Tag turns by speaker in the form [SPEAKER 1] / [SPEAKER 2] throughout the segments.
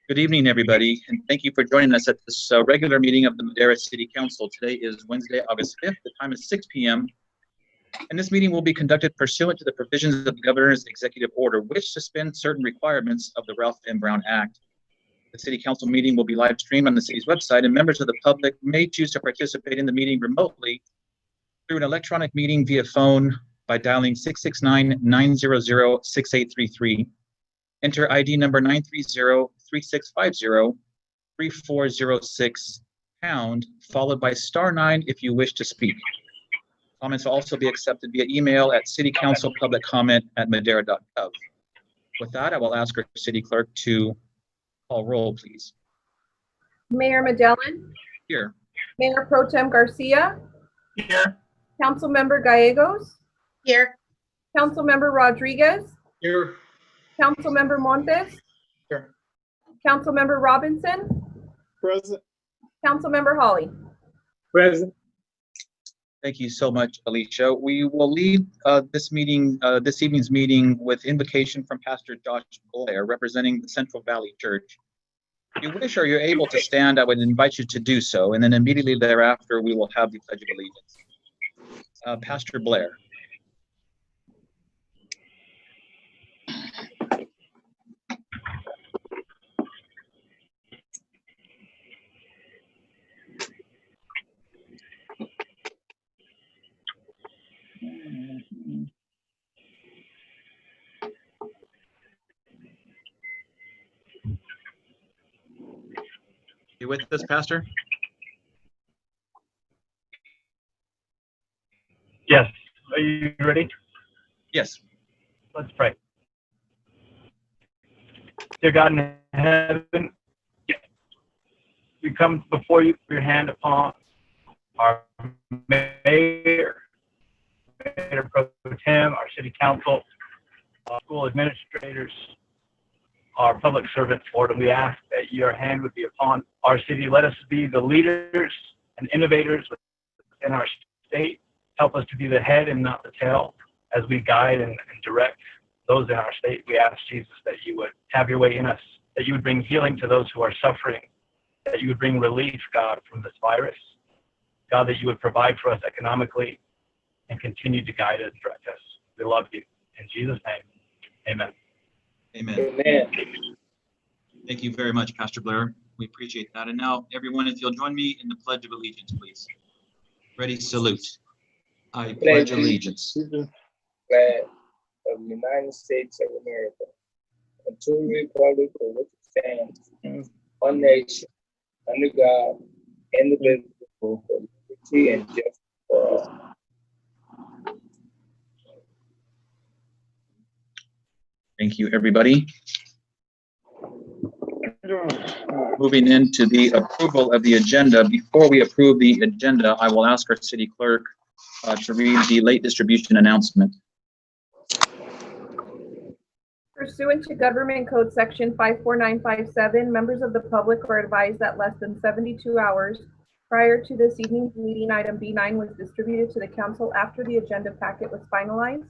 [SPEAKER 1] Good evening, everybody, and thank you for joining us at this regular meeting of the Madera City Council. Today is Wednesday, August 5th. The time is 6 p.m. And this meeting will be conducted pursuant to the provisions of the Governor's Executive Order, which suspends certain requirements of the Ralph M. Brown Act. The City Council meeting will be live streamed on the city's website, and members of the public may choose to participate in the meeting remotely through an electronic meeting via phone by dialing 669-900-6833. Enter ID number 930-3650-3406 pound, followed by *9 if you wish to speak. Comments will also be accepted via email at citycouncilpubliccomment@madera.gov. With that, I will ask our city clerk to call roll, please.
[SPEAKER 2] Mayor Magellan.
[SPEAKER 1] Here.
[SPEAKER 2] Mayor Pro Tem Garcia.
[SPEAKER 3] Here.
[SPEAKER 2] Councilmember Gallegos.
[SPEAKER 3] Here.
[SPEAKER 2] Councilmember Rodriguez.
[SPEAKER 3] Here.
[SPEAKER 2] Councilmember Montes.
[SPEAKER 3] Here.
[SPEAKER 2] Councilmember Robinson.
[SPEAKER 3] Present.
[SPEAKER 2] Councilmember Hawley.
[SPEAKER 3] Present.
[SPEAKER 1] Thank you so much, Alicia. We will lead this evening's meeting with invocation from Pastor Josh Blair, representing the Central Valley Church. If you wish or you're able to stand, I would invite you to do so, and then immediately thereafter, we will have the Pledge of Allegiance. Pastor Blair. You with us, Pastor?
[SPEAKER 4] Yes. Are you ready?
[SPEAKER 1] Yes.
[SPEAKER 4] Let's pray. Dear God in heaven, we come before you, put your hand upon our mayor pro tem, our city council, our school administrators, our public servants, Lord, and we ask that your hand would be upon our city. Let us be the leaders and innovators within our state. Help us to be the head and not the tail as we guide and direct those in our state. We ask, Jesus, that you would have your way in us, that you would bring healing to those who are suffering, that you would bring relief, God, from this virus. God, that you would provide for us economically and continue to guide us and direct us. We love you. In Jesus' name, amen.
[SPEAKER 1] Amen.
[SPEAKER 3] Amen.
[SPEAKER 1] Thank you very much, Pastor Blair. We appreciate that. And now, everyone, if you'll join me in the Pledge of Allegiance, please. Ready, salute. I pledge allegiance
[SPEAKER 3] To the flag of the United States of America and to the republic for which it stands, one nation, under God, indivisible, for liberty and justice for all.
[SPEAKER 1] Thank you, everybody. Moving into the approval of the agenda. Before we approve the agenda, I will ask our city clerk to read the late distribution announcement.
[SPEAKER 2] Pursuant to Government Code Section 54957, members of the public are advised that less than 72 hours prior to this evening's meeting, item B9 was distributed to the council after the agenda packet was finalized.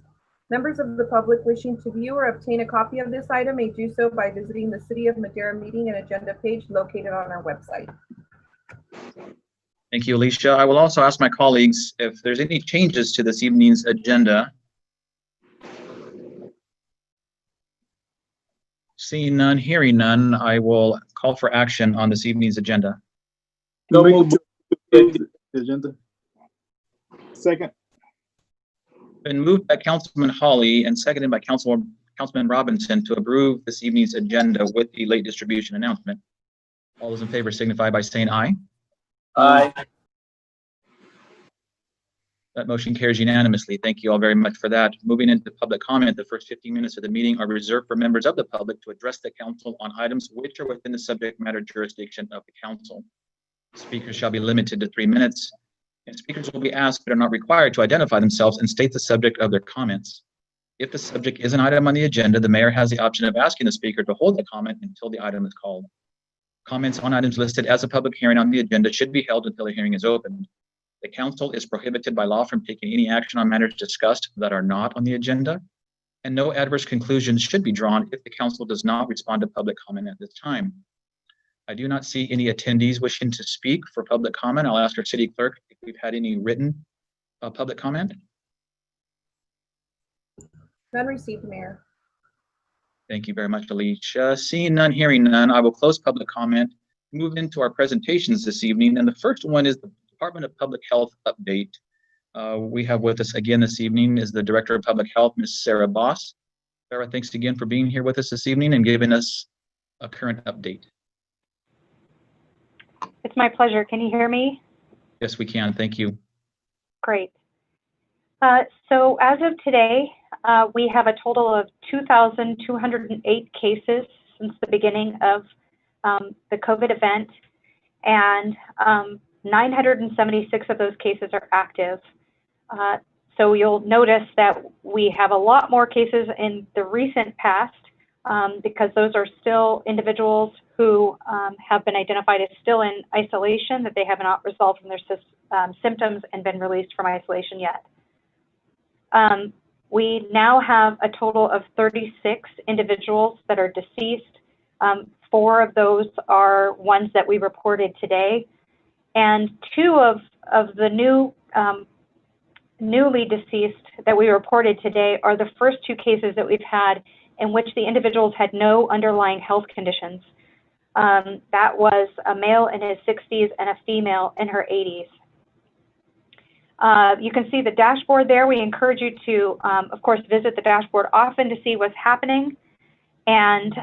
[SPEAKER 2] Members of the public wishing to view or obtain a copy of this item may do so by visiting the City of Madera meeting and agenda page located on our website.
[SPEAKER 1] Thank you, Alicia. I will also ask my colleagues if there's any changes to this evening's agenda. Seeing none, hearing none, I will call for action on this evening's agenda.
[SPEAKER 3] No move to the agenda. Second.
[SPEAKER 1] Been moved by Councilman Hawley and seconded by Councilman Robinson to approve this evening's agenda with the late distribution announcement. All those in favor signify by saying aye.
[SPEAKER 3] Aye.
[SPEAKER 1] That motion carries unanimously. Thank you all very much for that. Moving into public comment, the first 15 minutes of the meeting are reserved for members of the public to address the council on items which are within the subject matter jurisdiction of the council. Speakers shall be limited to 3 minutes, and speakers will be asked but are not required to identify themselves and state the subject of their comments. If the subject is an item on the agenda, the mayor has the option of asking the speaker to hold the comment until the item is called. Comments on items listed as a public hearing on the agenda should be held until the hearing is opened. The council is prohibited by law from taking any action on matters discussed that are not on the agenda, and no adverse conclusions should be drawn if the council does not respond to public comment at this time. I do not see any attendees wishing to speak for public comment. I'll ask our city clerk if we've had any written public comment.
[SPEAKER 2] None received, Mayor.
[SPEAKER 1] Thank you very much, Alicia. Seeing none, hearing none, I will close public comment, move into our presentations this evening. And the first one is the Department of Public Health update. We have with us again this evening is the Director of Public Health, Ms. Sarah Boss. Sarah, thanks again for being here with us this evening and giving us a current update.
[SPEAKER 5] It's my pleasure. Can you hear me?
[SPEAKER 1] Yes, we can. Thank you.
[SPEAKER 5] Great. So as of today, we have a total of 2,208 cases since the beginning of the COVID event, and 976 of those cases are active. So you'll notice that we have a lot more cases in the recent past because those are still individuals who have been identified as still in isolation, that they have not resolved from their symptoms and been released from isolation yet. We now have a total of 36 individuals that are deceased. 4 of those are ones that we reported today. And 2 of the newly deceased that we reported today are the first 2 cases that we've had in which the individuals had no underlying health conditions. That was a male in his 60s and a female in her 80s. You can see the dashboard there. We encourage you to, of course, visit the dashboard often to see what's happening. And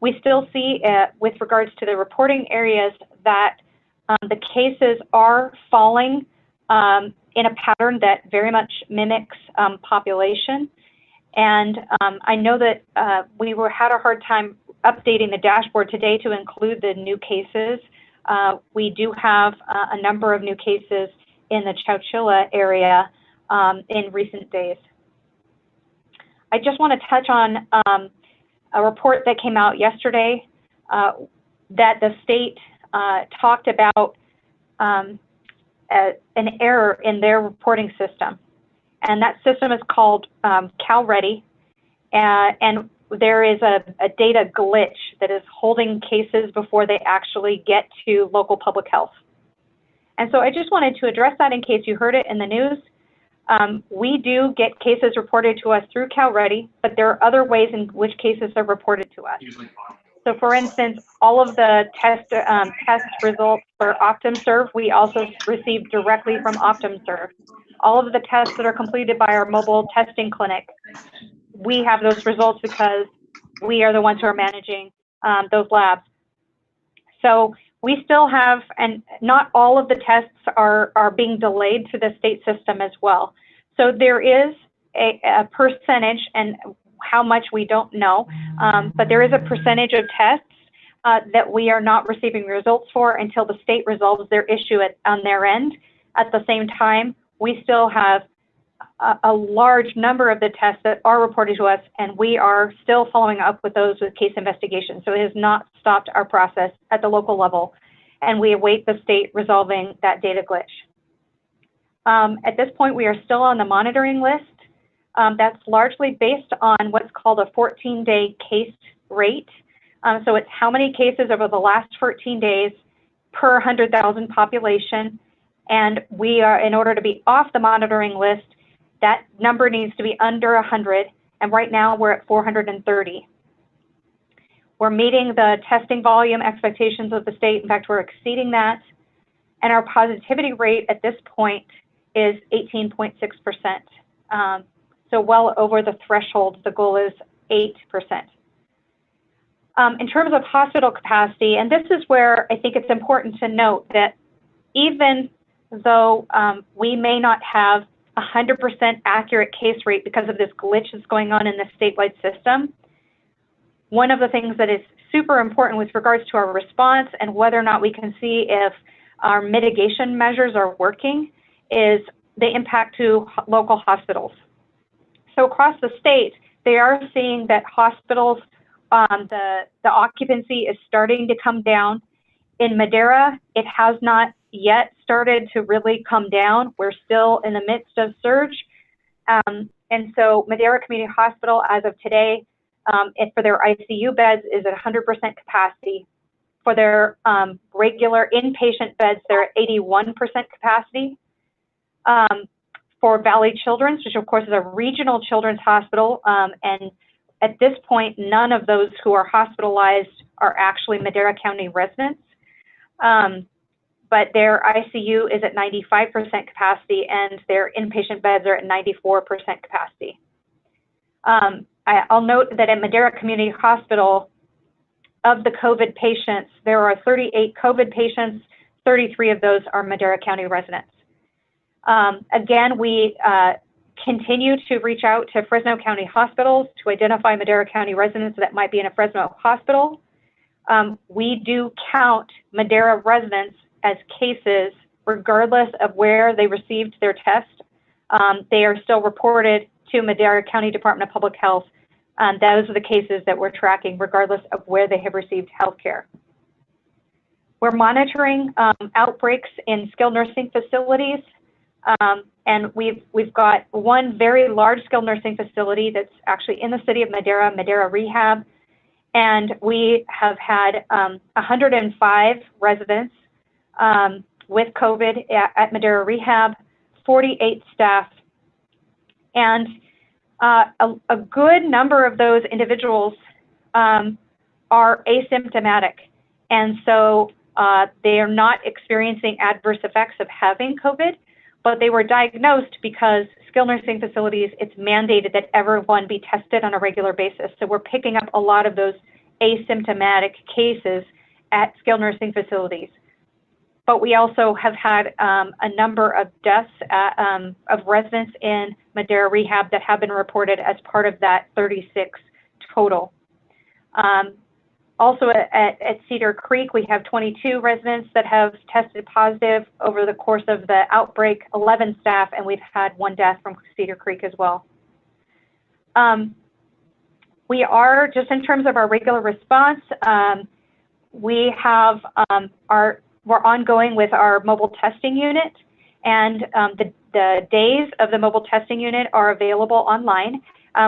[SPEAKER 5] we still see, with regards to the reporting areas, that the cases are falling in a pattern that very much mimics population. And I know that we had a hard time updating the dashboard today to include the new cases. We do have a number of new cases in the Chowchilla area in recent days. I just want to touch on a report that came out yesterday that the state talked about an error in their reporting system. And that system is called CalReady. And there is a data glitch that is holding cases before they actually get to local public health. And so I just wanted to address that in case you heard it in the news. We do get cases reported to us through CalReady, but there are other ways in which cases are reported to us. So for instance, all of the test results for OptumServe, we also receive directly from OptumServe. All of the tests that are completed by our mobile testing clinic, we have those results because we are the ones who are managing those labs. So we still have, and not all of the tests are being delayed to the state system as well. So there is a percentage, and how much we don't know, but there is a percentage of tests that we are not receiving results for until the state resolves their issue on their end. At the same time, we still have a large number of the tests that are reported to us, and we are still following up with those with case investigations. So it has not stopped our process at the local level, and we await the state resolving that data glitch. At this point, we are still on the monitoring list. That's largely based on what's called a 14-day case rate. So it's how many cases over the last 14 days per 100,000 population. And we are, in order to be off the monitoring list, that number needs to be under 100. And right now we're at 430. We're meeting the testing volume expectations of the state. In fact, we're exceeding that. And our positivity rate at this point is 18.6%. So well over the threshold. The goal is 8%. In terms of hospital capacity, and this is where I think it's important to note that even though we may not have 100% accurate case rate because of this glitch that's going on in the statewide system, one of the things that is super important with regards to our response and whether or not we can see if our mitigation measures are working is the impact to local hospitals. So across the state, they are seeing that hospitals, the occupancy is starting to come down. In Madera, it has not yet started to really come down. We're still in the midst of surge. And so Madera Community Hospital, as of today, for their ICU beds, is at 100% capacity. for their regular inpatient beds, they're at 81% capacity. For Valley Children's, which of course is a regional children's hospital, and at this point, none of those who are hospitalized are actually Madera County residents. But their ICU is at 95% capacity and their inpatient beds are at 94% capacity. I'll note that at Madera Community Hospital, of the COVID patients, there are 38 COVID patients, 33 of those are Madera County residents. Again, we continue to reach out to Fresno County hospitals to identify Madera County residents that might be in a Fresno hospital. We do count Madera residents as cases regardless of where they received their test. They are still reported to Madera County Department of Public Health. Those are the cases that we're tracking regardless of where they have received health care. We're monitoring outbreaks in skilled nursing facilities. And we've got one very large skilled nursing facility that's actually in the city of Madera, Madera Rehab. And we have had 105 residents with COVID at Madera Rehab, 48 staff. And a good number of those individuals are asymptomatic. And so they are not experiencing adverse effects of having COVID, but they were diagnosed because skilled nursing facilities, it's mandated that everyone be tested on a regular basis. So we're picking up a lot of those asymptomatic cases at skilled nursing facilities. But we also have had a number of deaths of residents in Madera Rehab that have been reported as part of that 36 total. Also at Cedar Creek, we have 22 residents that have tested positive over the course of the outbreak, 11 staff, and we've had 1 death from Cedar Creek as well. We are, just in terms of our regular response, we have we're ongoing with our mobile testing unit, and the days of the mobile testing unit are available online.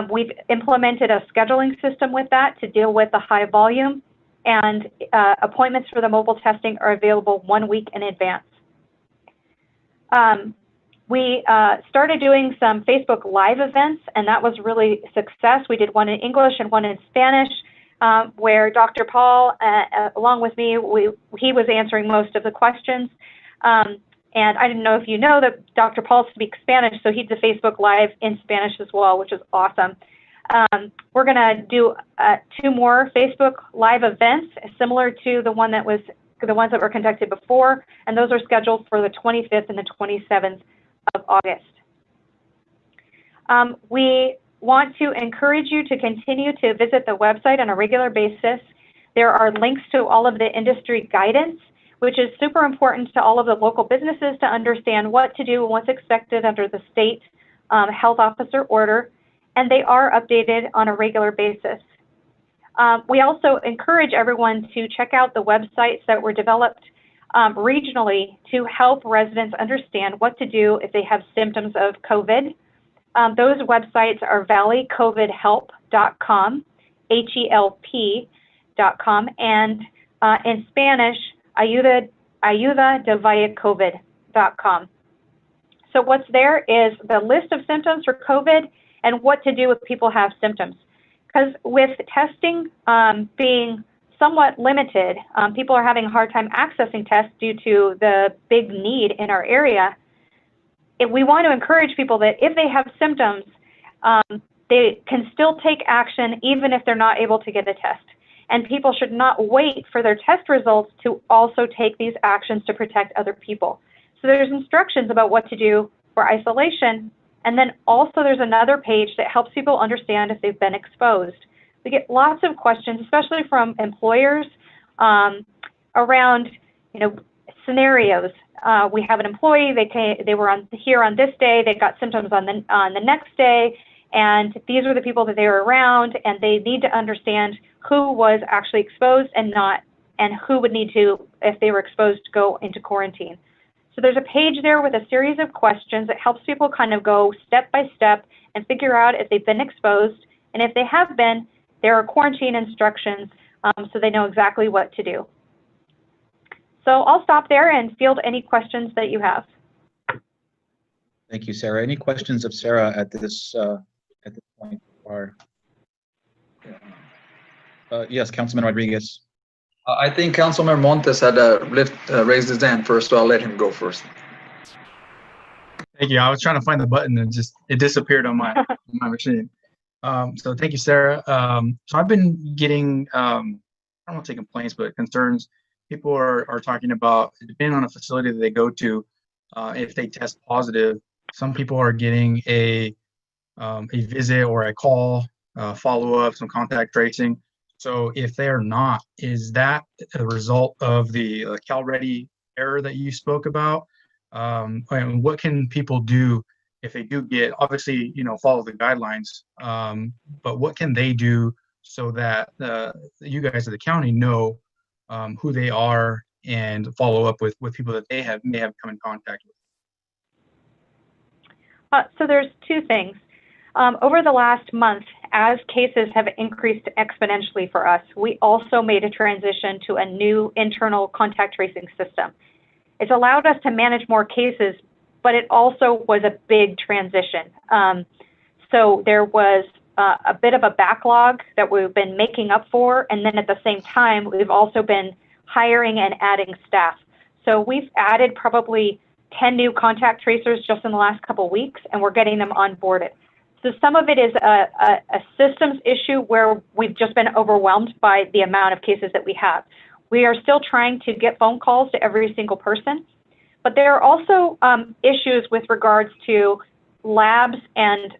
[SPEAKER 5] We've implemented a scheduling system with that to deal with the high volume, and appointments for the mobile testing are available 1 week in advance. We started doing some Facebook Live events, and that was really a success. We did one in English and one in Spanish, where Dr. Paul, along with me, he was answering most of the questions. And I didn't know if you know that Dr. Paul speaks Spanish, so he did Facebook Live in Spanish as well, which is awesome. We're going to do 2 more Facebook Live events, similar to the ones that were conducted before, and those are scheduled for the 25th and the 27th of August. We want to encourage you to continue to visit the website on a regular basis. There are links to all of the industry guidance, which is super important to all of the local businesses to understand what to do and what's expected under the state health officer order, and they are updated on a regular basis. We also encourage everyone to check out the websites that were developed regionally to help residents understand what to do if they have symptoms of COVID. Those websites are valleycovidhelp.com, HELP.com, and in Spanish, ayudadevallacovid.com. So what's there is the list of symptoms for COVID and what to do if people have symptoms. Because with testing being somewhat limited, people are having a hard time accessing tests due to the big need in our area. We want to encourage people that if they have symptoms, they can still take action even if they're not able to get a test. And people should not wait for their test results to also take these actions to protect other people. So there's instructions about what to do for isolation. And then also there's another page that helps people understand if they've been exposed. We get lots of questions, especially from employers, around, scenarios. We have an employee, they were here on this day, they got symptoms on the next day, and these were the people that they were around, and they need to understand who was actually exposed and not, and who would need to, if they were exposed, to go into quarantine. So there's a page there with a series of questions that helps people kind of go step by step and figure out if they've been exposed, and if they have been, there are quarantine instructions so they know exactly what to do. So I'll stop there and field any questions that you have.
[SPEAKER 1] Thank you, Sarah. Any questions of Sarah at this point? Or yes, Councilman Rodriguez.
[SPEAKER 6] I think Councilman Montes had raised his hand first, so I'll let him go first.
[SPEAKER 7] Thank you. I was trying to find the button and it disappeared on my my machine. So thank you, Sarah. So I've been getting I don't want to say complaints, but concerns. People are talking about, depending on the facility that they go to, if they test positive, some people are getting a visit or a call, follow-up, some contact tracing. So if they are not, is that a result of the CalReady error that you spoke about? And what can people do if they do get, obviously, follow the guidelines, but what can they do so that you guys at the county know who they are and follow up with people that they may have come in contact with?
[SPEAKER 5] So there's two things. Over the last month, as cases have increased exponentially for us, we also made a transition to a new internal contact tracing system. It's allowed us to manage more cases, but it also was a big transition. So there was a bit of a backlog that we've been making up for, and then at the same time, we've also been hiring and adding staff. So we've added probably 10 new contact tracers just in the last couple of weeks, and we're getting them onboarded. So some of it is a systems issue where we've just been overwhelmed by the amount of cases that we have. We are still trying to get phone calls to every single person, but there are also issues with regards to labs and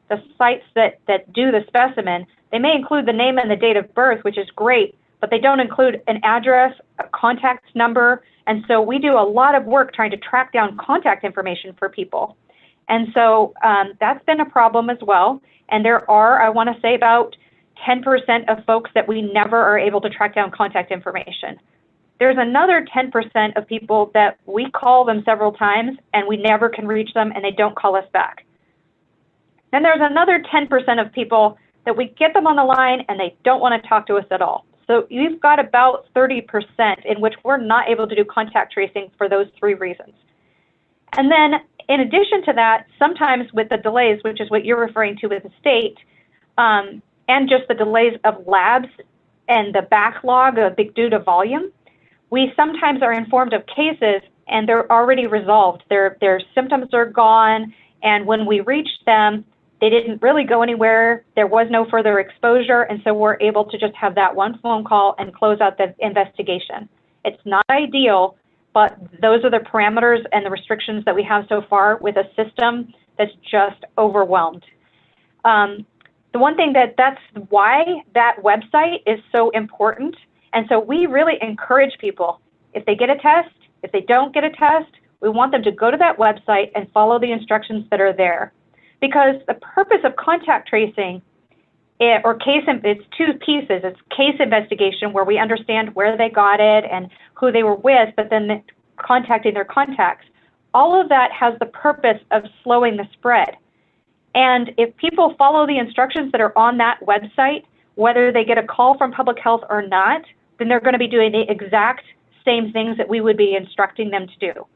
[SPEAKER 5] the sites that do the specimen. They may include the name and the date of birth, which is great, but they don't include an address, a contact number, and so we do a lot of work trying to track down contact information for people. And so that's been a problem as well. And there are, I want to say, about 10% of folks that we never are able to track down contact information. There's another 10% of people that we call them several times and we never can reach them and they don't call us back. Then there's another 10% of people that we get them on the line and they don't want to talk to us at all. So you've got about 30% in which we're not able to do contact tracing for those three reasons. And then in addition to that, sometimes with the delays, which is what you're referring to with the state, and just the delays of labs and the backlog due to volume, we sometimes are informed of cases and they're already resolved. Their symptoms are gone, and when we reach them, they didn't really go anywhere. There was no further exposure, and so we're able to just have that one phone call and close out the investigation. It's not ideal, but those are the parameters and the restrictions that we have so far with a system that's just overwhelmed. The one thing that's why that website is so important. And so we really encourage people, if they get a test, if they don't get a test, we want them to go to that website and follow the instructions that are there. Because the purpose of contact tracing it's two pieces. It's case investigation where we understand where they got it and who they were with, but then contacting their contacts. All of that has the purpose of slowing the spread. And if people follow the instructions that are on that website, whether they get a call from public health or not, then they're going to be doing the exact same things that we would be instructing them to do.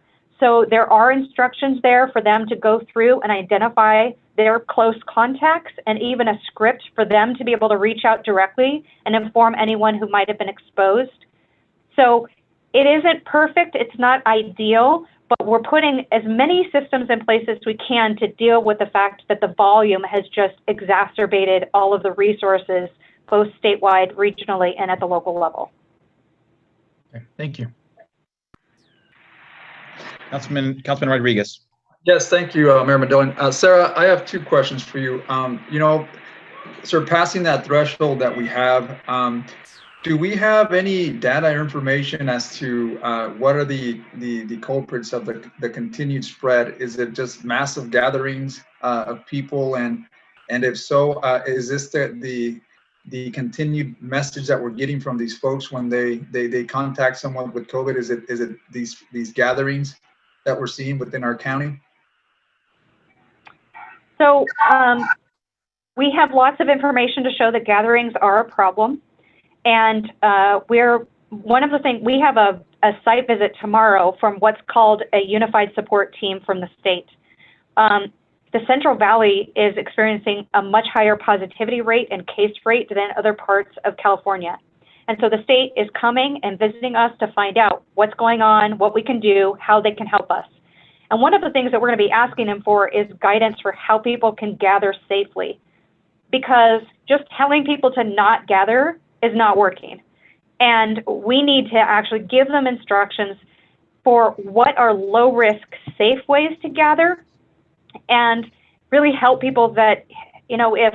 [SPEAKER 5] So there are instructions there for them to go through and identify their close contacts and even a script for them to be able to reach out directly and inform anyone who might have been exposed. So it isn't perfect, it's not ideal, but we're putting as many systems in place as we can to deal with the fact that the volume has just exacerbated all of the resources, both statewide, regionally, and at the local level.
[SPEAKER 7] Okay, thank you.
[SPEAKER 1] Councilman Rodriguez.
[SPEAKER 6] Yes, thank you, Mayor Medellin. Sarah, I have two questions for you. Surpassing that threshold that we have, do we have any data or information as to what are the culprits of the continued spread? Is it just massive gatherings of people, and if so, is this the continued message that we're getting from these folks when they contact someone with COVID? Is it these gatherings that we're seeing within our county?
[SPEAKER 5] So we have lots of information to show that gatherings are a problem. And we have a site visit tomorrow from what's called a unified support team from the state. The Central Valley is experiencing a much higher positivity rate and case rate than other parts of California. And so the state is coming and visiting us to find out what's going on, what we can do, how they can help us. And one of the things that we're going to be asking them for is guidance for how people can gather safely. Because just telling people to not gather is not working. And we need to actually give them instructions for what are low risk, safe ways to gather, and really help people that, you know, if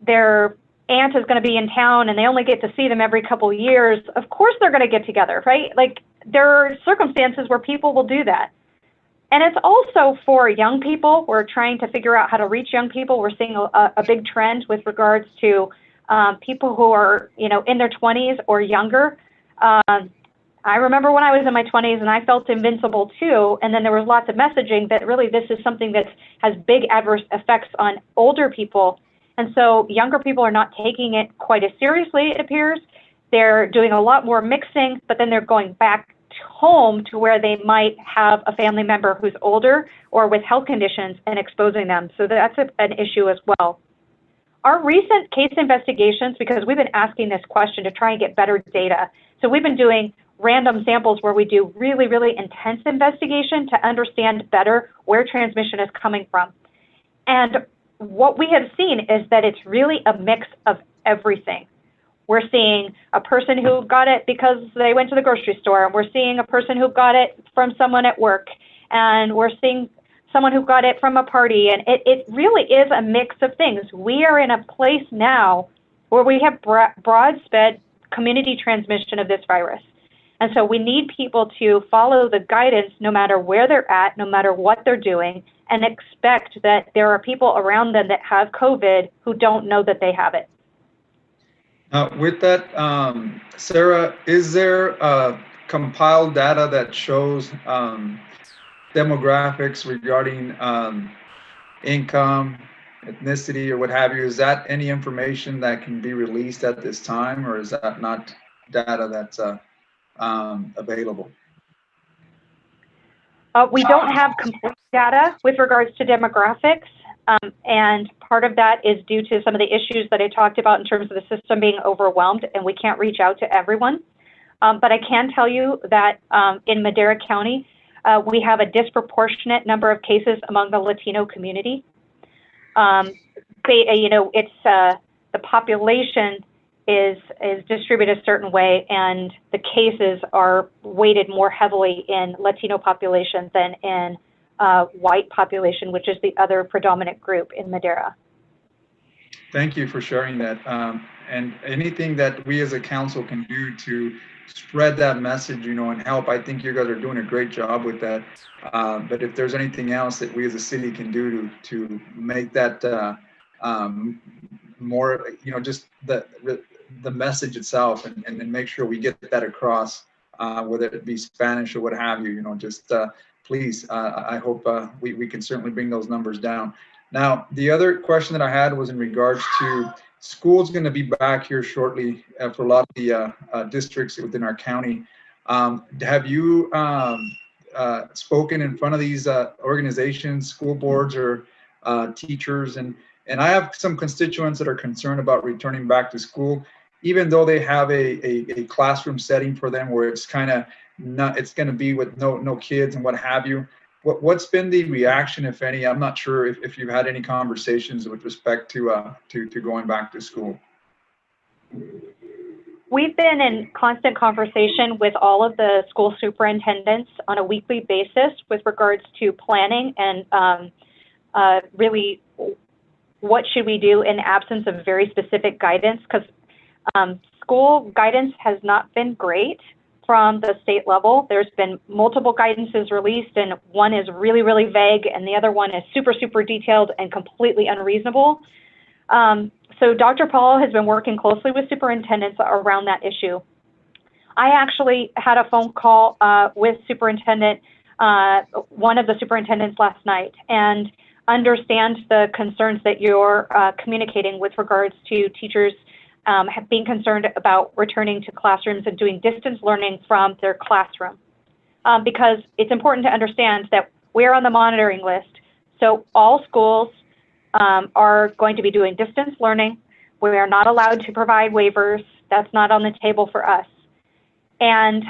[SPEAKER 5] their aunt is going to be in town and they only get to see them every couple of years, of course they're going to get together, right? Like, there are circumstances where people will do that. And it's also for young people. We're trying to figure out how to reach young people. We're seeing a big trend with regards to people who are, you know, in their 20s or younger. I remember when I was in my 20s and I felt invincible too. And then there was lots of messaging that really this is something that has big adverse effects on older people. And so younger people are not taking it quite as seriously, it appears. They're doing a lot more mixing, but then they're going back home to where they might have a family member who's older or with health conditions and exposing them. So that's an issue as well. Our recent case investigations, because we've been asking this question to try and get better data. So we've been doing random samples where we do really, really intense investigation to understand better where transmission is coming from. And what we have seen is that it's really a mix of everything. We're seeing a person who got it because they went to the grocery store, and we're seeing a person who got it from someone at work, and we're seeing someone who got it from a party, and it really is a mix of things. We are in a place now where we have broad-spread community transmission of this virus. And so we need people to follow the guidance no matter where they're at, no matter what they're doing, and expect that there are people around them that have COVID who don't know that they have it.
[SPEAKER 6] With that, Sarah, is there compiled data that shows demographics regarding income, ethnicity, or what have you? Is that any information that can be released at this time, or is that not data that's available?
[SPEAKER 5] We don't have complete data with regards to demographics, and part of that is due to some of the issues that I talked about in terms of the system being overwhelmed, and we can't reach out to everyone. But I can tell you that in Madera County, we have a disproportionate number of cases among the Latino community. It's the population is distributed a certain way, and the cases are weighted more heavily in Latino population than in white population, which is the other predominant group in Madera.
[SPEAKER 6] Thank you for sharing that. And anything that we as a council can do to spread that message, and help, I think you guys are doing a great job with that. But if there's anything else that we as a city can do to make that more, just the message itself, and make sure we get that across, whether it be Spanish or what have you, please, I hope we can certainly bring those numbers down. Now, the other question that I had was in regards to school's going to be back here shortly for a lot of the districts within our county. Have you spoken in front of these organizations, school boards, or teachers? And I have some constituents that are concerned about returning back to school, even though they have a classroom setting for them where it's kind of not, it's going to be with no kids and what have you. What's been the reaction, if any? I'm not sure if you've had any conversations with respect to going back to school.
[SPEAKER 5] We've been in constant conversation with all of the school superintendents on a weekly basis with regards to planning and really what should we do in absence of very specific guidance, because school guidance has not been great from the state level. There's been multiple guidances released, and one is really, really vague, and the other one is super, super detailed and completely unreasonable. So Dr. Paul has been working closely with superintendents around that issue. I actually had a phone call with one of the superintendents last night, and understand the concerns that you're communicating with regards to teachers being concerned about returning to classrooms and doing distance learning from their classroom. Because it's important to understand that we're on the monitoring list. So all schools are going to be doing distance learning. We are not allowed to provide waivers. That's not on the table for us. And,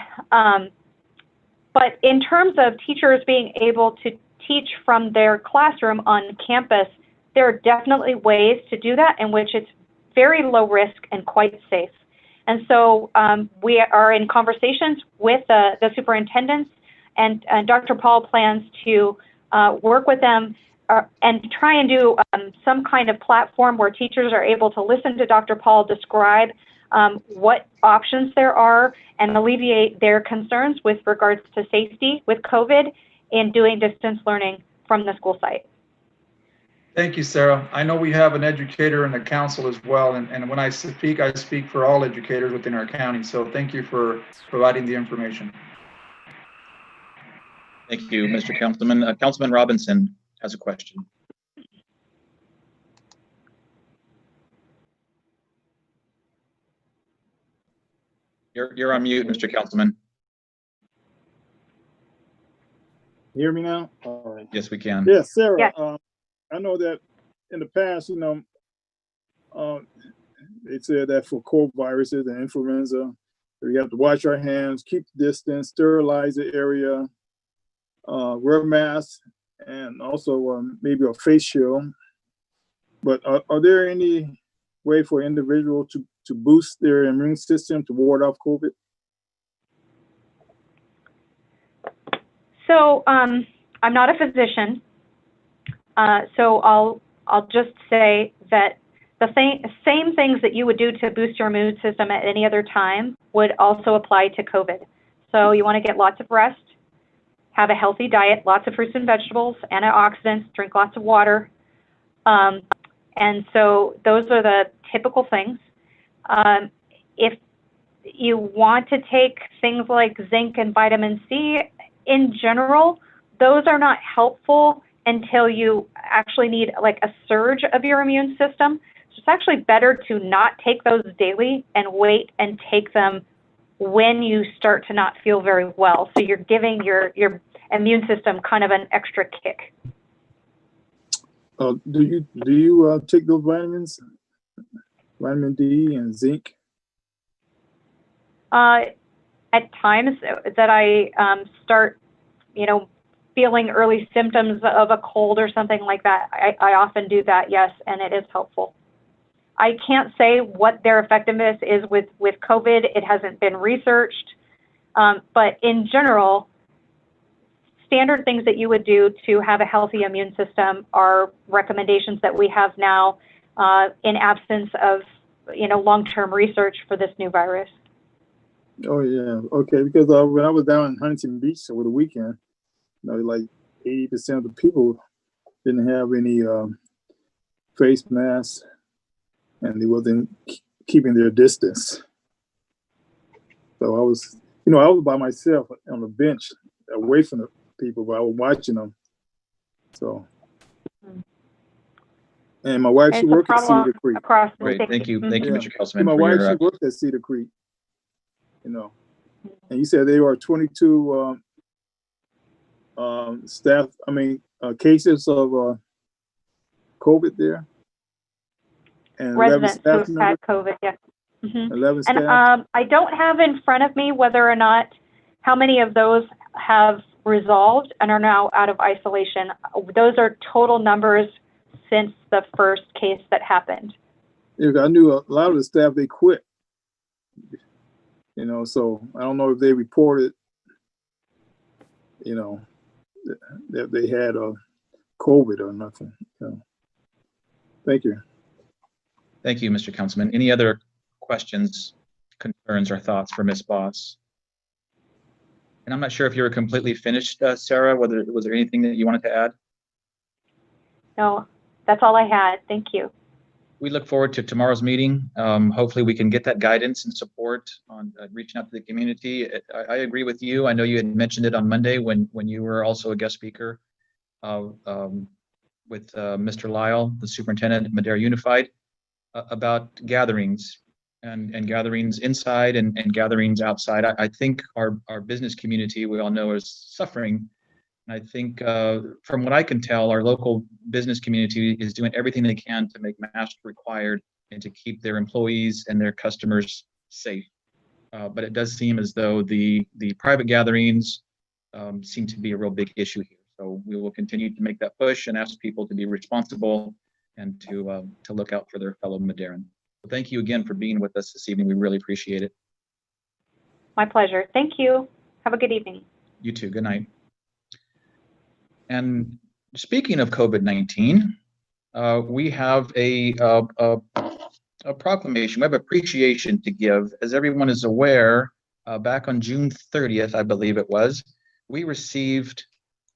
[SPEAKER 5] but in terms of teachers being able to teach from their classroom on campus, there are definitely ways to do that in which it's very low risk and quite safe. And so we are in conversations with the superintendents, and Dr. Paul plans to work with them and try and do some kind of platform where teachers are able to listen to Dr. Paul describe what options there are and alleviate their concerns with regards to safety with COVID in doing distance learning from the school site.
[SPEAKER 6] Thank you, Sarah. I know we have an educator in the council as well, and when I speak for all educators within our county. So thank you for providing the information.
[SPEAKER 1] Thank you, Mr. Councilman. Councilman Robinson has a question. You're on mute, Mr. Councilman.
[SPEAKER 8] You hear me now? All right.
[SPEAKER 1] Yes, we can.
[SPEAKER 8] Yes, Sarah.
[SPEAKER 5] Yes.
[SPEAKER 8] I know that in the past, they said that for cold viruses and influenza, we have to wash our hands, keep distance, sterilize the area, wear masks, and also maybe a face shield. But are there any way for individuals to boost their immune system to ward off COVID?
[SPEAKER 5] So I'm not a physician, so I'll just say that the same things that you would do to boost your immune system at any other time would also apply to COVID. So you want to get lots of rest, have a healthy diet, lots of fruits and vegetables, antioxidants, drink lots of water. And so those are the typical things. If you want to take things like zinc and vitamin C, in general, those are not helpful until you actually need like a surge of your immune system. So it's actually better to not take those daily and wait and take them when you start to not feel very well. So you're giving your immune system kind of an extra kick.
[SPEAKER 8] Do you take those vitamins, vitamin D and zinc?
[SPEAKER 5] At times that I start, feeling early symptoms of a cold or something like that, I often do that, yes, and it is helpful. I can't say what their effectiveness is with COVID. It hasn't been researched, but in general, standard things that you would do to have a healthy immune system are recommendations that we have now in absence of, long-term research for this new virus.
[SPEAKER 8] Oh yeah, okay. Because when I was down in Huntington Beach over the weekend, like 80% of the people didn't have any face masks, and they wasn't keeping their distance. So I was by myself on the bench, away from the people, but I was watching them. So, and my wife, she worked at Cedar Creek.
[SPEAKER 1] Great, thank you, Mr. Councilman.
[SPEAKER 8] My wife, she worked at Cedar Creek. And you said there were 22 cases of COVID there, and
[SPEAKER 5] residents who had COVID, yes.
[SPEAKER 8] 11 staff.
[SPEAKER 5] And I don't have in front of me whether or not how many of those have resolved and are now out of isolation. Those are total numbers since the first case that happened.
[SPEAKER 8] Yeah, I knew a lot of the staff, they quit. So I don't know if they reported, that they had COVID or nothing. Thank you.
[SPEAKER 1] Thank you, Mr. Councilman. Any other questions, concerns, or thoughts for Ms. Boss? And I'm not sure if you were completely finished, Sarah. Was there anything that you wanted to add?
[SPEAKER 5] No, that's all I had. Thank you.
[SPEAKER 1] We look forward to tomorrow's meeting. Hopefully we can get that guidance and support on reaching out to the community. I agree with you. I know you had mentioned it on Monday when you were also a guest speaker with Mr. Lyle, the superintendent at Madera Unified, about gatherings. and gatherings inside and gatherings outside. I think our business community, we all know, is suffering. And I think from what I can tell, our local business community is doing everything they can to make masks required and to keep their employees and their customers safe. But it does seem as though the private gatherings seem to be a real big issue here. So we will continue to make that push and ask people to be responsible and to look out for their fellow Maderan. So thank you again for being with us this evening. We really appreciate it.
[SPEAKER 5] My pleasure. Thank you. Have a good evening.
[SPEAKER 1] You too. Good night. And speaking of COVID-19, we have a proclamation. We have appreciation to give. As everyone is aware, back on June 30th, I believe it was, we received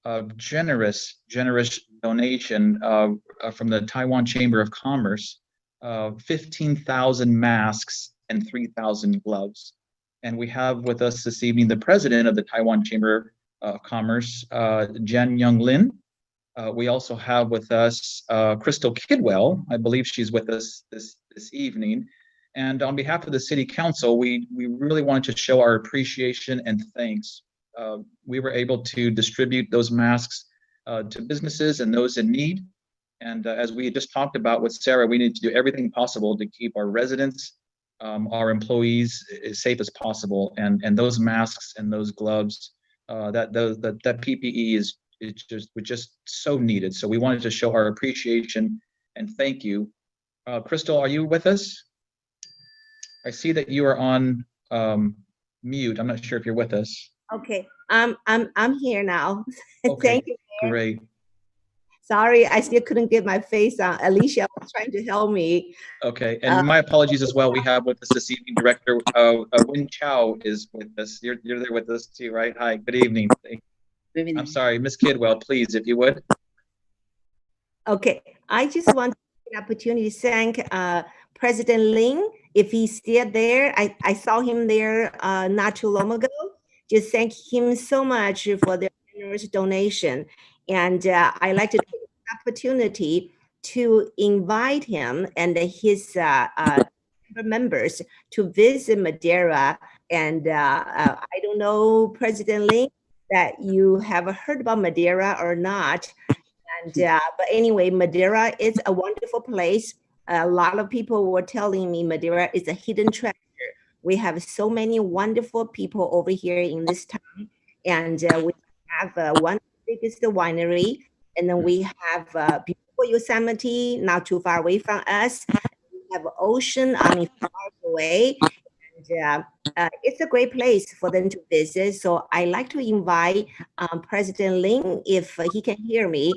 [SPEAKER 1] a generous donation from the Taiwan Chamber of Commerce, 15,000 masks and 3,000 gloves. And we have with us this evening the president of the Taiwan Chamber of Commerce, Jen Young Lin. We also have with us Crystal Kidwell. I believe she's with us this evening. And on behalf of the City Council, we really wanted to show our appreciation and thanks. We were able to distribute those masks to businesses and those in need. And as we just talked about with Sarah, we need to do everything possible to keep our residents, our employees as safe as possible. And those masks and those gloves, that PPE is just so needed. So we wanted to show our appreciation and thank you. Crystal, are you with us? I see that you are on mute. I'm not sure if you're with us.
[SPEAKER 9] Okay, I'm here now.
[SPEAKER 1] Okay,
[SPEAKER 9] Thank you.
[SPEAKER 1] great.
[SPEAKER 9] Sorry, I still couldn't get my face on. Alicia was trying to help me.
[SPEAKER 1] Okay, and my apologies as well. We have with us this evening Director Win Chow is with us. You're there with us too, right? Hi, good evening. I'm sorry, Ms. Kidwell, please, if you would.
[SPEAKER 9] Okay, I just want an opportunity to thank President Lin, if he's still there. I saw him there not too long ago. Just thank him so much for the generous donation. And I like to take this opportunity to invite him and his members to visit Madera. And I don't know, President Lin, that you have heard about Madera or not. And but anyway, Madera is a wonderful place. A lot of people were telling me Madera is a hidden treasure. We have so many wonderful people over here in this town, and we have one of the biggest winery, and then we have beautiful Yosemite, not too far away from us. We have ocean, far away, and it's a great place for them to visit. So I like to invite President Lin, if he can hear me,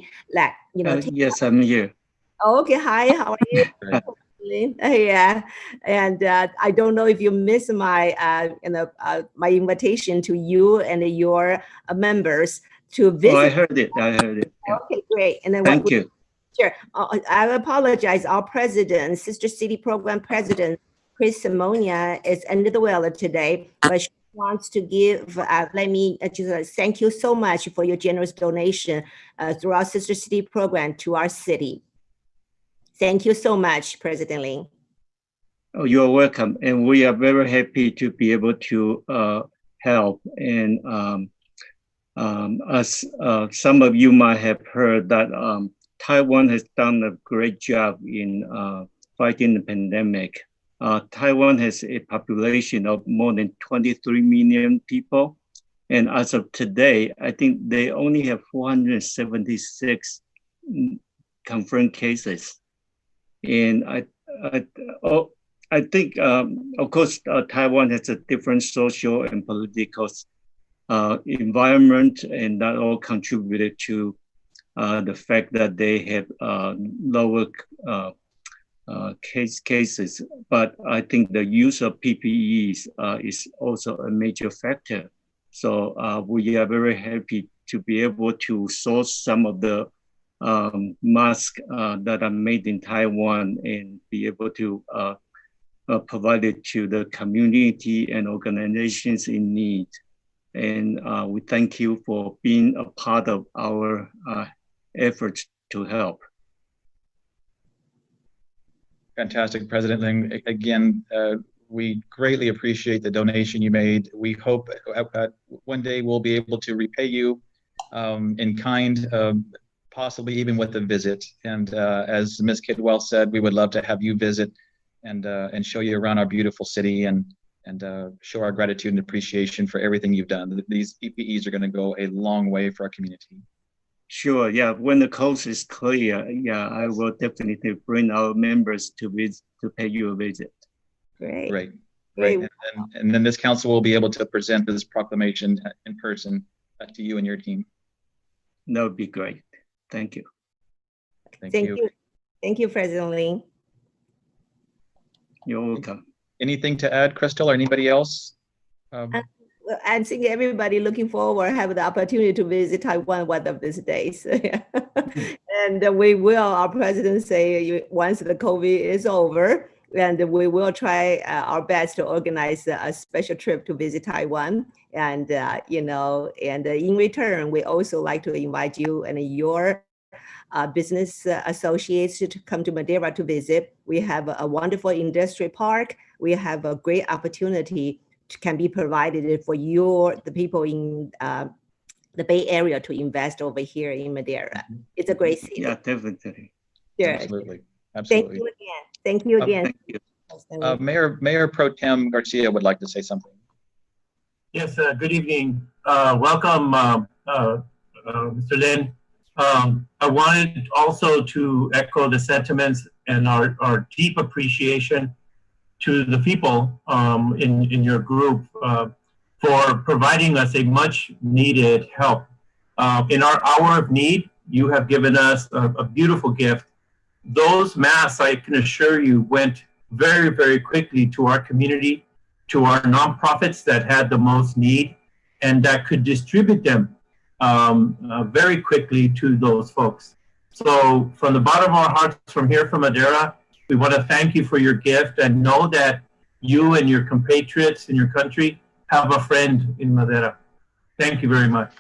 [SPEAKER 10] yes, I'm here.
[SPEAKER 9] Okay, hi, how are you? Yeah, and I don't know if you missed my my invitation to you and your members to visit.
[SPEAKER 10] Oh, I heard it. Yeah.
[SPEAKER 9] Okay, great. And then
[SPEAKER 10] thank you.
[SPEAKER 9] Sure. I apologize. Our president, Sister City Program President, Chris Simonia, is under the weather today, but she wants to give. Let me just thank you so much for your generous donation through our Sister City Program to our city. Thank you so much, President Lin.
[SPEAKER 10] Oh, you're welcome. And we are very happy to be able to help. And as some of you might have heard that Taiwan has done a great job in fighting the pandemic. Taiwan has a population of more than 23 million people. And as of today, I think they only have 476 confirmed cases. And I think, of course, Taiwan has a different social and political environment, and that all contributed to the fact that they have lower cases. But I think the use of PPEs is also a major factor. So we are very happy to be able to source some of the masks that are made in Taiwan and be able to provide it to the community and organizations in need. And we thank you for being a part of our efforts to help.
[SPEAKER 1] Fantastic, President Lin. Again, we greatly appreciate the donation you made. We hope one day we'll be able to repay you in kind, possibly even with a visit. And as Ms. Kidwell said, we would love to have you visit and show you around our beautiful city and show our gratitude and appreciation for everything you've done. These PPEs are going to go a long way for our community.
[SPEAKER 10] Sure, yeah. When the coast is clear, yeah, I will definitely bring our members to pay you a visit.
[SPEAKER 9] Great.
[SPEAKER 1] Right. And then this council will be able to present this proclamation in person to you and your team.
[SPEAKER 10] That would be great. Thank you.
[SPEAKER 9] Thank you. Thank you, President Lin.
[SPEAKER 10] You're welcome.
[SPEAKER 1] Anything to add, Crystal, or anybody else?
[SPEAKER 9] I think everybody looking forward have the opportunity to visit Taiwan one of these days. And we will, our president say, once the COVID is over, and we will try our best to organize a special trip to visit Taiwan. And, and in return, we also like to invite you and your business associates to come to Madera to visit. We have a wonderful industry park. We have a great opportunity can be provided for the people in the Bay Area to invest over here in Madeira. It's a great city.
[SPEAKER 10] Yeah, definitely.
[SPEAKER 9] Yeah.
[SPEAKER 1] Absolutely.
[SPEAKER 9] Thank you again. Thank you again.
[SPEAKER 10] Thank you.
[SPEAKER 1] Mayor Pro Tem Garcia would like to say something.
[SPEAKER 11] Yes, good evening. Welcome, Mr. Lin. I wanted also to echo the sentiments and our deep appreciation to the people in your group for providing us a much needed help. In our hour of need, you have given us a beautiful gift. Those masks, I can assure you, went very, very quickly to our community, to our nonprofits that had the most need, and that could distribute them very quickly to those folks. So from the bottom of our hearts, from here from Madera, we want to thank you for your gift and know that you and your compatriots in your country have a friend in Madera. Thank you very much.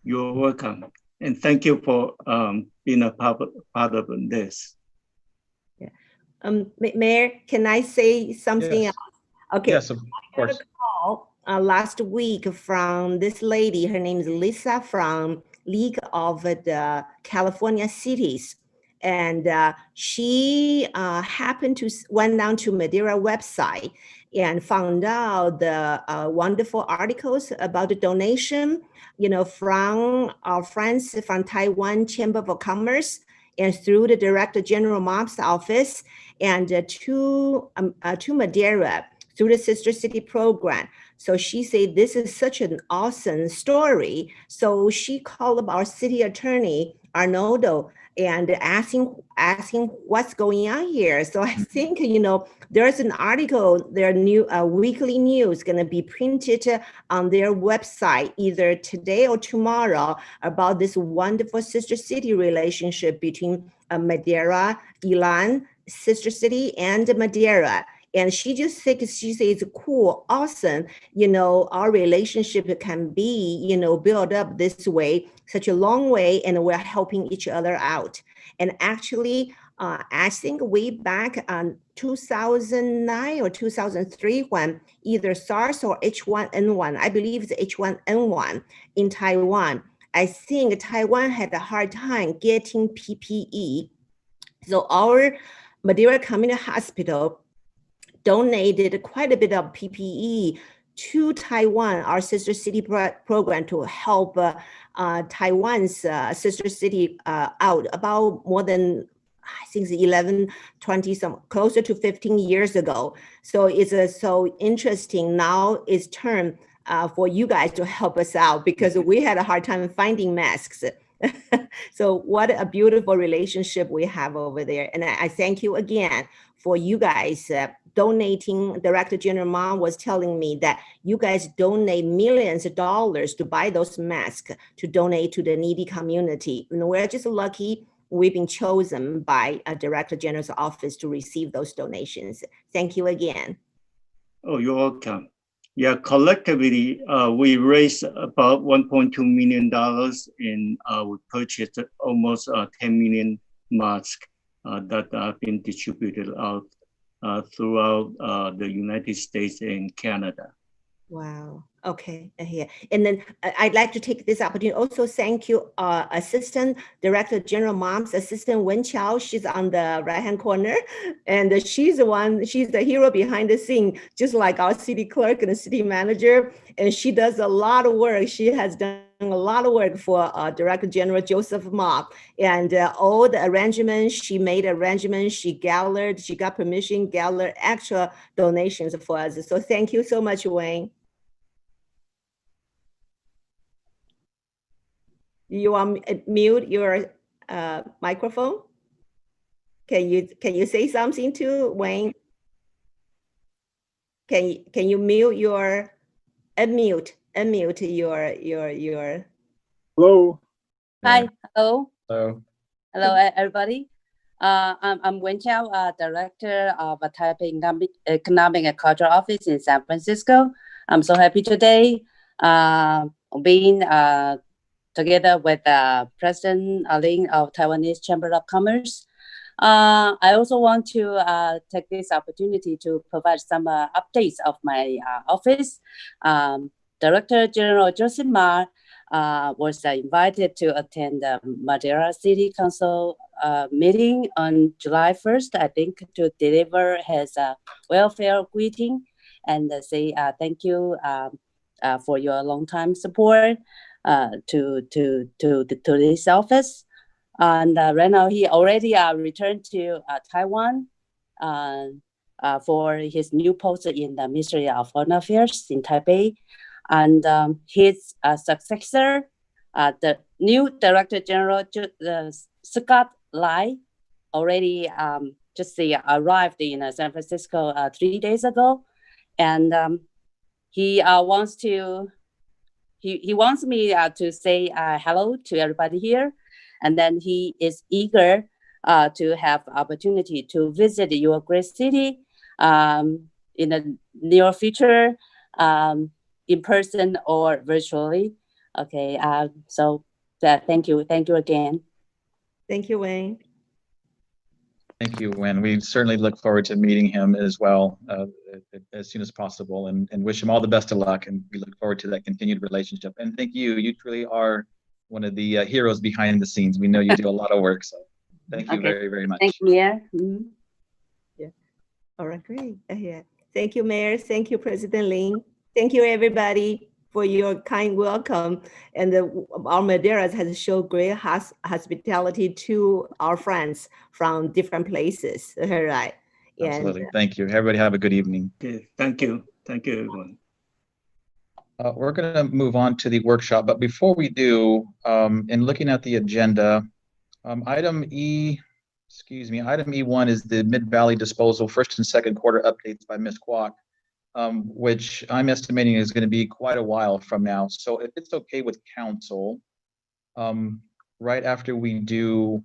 [SPEAKER 10] You're welcome. And thank you for being a part of this.
[SPEAKER 9] Yeah. Mayor, can I say something else? Okay.
[SPEAKER 1] Yes, of course.
[SPEAKER 9] I got a call last week from this lady. Her name is Lisa from League of the California Cities. And she happened to went down to Madera website and found out the wonderful articles about the donation, from our friends from Taiwan Chamber of Commerce and through the Director General Mom's office and to Madera through the Sister City program. So she said, this is such an awesome story. So she called up our city attorney, Arnoldo, and asking what's going on here. So I think, there's an article, their new weekly news going to be printed on their website either today or tomorrow about this wonderful sister city relationship between Madera, Ilan, Sister City, and Madera. And she just thinks, she says, cool, awesome, our relationship can be, built up this way, such a long way, and we're helping each other out. And actually, I think way back on 2009 or 2003, when either SARS or H1N1, I believe it's H1N1 in Taiwan, I think Taiwan had a hard time getting PPE. So our Madera Community Hospital donated quite a bit of PPE to Taiwan, our sister city program, to help Taiwan's sister city out about more than, I think, 11, 20, closer to 15 years ago. So it's so interesting. Now it's turn for you guys to help us out because we had a hard time finding masks. So what a beautiful relationship we have over there. And I thank you again for you guys donating. Director General Mom was telling me that you guys donate millions of dollars to buy those masks to donate to the needy community. And we're just lucky we've been chosen by a Director General's office to receive those donations. Thank you again.
[SPEAKER 10] Oh, you're welcome. Yeah, collectively, we raised about $1.2 million and we purchased almost 10 million masks that have been distributed out throughout the United States and Canada.
[SPEAKER 9] Wow. Okay. Yeah. And then I'd like to take this opportunity also thank you, Assistant Director General Mom's Assistant Wen Chao. She's on the right-hand corner, and she's the hero behind the scene, just like our city clerk and the city manager. And she does a lot of work. She has done a lot of work for Director General Joseph Ma, and all the arrangements, she made arrangements, she got permission, gathered extra donations for us. So thank you so much, Wayne. You want mute your microphone? Can you say something to Wayne? Can you mute your unmute your
[SPEAKER 8] Hello.
[SPEAKER 12] Hi, hello.
[SPEAKER 1] So
[SPEAKER 12] Hello, everybody. I'm Wen Chao, Director of Taipei Economic and Cultural Office in San Francisco. I'm so happy today being together with President Lin of Taiwanese Chamber of Commerce. I also want to take this opportunity to provide some updates of my office. Director General Joseph Ma was invited to attend the Madera City Council meeting on July 1st, I think, to deliver his welfare greeting and say thank you for your long time support to this office. And right now he already returned to Taiwan for his new post in the Ministry of Foreign Affairs in Taipei. And his successor, the new Director General Scott Lai, already just arrived in San Francisco 3 days ago, and he wants me to say hello to everybody here, and then he is eager to have opportunity to visit your great city in the near future. In person or virtually. Okay, so thank you again.
[SPEAKER 9] Thank you, Wayne.
[SPEAKER 1] thank you, Wen. We certainly look forward to meeting him as well as soon as possible, and wish him all the best of luck. And we look forward to that continued relationship. And thank you. You truly are one of the heroes behind the scenes. We know you do a lot of work, so thank you very, very much.
[SPEAKER 12] Thank you, Mayor.
[SPEAKER 9] Mm-hmm. Yeah. All right, great. Yeah. Thank you, Mayor. Thank you, President Lin. Thank you, everybody, for your kind welcome. And our Madera has shown great hospitality to our friends from different places. All right.
[SPEAKER 1] Absolutely. Thank you. Everybody have a good evening.
[SPEAKER 10] Okay, thank you. Thank you, everyone.
[SPEAKER 1] We're going to move on to the workshop. But before we do, in looking at the agenda, item E1 is the Mid-Valley Disposal first and second quarter updates by Ms. Kwok. Which I'm estimating is going to be quite a while from now. So if it's okay with council, right after we do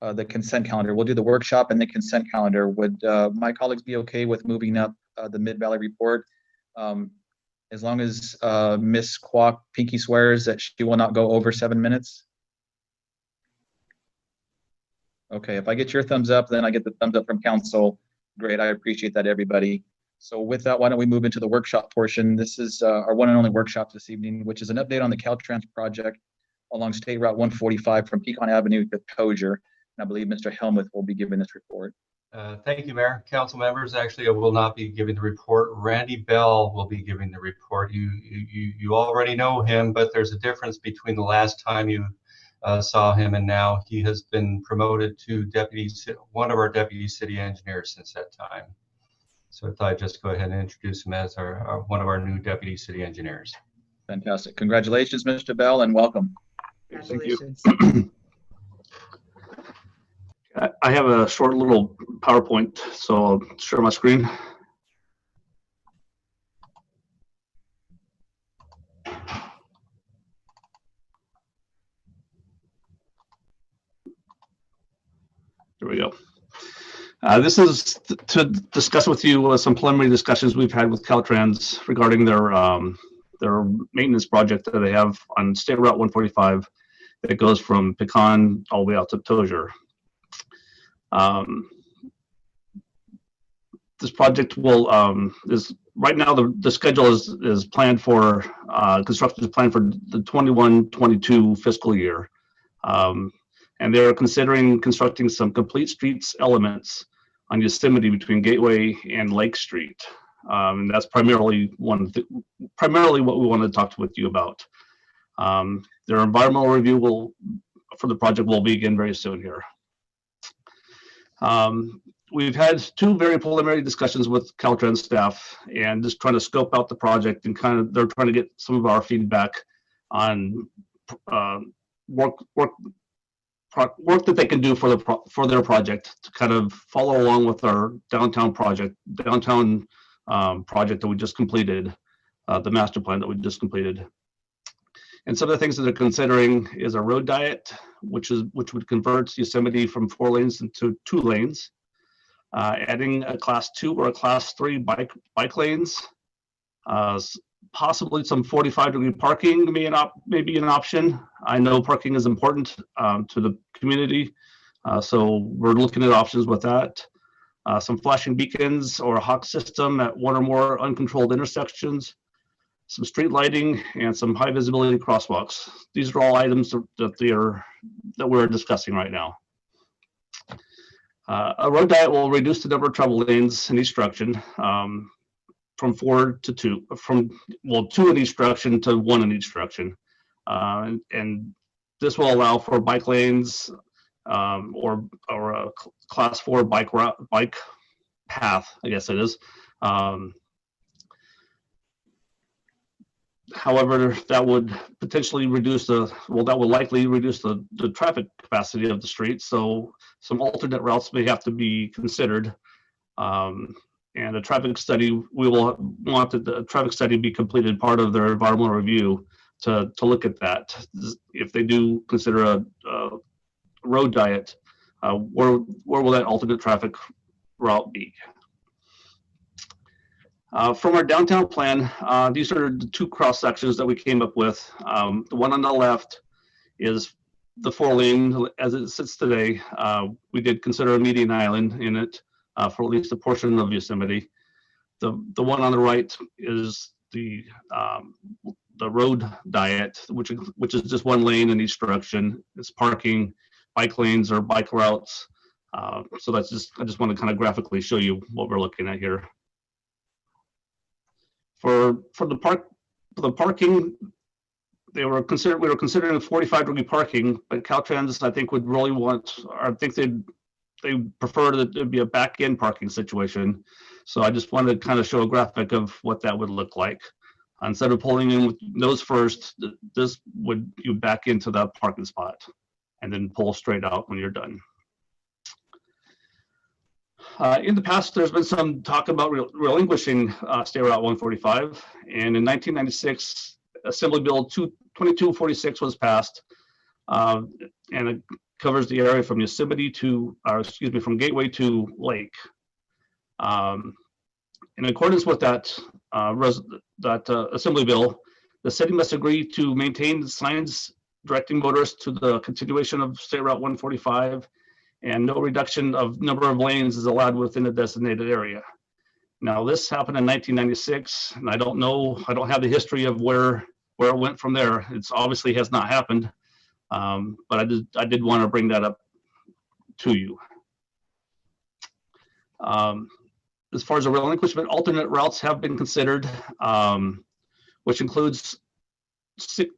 [SPEAKER 1] the consent calendar, we'll do the workshop and the consent calendar. Would my colleagues be okay with moving up the Mid-Valley report? As long as Ms. Kwok pinky swears that she will not go over 7 minutes? Okay, if I get your thumbs up, then I get the thumbs up from council. Great, I appreciate that, everybody. So with that, why don't we move into the workshop portion? This is our one and only workshop this evening, which is an update on the Caltrans project along State Route 145 from Pecan Avenue to Tozier. And I believe Mr. Helmuth will be giving this report.
[SPEAKER 13] Thank you, Mayor. Council members, actually, I will not be giving the report. Randy Bell will be giving the report. You already know him, but there's a difference between the last time you saw him and now. He has been promoted to one of our deputy city engineers since that time. So I thought I'd just go ahead and introduce him as one of our new deputy city engineers.
[SPEAKER 1] Fantastic. Congratulations, Mr. Bell, and welcome.
[SPEAKER 14] Congratulations. I have a short little PowerPoint, so I'll share my screen. Here we go. This is to discuss with you some preliminary discussions we've had with Caltrans regarding their maintenance project that they have on State Route 145 that goes from Pecan all the way out to Tozier. this project will is right now the schedule is planned for construction is planned for the 21-22 fiscal year, and they're considering constructing some complete streets elements on Yosemite between Gateway and Lake Street, and that's primarily primarily what we wanted to talk with you about. Their environmental review for the project will begin very soon here. We've had 2 very preliminary discussions with Caltrans staff and just trying to scope out the project, and they're trying to get some of our feedback on work that they can do for their project to kind of follow along with our downtown project that we just completed, the master plan that we just completed. And some of the things that they're considering is a road diet, which would convert Yosemite from 4 lanes into 2 lanes, adding a class 2 or a class 3 bike lanes, possibly some 45-degree parking may be an option. I know parking is important to the community, so we're looking at options with that. Some flashing beacons or a hawk system at 1 or more uncontrolled intersections, some street lighting, and some high visibility crosswalks. These are all items that we're discussing right now. A road diet will reduce the number of travel lanes in each direction from 4 to 2, from 2 in each direction to 1 in each direction, and this will allow for bike lanes or a class 4 bike path, I guess it is. However, that would potentially reduce that would likely reduce the traffic capacity of the street. So some alternate routes may have to be considered. And a traffic study, we will want the traffic study be completed part of their environmental review to look at that. If they do consider a road diet, where will that alternate traffic route be? From our downtown plan, these are the 2 cross sections that we came up with. The one on the left is the 4-lane as it sits today. We did consider a median island in it for at least a portion of Yosemite. The one on the right is the road diet, which is just 1 lane in each direction. It's parking, bike lanes or bike routes. So I just want to kind of graphically show you what we're looking at here. For the parking, we were considering 45-degree parking, but Caltrans I think would really they prefer that it be a back-end parking situation. So I just wanted to kind of show a graphic of what that would look like. Instead of pulling in with nose first, this would you back into that parking spot and then pull straight out when you're done. In the past, there's been some talk about relinquishing State Route 145, and in 1996, Assembly Bill 2246 was passed, and it covers the area from Yosemite from Gateway to Lake. In accordance with that Assembly Bill, the city must agree to maintain signs directing motorists to the continuation of State Route 145, and no reduction of number of lanes is allowed within the designated area. Now, this happened in 1996, and I don't have the history of where it went from there. It's obviously has not happened, but I did want to bring that up to you. As far as the relinquishment, alternate routes have been considered, which includes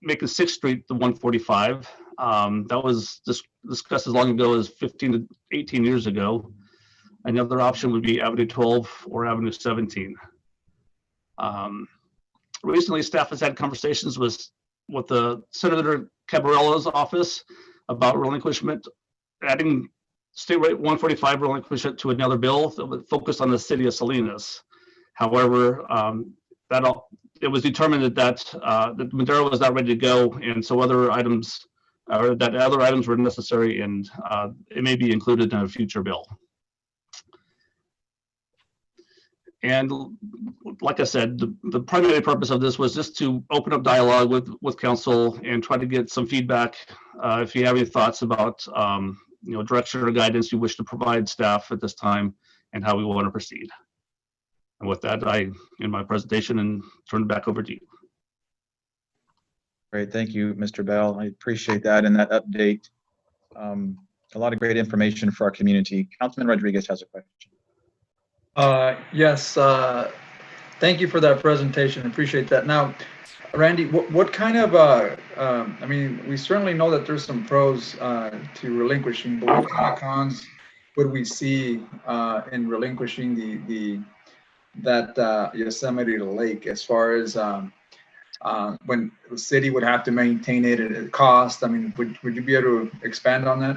[SPEAKER 14] making 6th Street the 145. That was discussed as long ago as 15 to 18 years ago. Another option would be Avenue 12 or Avenue 17. Recently, staff has had conversations with the Senator Cabarella's office about relinquishment, adding State Route 145 relinquishment to another bill that would focus on the city of Salinas. However, it was determined that Madera was not ready to go, and so other items were necessary, and it may be included in a future bill. And like I said, the primary purpose of this was just to open up dialogue with council and try to get some feedback. If you have any thoughts about direction or guidance you wish to provide staff at this time and how we want to proceed. And with that, I end my presentation and turn it back over to you.
[SPEAKER 1] Great, thank you, Mr. Bell. I appreciate that and that update. A lot of great information for our community. Councilman Rodriguez has a question.
[SPEAKER 6] Yes, thank you for that presentation. Appreciate that. Now, Randy, what kind of, I mean, we certainly know that there's some pros to relinquishing, but what kind of cons would we see in relinquishing that Yosemite Lake, as far as when the city would have to maintain it at a cost? I mean, would you be able to expand on that?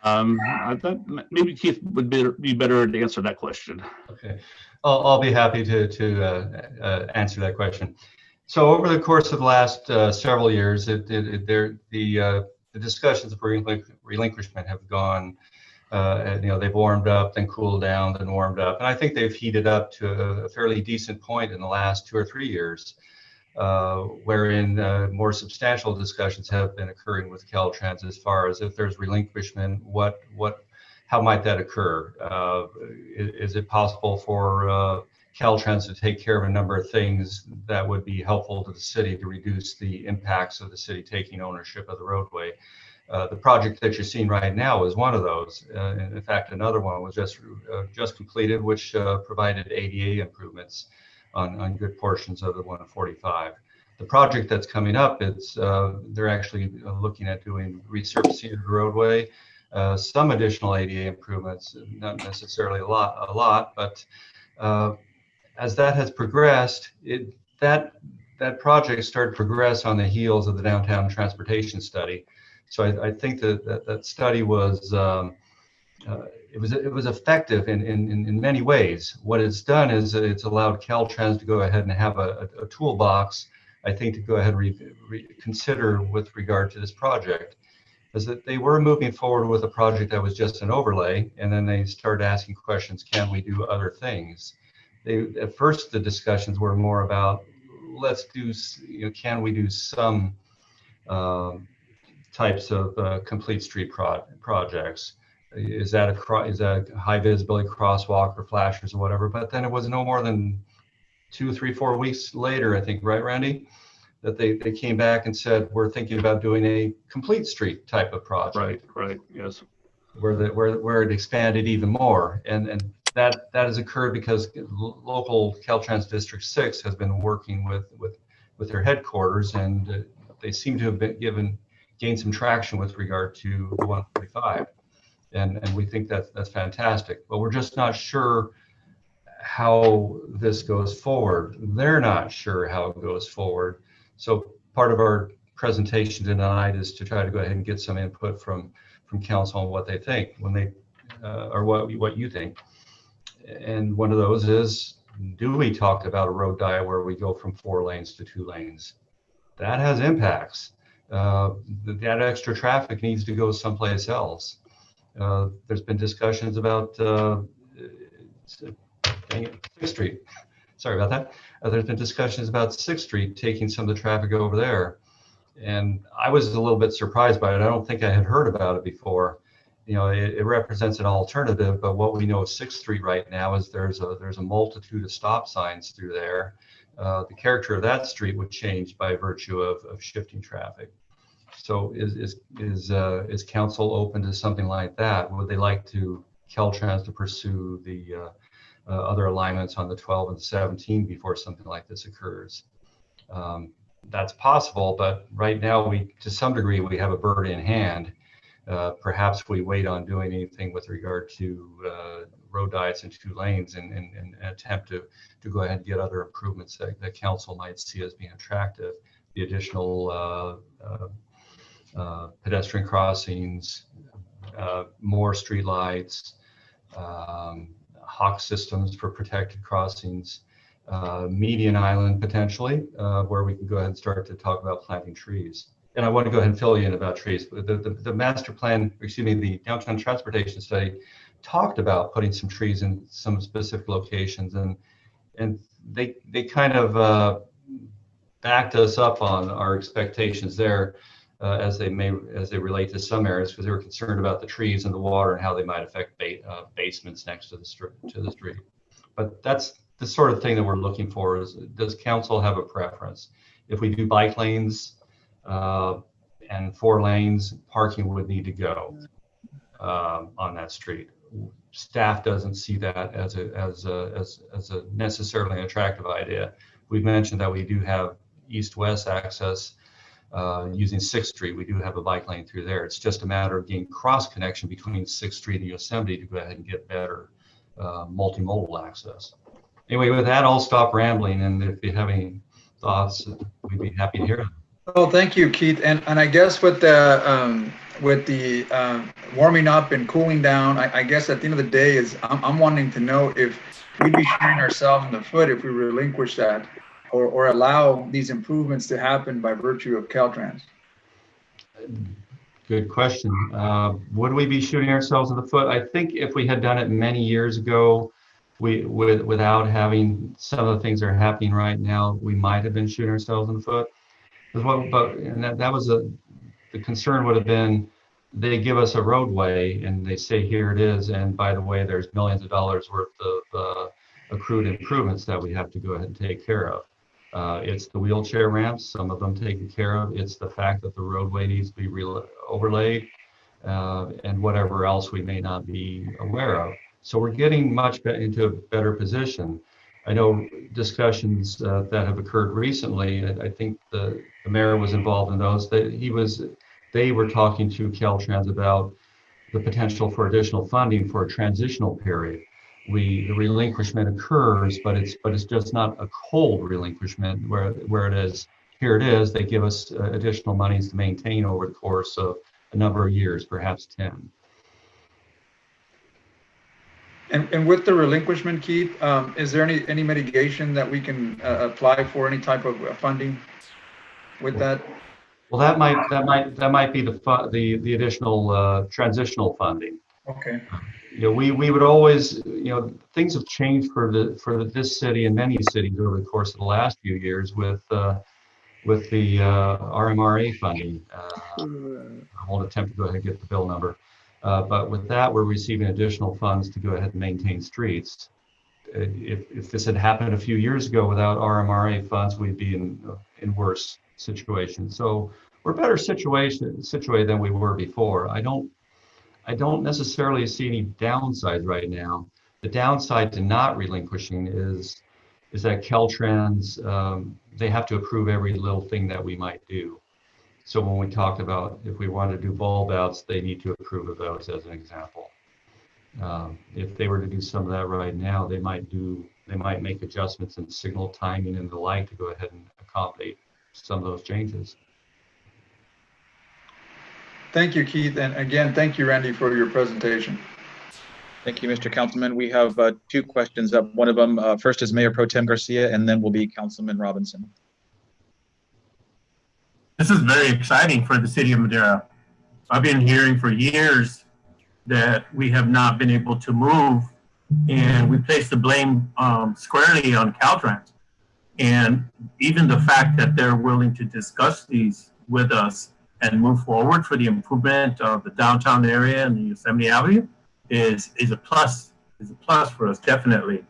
[SPEAKER 14] I thought maybe Keith would be better to answer that question.
[SPEAKER 13] Okay, I'll be happy to answer that question. So over the course of the last several years, the discussions of relinquishment have gone, they've warmed up, then cooled down, then warmed up. And I think they've heated up to a fairly decent point in the last 2 or 3 years, wherein more substantial discussions have been occurring with Caltrans as far as if there's relinquishment, how might that occur? Is it possible for Caltrans to take care of a number of things that would be helpful to the city to reduce the impacts of the city taking ownership of the roadway? The project that you're seeing right now is one of those. In fact, another one was just completed, which provided ADA improvements on good portions of the 145. The project that's coming up, they're actually looking at doing resurfacing of the roadway, some additional ADA improvements, not necessarily a lot, but as that has progressed, that project started to progress on the heels of the downtown transportation study. So I think that study was it was effective in many ways. What it's done is it's allowed Caltrans to go ahead and have a toolbox, I think, to go ahead and consider with regard to this project. Is that they were moving forward with a project that was just an overlay, and then they started asking questions, can we do other things? At first, the discussions were more about, let's do, can we do some types of complete street projects? Is that a high visibility crosswalk or flashers or whatever? But then it was no more than 2, 3, 4 weeks later, I think, right, Randy, that they came back and said, we're thinking about doing a complete street type of project.
[SPEAKER 14] Right, yes.
[SPEAKER 13] Where it expanded even more. And that has occurred because local Caltrans District 6 has been working with their headquarters, and they seem to have gained some traction with regard to the 145. And we think that's fantastic, but we're just not sure how this goes forward. They're not sure how it goes forward. So part of our presentation tonight is to try to go ahead and get some input from council on what they think when they or what you think. And one of those is, do we talk about a road diet where we go from 4 lanes to 2 lanes? That has impacts. That extra traffic needs to go someplace else. There's been discussions about 6th Street. Sorry about that. There's been discussions about 6th Street taking some of the traffic over there. And I was a little bit surprised by it. I don't think I had heard about it before. It represents an alternative, but what we know of 6th Street right now is there's a multitude of stop signs through there. The character of that street would change by virtue of shifting traffic. So is council open to something like that? Would they like Caltrans to pursue the other alignments on the 12 and 17 before something like this occurs? That's possible, but right now to some degree we have a bird in hand. Perhaps we wait on doing anything with regard to road diets in 2 lanes and attempt to go ahead and get other improvements that council might see as being attractive. The additional pedestrian crossings, more street lights, hawk systems for protected crossings, median island potentially, where we can go ahead and start to talk about planting trees. And I want to go ahead and fill you in about trees. The master plan, the downtown transportation study talked about putting some trees in some specific locations, and they kind of backed us up on our expectations there as they relate to some areas, because they were concerned about the trees and the water and how they might affect basements next to the street. But that's the sort of thing that we're looking for is, does council have a preference? If we do bike lanes and 4 lanes, parking would need to go on that street. Staff doesn't see that as a necessarily attractive idea. We've mentioned that we do have east-west access using 6th Street. We do have a bike lane through there. It's just a matter of getting cross connection between 6th Street and Yosemite to go ahead and get better multimodal access. Anyway, with that, I'll stop rambling, and if you have any thoughts, we'd be happy to hear them.
[SPEAKER 6] Well, thank you, Keith. And I guess with the warming up and cooling down, I guess at the end of the day is I'm wanting to know if we'd be shooting ourselves in the foot if we relinquish that or allow these improvements to happen by virtue of Caltrans.
[SPEAKER 13] Good question. Would we be shooting ourselves in the foot? I think if we had done it many years ago, without having some of the things that are happening right now, we might have been shooting ourselves in the foot. That was the concern would have been, they give us a roadway and they say here it is, and by the way, there's millions of dollars worth of accrued improvements that we have to go ahead and take care of. It's the wheelchair ramps, some of them taken care of. It's the fact that the roadway needs to be overlaid and whatever else we may not be aware of. So we're getting much into a better position. I know discussions that have occurred recently, I think the mayor was involved in those, they were talking to Caltrans about the potential for additional funding for a transitional period. The relinquishment occurs, but it's just not a cold relinquishment where it is, here it is, they give us additional monies to maintain over the course of a number of years, perhaps 10.
[SPEAKER 6] And with the relinquishment, Keith, is there any mitigation that we can apply for, any type of funding with that?
[SPEAKER 13] Well, that might be the additional transitional funding.
[SPEAKER 6] Okay.
[SPEAKER 13] We would always, things have changed for this city and many cities over the course of the last few years with the RMRA funding. I won't attempt to go ahead and get the bill number. But with that, we're receiving additional funds to go ahead and maintain streets. If this had happened a few years ago without RMRA funds, we'd be in worse situation. So we're better situated than we were before. I don't necessarily see any downsides right now. The downside to not relinquishing is that Caltrans, they have to approve every little thing that we might do. So when we talked about if we wanted to do bulb outs, they need to approve of those as an example. If they were to do some of that right now, they might make adjustments in signal timing and the like to go ahead and accommodate some of those changes.
[SPEAKER 6] Thank you, Keith. And again, thank you, Randy, for your presentation.
[SPEAKER 1] Thank you, Mr. Councilman. We have 2 questions up. One of them first is Mayor Pro Tem Garcia, and then will be Councilman Robinson.
[SPEAKER 11] This is very exciting for the city of Madera. I've been hearing for years that we have not been able to move, and we place the blame squarely on Caltrans. And even the fact that they're willing to discuss these with us and move forward for the improvement of the downtown area and the Yosemite Ave is a plus for us, definitely.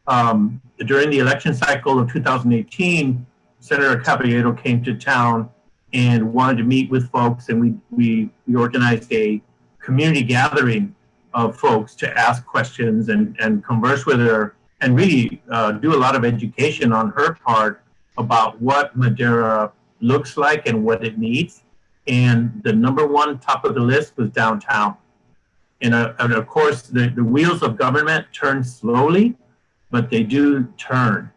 [SPEAKER 11] During the election cycle of 2018, Senator Caballero came to town and wanted to meet with folks, and we organized a community gathering of folks to ask questions and converse with her and really do a lot of education on her part about what Madera looks like and what it needs. And the #1 top of the list was downtown. And of course, the wheels of government turn slowly, but they do turn.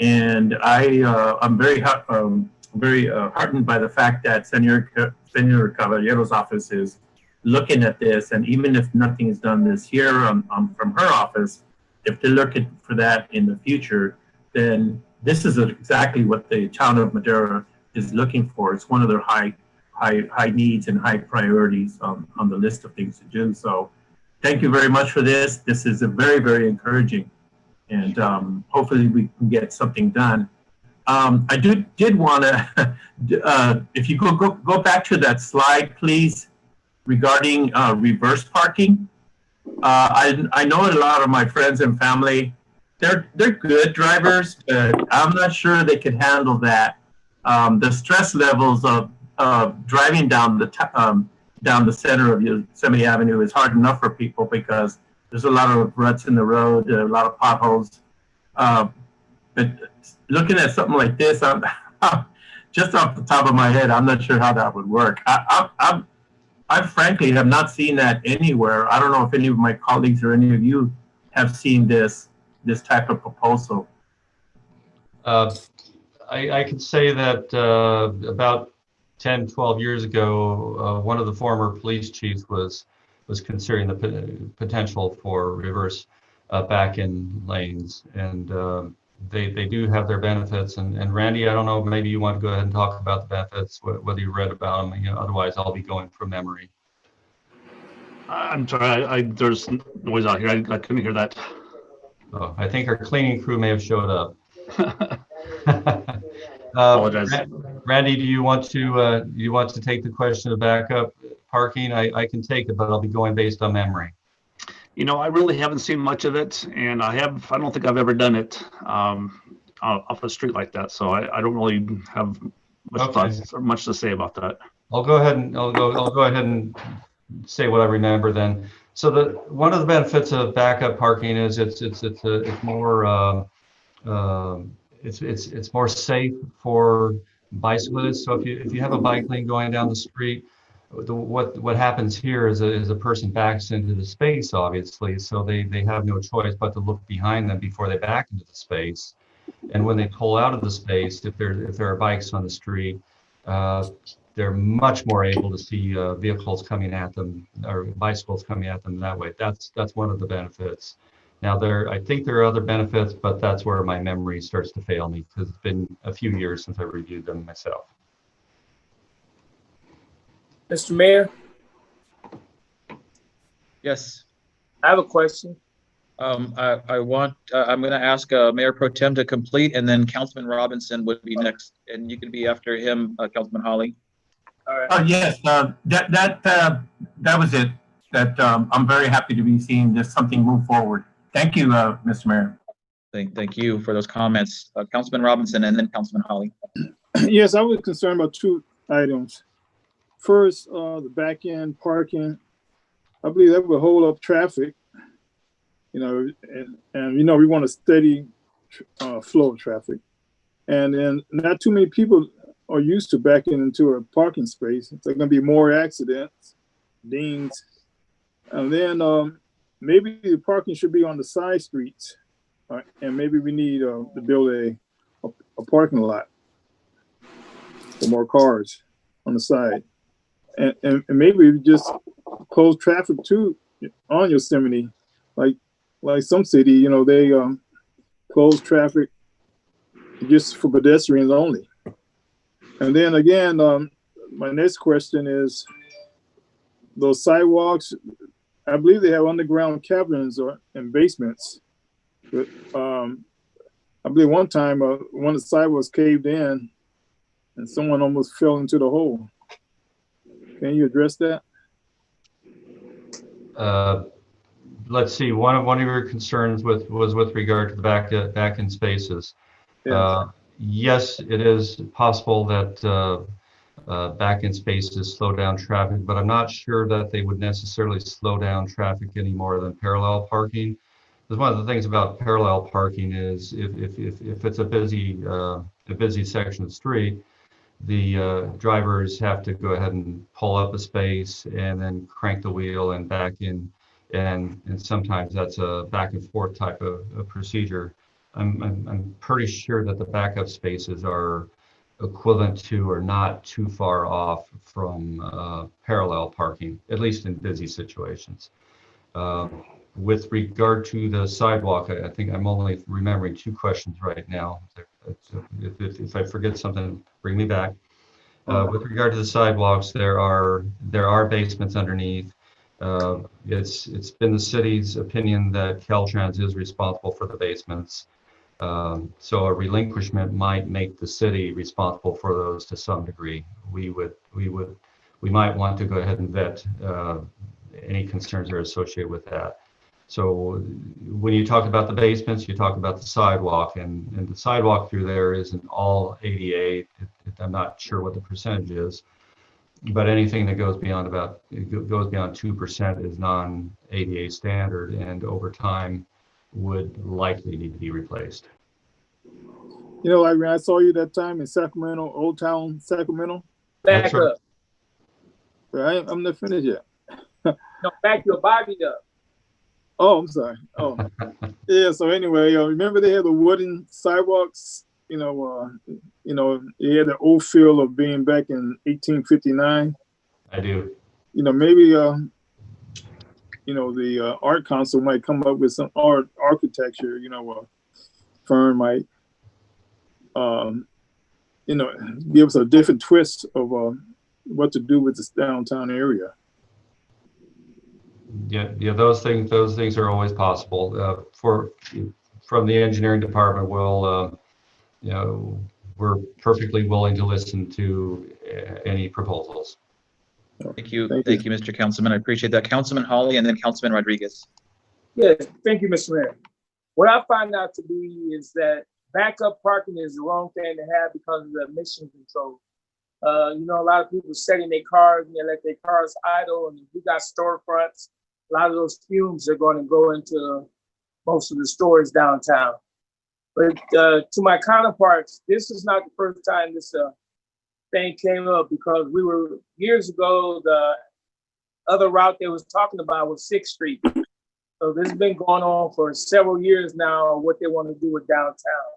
[SPEAKER 11] And I'm very heartened by the fact that Senator Caballero's office is looking at this. And even if nothing is done this year from her office, if they're looking for that in the future, then this is exactly what the town of Madera is looking for. It's one of their high needs and high priorities on the list of things to do. So thank you very much for this. This is very, very encouraging. And hopefully we can get something done. I did want to, if you go back to that slide, please, regarding reverse parking. I know a lot of my friends and family they're good drivers, but I'm not sure they can handle that. The stress levels of driving down the center of Yosemite Avenue is hard enough for people because there's a lot of ruts in the road, a lot of potholes. But looking at something like this, I'm just off the top of my head, I'm not sure how that would work. I frankly have not seen that anywhere. I don't know if any of my colleagues or any of you have seen this type of proposal.
[SPEAKER 13] I can say that about 10, 12 years ago, one of the former police chiefs was considering the potential for reverse back-in lanes, and they do have their benefits. And Randy, I don't know, maybe you want to go ahead and talk about the benefits, whether you read about them. Otherwise, I'll be going from memory.
[SPEAKER 14] I'm sorry, there's noise out here. I couldn't hear that.
[SPEAKER 13] Oh, I think our cleaning crew may have showed up.
[SPEAKER 14] Apologize.
[SPEAKER 13] Randy, do you want to take the question of backup parking? I can take it, but I'll be going based on memory.
[SPEAKER 14] I really haven't seen much of it, and I don't think I've ever done it off a street like that. So I don't really have much to say about that.
[SPEAKER 13] I'll go ahead and say what I remember then. So one of the benefits of backup parking is it's more safe for bicyclists. So if you have a bike lane going down the street, what happens here is a person backs into the space, obviously, so they have no choice but to look behind them before they back into the space. And when they pull out of the space, if there are bikes on the street, they're much more able to see vehicles coming at them or bicycles coming at them that way. That's one of the benefits. Now I think there are other benefits, but that's where my memory starts to fail me because it's been a few years since I reviewed them myself.
[SPEAKER 3] Mr. Mayor?
[SPEAKER 1] Yes.
[SPEAKER 3] I have a question.
[SPEAKER 1] I'm going to ask Mayor Pro Tem to complete, and then Councilman Robinson would be next, and you can be after him, Councilman Hawley.
[SPEAKER 3] All right.
[SPEAKER 11] Oh yes, that was it. I'm very happy to be seeing this something move forward. Thank you, Mr. Mayor.
[SPEAKER 1] Thank you for those comments, Councilman Robinson, and then Councilman Hawley.
[SPEAKER 8] Yes, I was concerned about two items. First, the back end parking. I believe that would hold up traffic. And we want a steady flow of traffic, and then not too many people are used to backing into a parking space. There's going to be more accidents, dings, and then maybe the parking should be on the side streets, and maybe we need to build a parking lot for more cars on the side, and maybe we just close traffic too on Yosemite, like some city, they close traffic just for pedestrians only. And then again, my next question is those sidewalks. I believe they have underground caverns and basements. But I believe one time one of the sidewalks caved in and someone almost fell into the hole. Can you address that?
[SPEAKER 13] Let's see. One of your concerns was with regard to the back-end spaces.
[SPEAKER 8] Yes.
[SPEAKER 13] Yes, it is possible that back-end spaces slow down traffic, but I'm not sure that they would necessarily slow down traffic any more than parallel parking. Because one of the things about parallel parking is if it's a busy section of the street, the drivers have to go ahead and pull up a space and then crank the wheel and back in. And sometimes that's a back and forth type of procedure. I'm pretty sure that the backup spaces are equivalent to or not too far off from parallel parking, at least in busy situations. With regard to the sidewalk, I think I'm only remembering two questions right now. If I forget something, bring me back. With regard to the sidewalks, there are basements underneath. It's been the city's opinion that Caltrans is responsible for the basements. So a relinquishment might make the city responsible for those to some degree. We might want to go ahead and vet any concerns that are associated with that. So when you talk about the basements, you talk about the sidewalk, and the sidewalk through there isn't all ADA. I'm not sure what the percentage is, but anything that goes beyond 2% is non-ADA standard, and over time would likely need to be replaced.
[SPEAKER 8] You know, like when I saw you that time in Sacramento, Old Town Sacramento.
[SPEAKER 3] Back up.
[SPEAKER 8] I'm not finished yet.
[SPEAKER 3] No, back your body up.
[SPEAKER 8] Oh, I'm sorry. Oh, yeah. So anyway, remember they had the wooden sidewalks. You know, it had the old feel of being back in 1859.
[SPEAKER 13] I do.
[SPEAKER 8] You know, maybe the art council might come up with some architecture. You know, firm might, give us a different twist of what to do with this downtown area.
[SPEAKER 13] Yeah, those things are always possible. From the engineering department, we're perfectly willing to listen to any proposals.
[SPEAKER 1] Thank you, Mr. Councilman. I appreciate that. Councilman Hawley, and then Councilman Rodriguez.
[SPEAKER 3] Yes, thank you, Mr. Mayor. What I find out to be is that backup parking is the wrong thing to have because of the emission control. A lot of people setting their cars and they let their cars idle, and if we got storefronts, a lot of those fumes are going to go into most of the stores downtown. But to my counterparts, this is not the first time this thing came up, because we were years ago, the other route they was talking about was 6th Street. So this has been going on for several years now, what they want to do with downtown.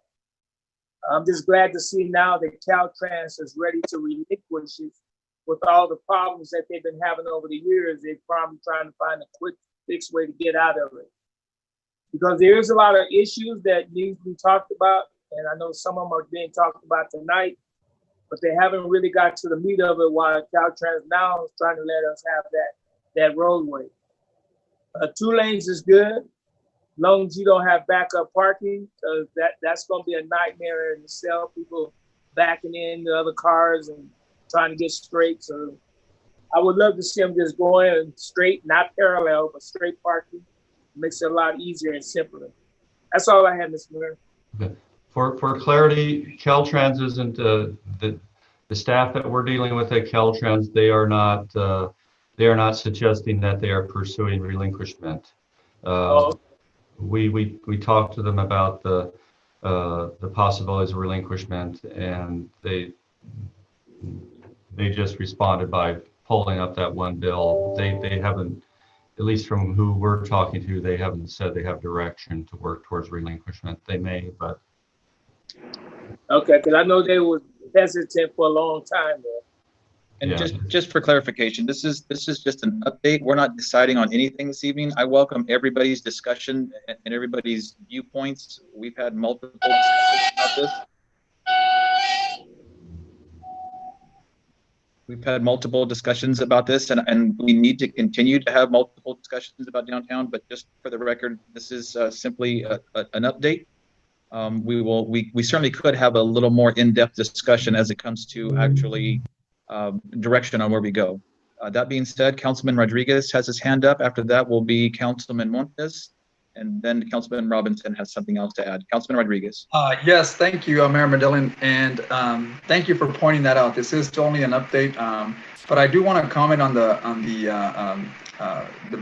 [SPEAKER 3] I'm just glad to see now that Caltrans is ready to relinquish it. With all the problems that they've been having over the years, they're probably trying to find a quick fix way to get out of it. Because there's a lot of issues that need to be talked about, and I know some of them are being talked about tonight, but they haven't really got to the meat of it, while Caltrans now is trying to let us have that roadway. 2 lanes is good, as long as you don't have backup parking, because that's going to be a nightmare in itself. People backing in the other cars and trying to get straight. So I would love to see them just going straight, not parallel, but straight parking. It makes it a lot easier and simpler. That's all I have, Mr. Mayor.
[SPEAKER 13] Okay. For clarity, Caltrans isn't the staff that we're dealing with at Caltrans. They are not suggesting that they are pursuing relinquishment. We talked to them about the possibilities of relinquishment, and they just responded by pulling up that one bill. They haven't, at least from who we're talking to, they haven't said they have direction to work towards relinquishment. They may, but.
[SPEAKER 3] Okay, because I know they were hesitant for a long time there.
[SPEAKER 1] And just for clarification, this is just an update. We're not deciding on anything this evening. I welcome everybody's discussion and everybody's viewpoints. We've had multiple discussions about this. We've had multiple discussions about this, and we need to continue to have multiple discussions about downtown. But just for the record, this is simply an update. We certainly could have a little more in-depth discussion as it comes to actually direction on where we go. That being said, Councilman Rodriguez has his hand up. After that will be Councilman Montes, and then Councilman Robinson has something else to add. Councilman Rodriguez.
[SPEAKER 6] Yes, thank you, Mayor Medellin, and thank you for pointing that out. This is only an update, but I do want to comment on the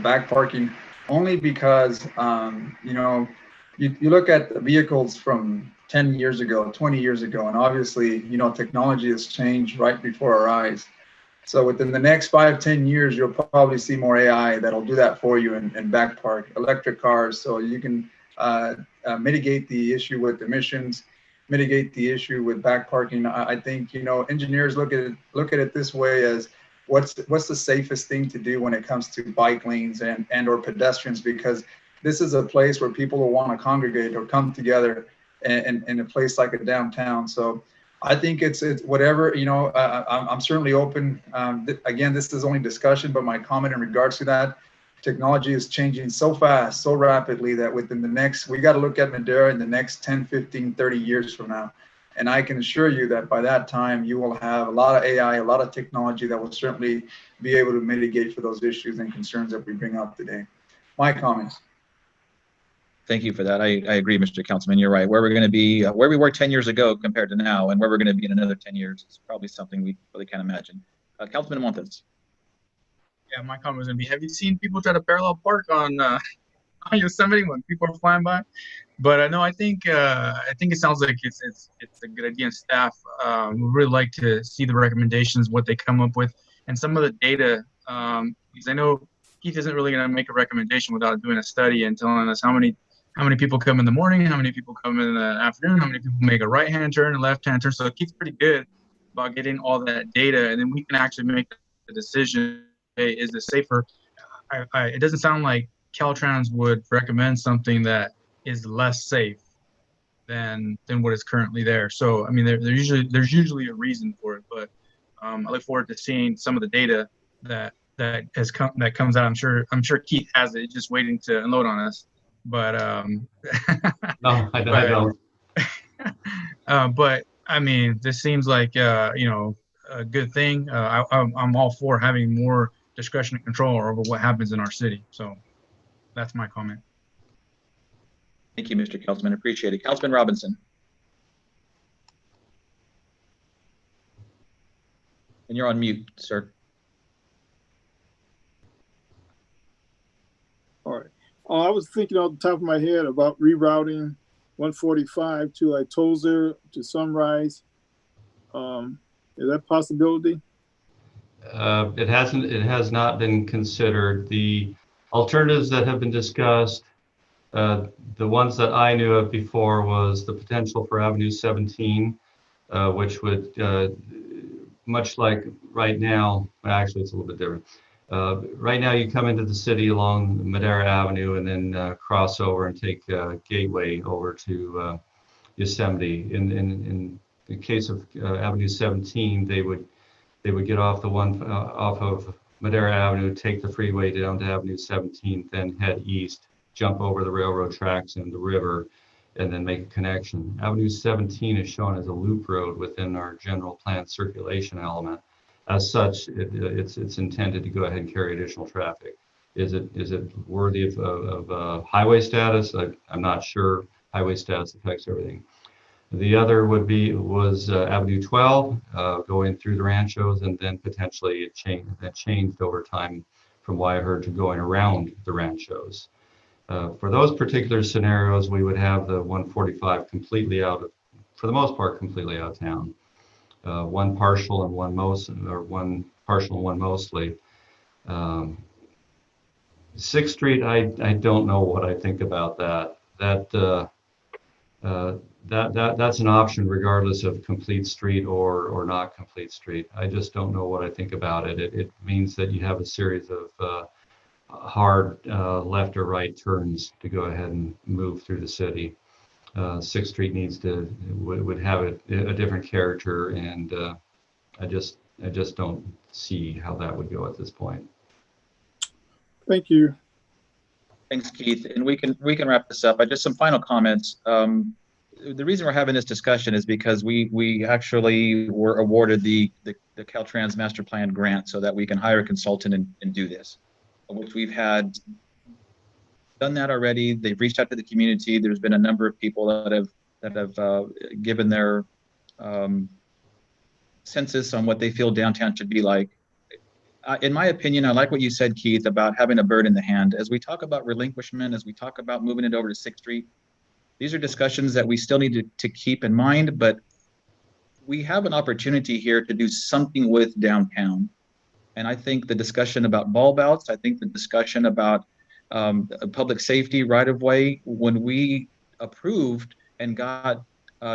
[SPEAKER 6] back parking, only because you look at the vehicles from 10 years ago, 20 years ago, and obviously, technology has changed right before our eyes. So within the next 5-10 years, you'll probably see more AI that'll do that for you in back park, electric cars, so you can mitigate the issue with emissions, mitigate the issue with back parking. I think engineers look at it this way as what's the safest thing to do when it comes to bike lanes and or pedestrians, because this is a place where people will want to congregate or come together in a place like a downtown. So I think it's whatever, I'm certainly open. Again, this is only discussion, but my comment in regards to that, technology is changing so fast, so rapidly that within we got to look at Madera in the next 10, 15, 30 years from now. And I can assure you that by that time, you will have a lot of AI, a lot of technology that will certainly be able to mitigate for those issues and concerns that we bring up today. My comments.
[SPEAKER 1] Thank you for that. I agree, Mr. Councilman. You're right. Where we're going to be, where we were 10 years ago compared to now, and where we're going to be in another 10 years is probably something we really can't imagine. Councilman Montes.
[SPEAKER 7] Yeah, my comment was going to be, have you seen people try to parallel park on Yosemite when people are flying by? But no, I think it sounds like it's a good idea. And staff would really like to see the recommendations, what they come up with, and some of the data. Because I know Keith isn't really going to make a recommendation without doing a study and telling us how many people come in the morning, how many people come in the afternoon, how many people make a right-hand turn, a left-hand turn. So Keith's pretty good about getting all that data, and then we can actually make the decision. Hey, is it safer? It doesn't sound like Caltrans would recommend something that is less safe than what is currently there. So I mean, there's usually a reason for it, but I look forward to seeing some of the data that comes out. I'm sure Keith has it, just waiting to unload on us. But
[SPEAKER 13] no, I don't.
[SPEAKER 7] But I mean, this seems like a good thing. I'm all for having more discretion and control over what happens in our city. So that's my comment.
[SPEAKER 1] Thank you, Mr. Councilman. Appreciate it. Councilman Robinson. And you're on mute, sir.
[SPEAKER 8] All right. I was thinking off the top of my head about rerouting 145 to like Tozer to Sunrise. Is that a possibility?
[SPEAKER 13] It has not been considered. The alternatives that have been discussed, the ones that I knew of before was the potential for Avenue 17, which would, much like right now, actually it's a little bit different. Right now you come into the city along Madera Avenue and then cross over and take Gateway over to Yosemite. In the case of Avenue 17, they would get off off of Madera Avenue, take the freeway down to Avenue 17, then head east, jump over the railroad tracks and the river, and then make a connection. Avenue 17 is shown as a loop road within our general plan circulation element. As such, it's intended to go ahead and carry additional traffic. Is it worthy of highway status? I'm not sure. Highway status affects everything. The other was Avenue 12, going through the ranchos, and then potentially it changed over time from what I heard to going around the ranchos. For those particular scenarios, we would have the 145 completely for the most part, completely out of town. One partial and one partial and one mostly. 6th Street, I don't know what I think about that. That's an option regardless of complete street or not complete street. I just don't know what I think about it. It means that you have a series of hard left or right turns to go ahead and move through the city. 6th Street would have a different character, and I just don't see how that would go at this point.
[SPEAKER 8] Thank you.
[SPEAKER 1] Thanks, Keith. And we can wrap this up. Just some final comments. The reason we're having this discussion is because we actually were awarded the Caltrans Master Plan grant so that we can hire a consultant and do this, which we've had done that already. They've reached out to the community. There's been a number of people that have given their census on what they feel downtown should be like. In my opinion, I like what you said, Keith, about having a bird in the hand. As we talk about relinquishment, as we talk about moving it over to 6th Street, these are discussions that we still need to keep in mind, but we have an opportunity here to do something with downtown. And I think the discussion about bulb outs, I think the discussion about public safety right-of-way, when we approved and got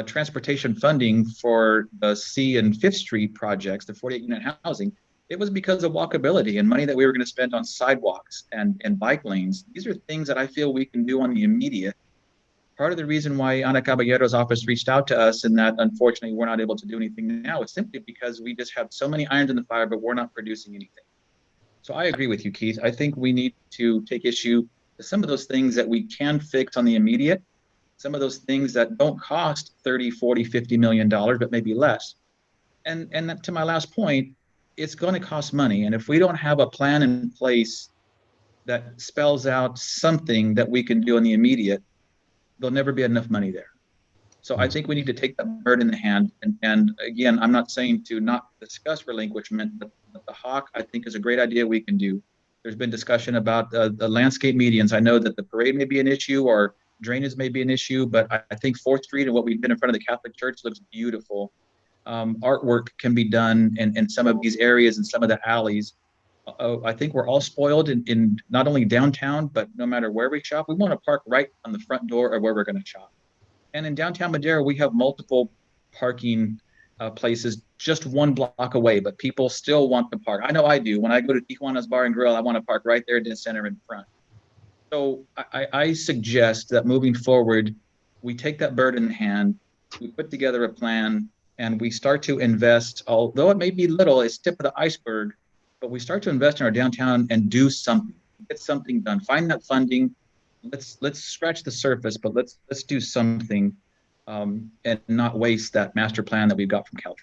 [SPEAKER 1] transportation funding for the C and 5th Street projects, the 48-unit housing, it was because of walkability and money that we were going to spend on sidewalks and bike lanes. These are things that I feel we can do on the immediate. Part of the reason why Ana Caballero's office reached out to us and that unfortunately we're not able to do anything now is simply because we just have so many irons in the fire, but we're not producing anything. So I agree with you, Keith. I think we need to take issue with some of those things that we can fix on the immediate, some of those things that don't cost 30, 40, $50 million, but maybe less. And to my last point, it's going to cost money. And if we don't have a plan in place that spells out something that we can do in the immediate, there'll never be enough money there. So I think we need to take that bird in the hand. And again, I'm not saying to not discuss relinquishment, but the hawk, I think, is a great idea we can do. There's been discussion about the landscape medians. I know that the parade may be an issue or drainage may be an issue, but I think 4th Street and what we did in front of the Catholic Church looks beautiful. Artwork can be done in some of these areas and some of the alleys. I think we're all spoiled in not only downtown, but no matter where we shop, we want to park right on the front door of where we're going to shop. And in downtown Madera, we have multiple parking places just 1 block away, but people still want to park. I know I do. When I go to Tijuana's Bar and Grill, I want to park right there in the center in front. So I suggest that moving forward, we take that bird in the hand, we put together a plan, and we start to invest, although it may be little, it's tip of the iceberg, but we start to invest in our downtown and do something, get something done, find that funding. Let's scratch the surface, but let's do something and not waste that master plan that we've got from Caltrans.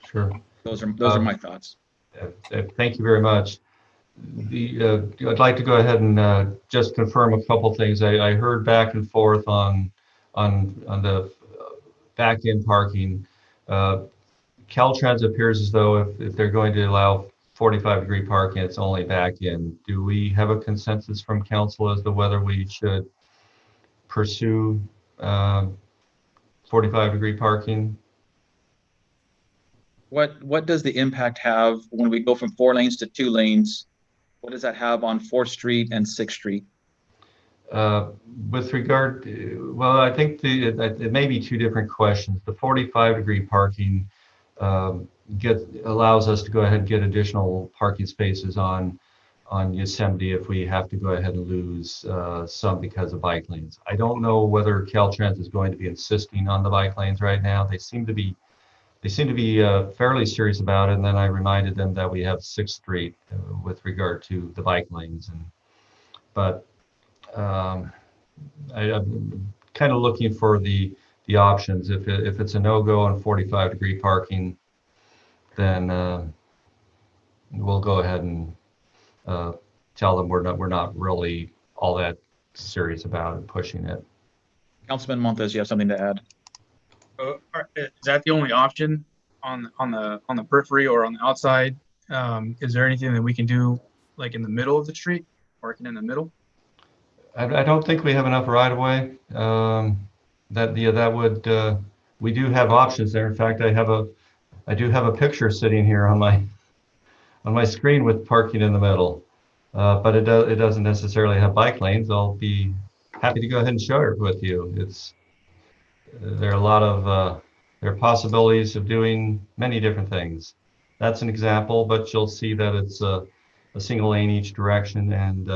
[SPEAKER 13] Sure.
[SPEAKER 1] Those are my thoughts.
[SPEAKER 13] Thank you very much. I'd like to go ahead and just confirm a couple things. I heard back and forth on the back end parking. Caltrans appears as though if they're going to allow 45-degree parking, it's only back in. Do we have a consensus from council as to whether we should pursue 45-degree parking?
[SPEAKER 1] What does the impact have when we go from 4 lanes to 2 lanes? What does that have on 4th Street and 6th Street?
[SPEAKER 13] With regard, well, I think it may be 2 different questions. The 45-degree parking allows us to go ahead and get additional parking spaces on Yosemite if we have to go ahead and lose some because of bike lanes. I don't know whether Caltrans is going to be insisting on the bike lanes right now. They seem to be fairly serious about it. And then I reminded them that we have 6th Street with regard to the bike lanes. But I'm kind of looking for the options. If it's a no-go on 45-degree parking, then we'll go ahead and tell them we're not really all that serious about it, pushing it.
[SPEAKER 1] Councilman Montes, you have something to add?
[SPEAKER 7] Is that the only option on the periphery or on the outside? Is there anything that we can do like in the middle of the street, parking in the middle?
[SPEAKER 13] I don't think we have enough right of way. That would we do have options there. In fact, I do have a picture sitting here on my screen with parking in the middle, but it doesn't necessarily have bike lanes. I'll be happy to go ahead and share it with you. There are a lot of there are possibilities of doing many different things. That's an example, but you'll see that it's a single lane each direction, and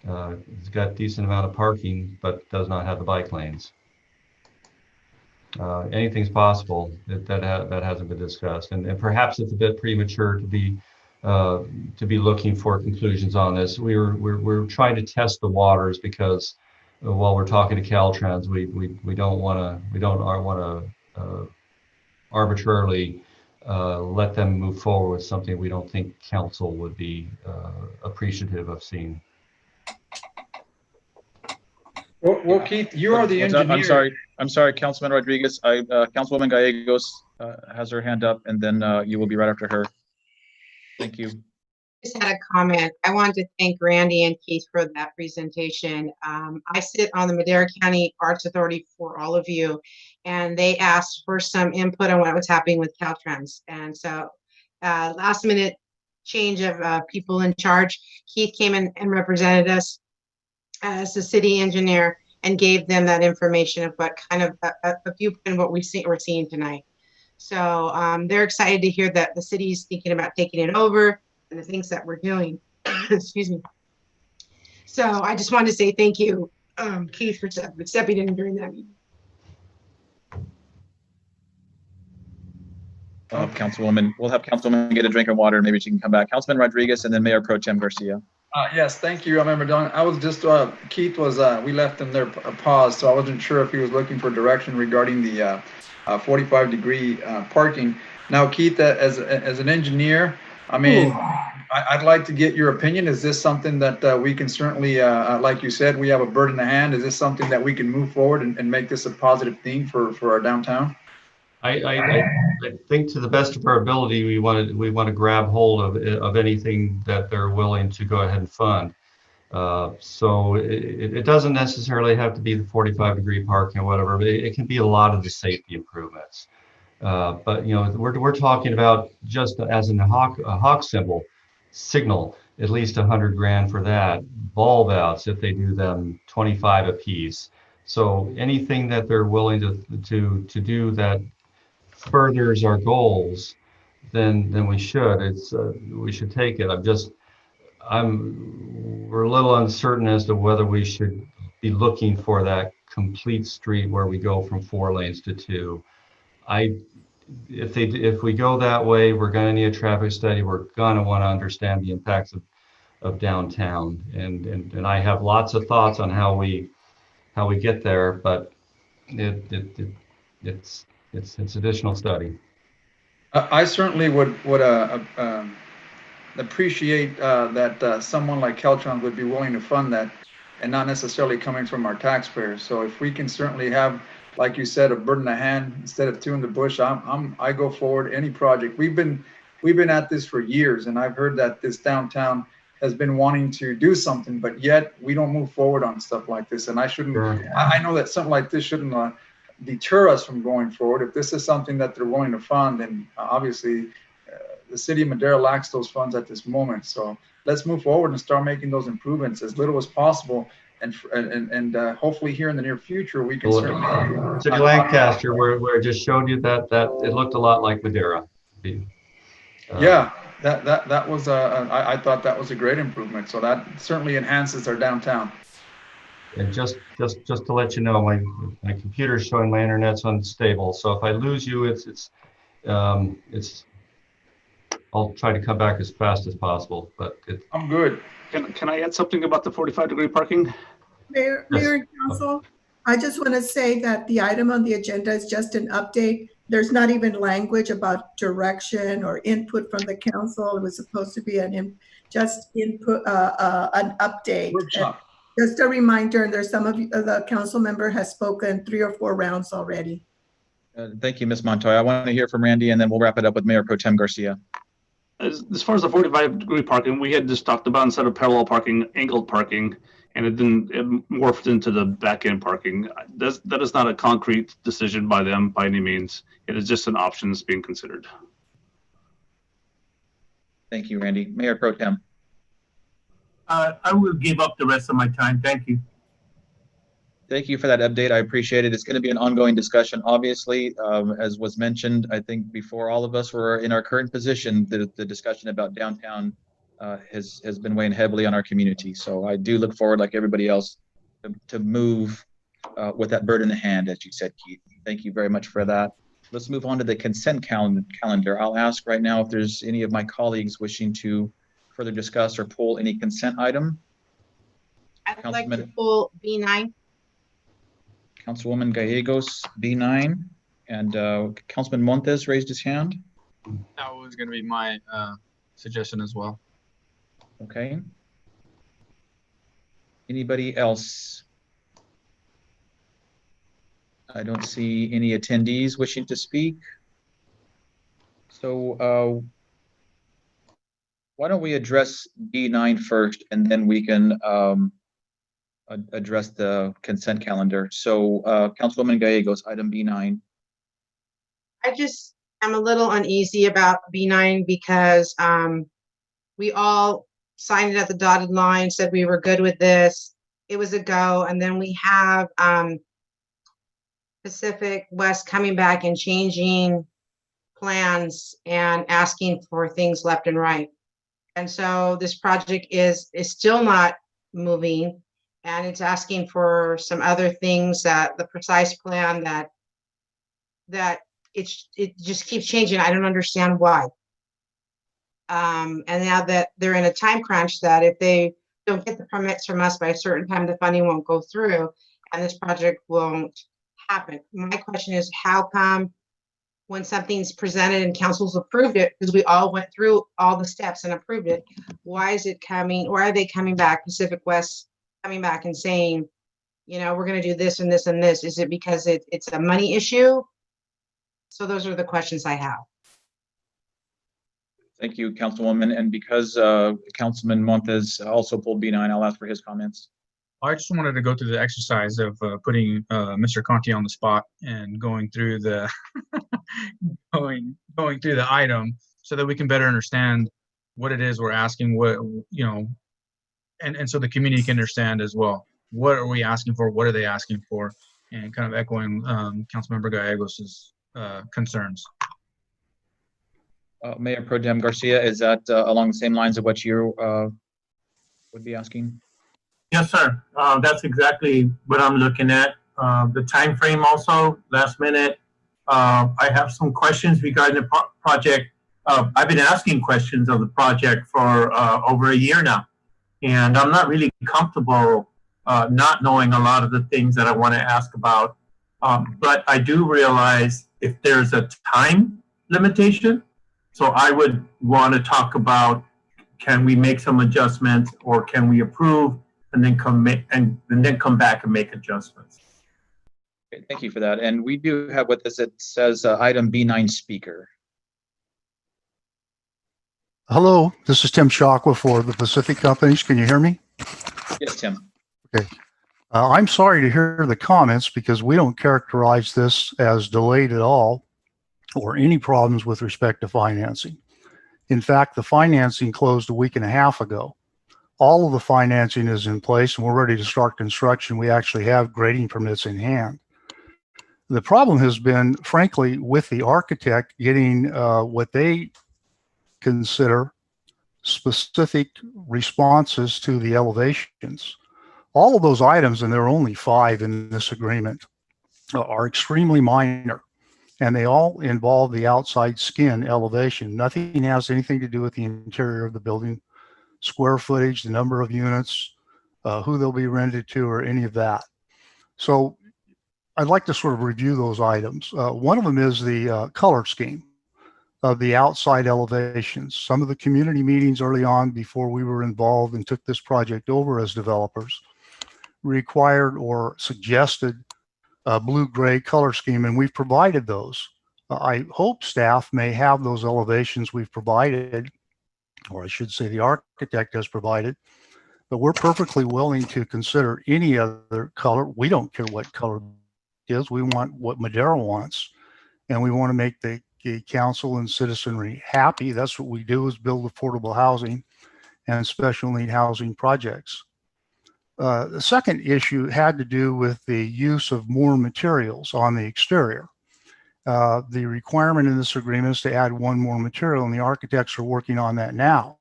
[SPEAKER 13] it's got decent amount of parking, but does not have the bike lanes. Anything's possible that hasn't been discussed, and perhaps it's a bit premature to be looking for conclusions on this. We're trying to test the waters because while we're talking to Caltrans, we don't want to arbitrarily let them move forward with something we don't think council would be appreciative of seeing.
[SPEAKER 6] Well, Keith, you are the engineer.
[SPEAKER 1] I'm sorry, Councilman Rodriguez. Councilwoman Gallegos has her hand up, and then you will be right after her. Thank you.
[SPEAKER 15] Just had a comment. I wanted to thank Randy and Keith for that presentation. I sit on the Madera County Arts Authority for all of you, and they asked for some input on what was happening with Caltrans. And so last minute change of people in charge, Keith came in and represented us as the city engineer and gave them that information of what kind of a viewpoint of what we're seeing tonight. So they're excited to hear that the city's thinking about taking it over and the things that we're doing. Excuse me. So I just wanted to say thank you, Keith, for stepping in during that meeting.
[SPEAKER 1] We'll have Councilwoman get a drink of water. Maybe she can come back. Councilman Rodriguez, and then Mayor Pro Tem Garcia.
[SPEAKER 6] Yes, thank you. I remember, Don. I was just Keith was we left him there paused, so I wasn't sure if he was looking for direction regarding the 45-degree parking. Now, Keith, as an engineer, I mean, I'd like to get your opinion. Is this something that we can certainly, like you said, we have a bird in the hand. Is this something that we can move forward and make this a positive theme for our downtown?
[SPEAKER 13] I think to the best of our ability, we want to grab hold of anything that they're willing to go ahead and fund. So it doesn't necessarily have to be the 45-degree parking or whatever, but it can be a lot of the safety improvements. But you know, we're talking about, just as in a hawk signal, at least 100 grand for that. Bulb outs, if they do them, 25 a piece. So anything that they're willing to do that furthers our goals, then we should. We should take it. We're a little uncertain as to whether we should be looking for that complete street where we go from 4 lanes to 2. If we go that way, we're going to need a traffic study. We're going to want to understand the impacts of downtown, and I have lots of thoughts on how we get there, but it's additional study.
[SPEAKER 6] I certainly would appreciate that someone like Caltrans would be willing to fund that, and not necessarily coming from our taxpayers. So if we can certainly have, like you said, a bird in the hand instead of 2 in the bush, I go forward any project. We've been at this for years, and I've heard that this downtown has been wanting to do something, but yet we don't move forward on stuff like this. And I shouldn't. Sure. I know that something like this shouldn't deter us from going forward. If this is something that they're willing to fund, then obviously the city of Madera lacks those funds at this moment. So let's move forward and start making those improvements as little as possible. And hopefully here in the near future, we can certainly.
[SPEAKER 13] City Lancaster, where I just showed you that it looked a lot like Madera.
[SPEAKER 6] Yeah, that was I thought that was a great improvement. So that certainly enhances our downtown.
[SPEAKER 13] And just to let you know, my computer's showing my internet's unstable. So if I lose you, I'll try to come back as fast as possible. But
[SPEAKER 6] I'm good.
[SPEAKER 14] Can I add something about the 45-degree parking?
[SPEAKER 16] Mayor and Council, I just want to say that the item on the agenda is just an update. There's not even language about direction or input from the council. It was supposed to be an update.
[SPEAKER 6] Workshop.
[SPEAKER 16] Just a reminder, and there's some of you, the council member has spoken 3 or 4 rounds already.
[SPEAKER 1] Thank you, Ms. Montoya. I want to hear from Randy, and then we'll wrap it up with Mayor Pro Tem Garcia.
[SPEAKER 14] As far as the 45-degree parking, we had just talked about, instead of parallel parking, angled parking, and it morphed into the back-end parking. That is not a concrete decision by them by any means. It is just an option that's being considered.
[SPEAKER 1] Thank you, Randy. Mayor Pro Tem.
[SPEAKER 11] I will give up the rest of my time. Thank you.
[SPEAKER 1] Thank you for that update. I appreciate it. It's going to be an ongoing discussion. Obviously, as was mentioned, I think before all of us were in our current position, the discussion about downtown has been weighing heavily on our community. So I do look forward, like everybody else, to move with that bird in the hand, as you said, Keith. Thank you very much for that. Let's move on to the consent calendar. I'll ask right now if there's any of my colleagues wishing to further discuss or pull any consent item.
[SPEAKER 15] I'd like to pull B9.
[SPEAKER 1] Councilwoman Gallegos, B9, and Councilman Montes raised his hand.
[SPEAKER 7] That was going to be my suggestion as well.
[SPEAKER 1] Okay. Anybody else? I don't see any attendees wishing to speak. So why don't we address B9 first, and then we can address the consent calendar. So Councilwoman Gallegos, item B9.
[SPEAKER 15] I'm a little uneasy about B9 because we all signed it at the dotted line, said we were good with this. It was a go. And then we have Pacific West coming back and changing plans and asking for things left and right. And so this project is still not moving, and it's asking for some other things, that the precise plan that it just keeps changing. I don't understand why. And now that they're in a time crunch, that if they don't get the permits from us by a certain time, the funding won't go through and this project won't happen. My question is, how come when something's presented and council's approved it, because we all went through all the steps and approved it, why is it coming, why are they coming back, Pacific West coming back and saying, you know, we're going to do this and this and this? Is it because it's a money issue? So those are the questions I have.
[SPEAKER 1] Thank you, Councilwoman. And because Councilman Montes also pulled B9, I'll ask for his comments.
[SPEAKER 7] I just wanted to go through the exercise of putting Mr. Conti on the spot and going through the going through the item so that we can better understand what it is we're asking, what, you know, and so the community can understand as well. What are we asking for? What are they asking for? And kind of echoing Councilmember Gallegos's concerns.
[SPEAKER 1] Mayor Pro Tem Garcia, is that along the same lines of what you would be asking?
[SPEAKER 11] Yes, sir. That's exactly what I'm looking at. The time frame also, last minute. I have some questions regarding the project. I've been asking questions of the project for over a year now, and I'm not really comfortable not knowing a lot of the things that I want to ask about. But I do realize if there's a time limitation, so I would want to talk about, can we make some adjustments, or can we approve and then come back and make adjustments?
[SPEAKER 1] Okay, thank you for that. And we do have what this, it says item B9 speaker.
[SPEAKER 17] Hello, this is Tim Shockwell for the Pacific Companies. Can you hear me?
[SPEAKER 1] Yes, Tim.
[SPEAKER 17] Okay. I'm sorry to hear the comments because we don't characterize this as delayed at all or any problems with respect to financing. In fact, the financing closed a week and a half ago. All of the financing is in place and we're ready to start construction. We actually have grading permits in hand. The problem has been, frankly, with the architect getting what they consider specific responses to the elevations. All of those items, and there are only 5 in this agreement, are extremely minor, and they all involve the outside skin elevation. Nothing has anything to do with the interior of the building, square footage, the number of units, who they'll be rented to, or any of that. So I'd like to sort of review those items. One of them is the color scheme of the outside elevations. Some of the community meetings early on, before we were involved and took this project over as developers, required or suggested a blue-gray color scheme, and we've provided those. I hope staff may have those elevations we've provided, or I should say the architect has provided, but we're perfectly willing to consider any other color. We don't care what color it is. We want what Madera wants, and we want to make the council and citizenry happy. That's what we do, is build affordable housing and special need housing projects. The second issue had to do with the use of more materials on the exterior. The requirement in this agreement is to add 1 more material, and the architects are working on that now.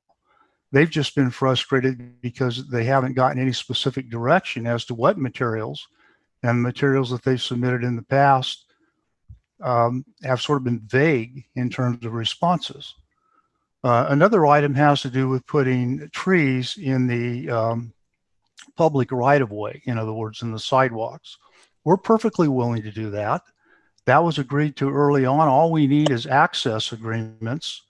[SPEAKER 17] They've just been frustrated because they haven't gotten any specific direction as to what materials, and the materials that they've submitted in the past have sort of been vague in terms of responses. Another item has to do with putting trees in the public right-of-way, in other words, in the sidewalks. We're perfectly willing to do that. That was agreed to early on. All we need is access agreements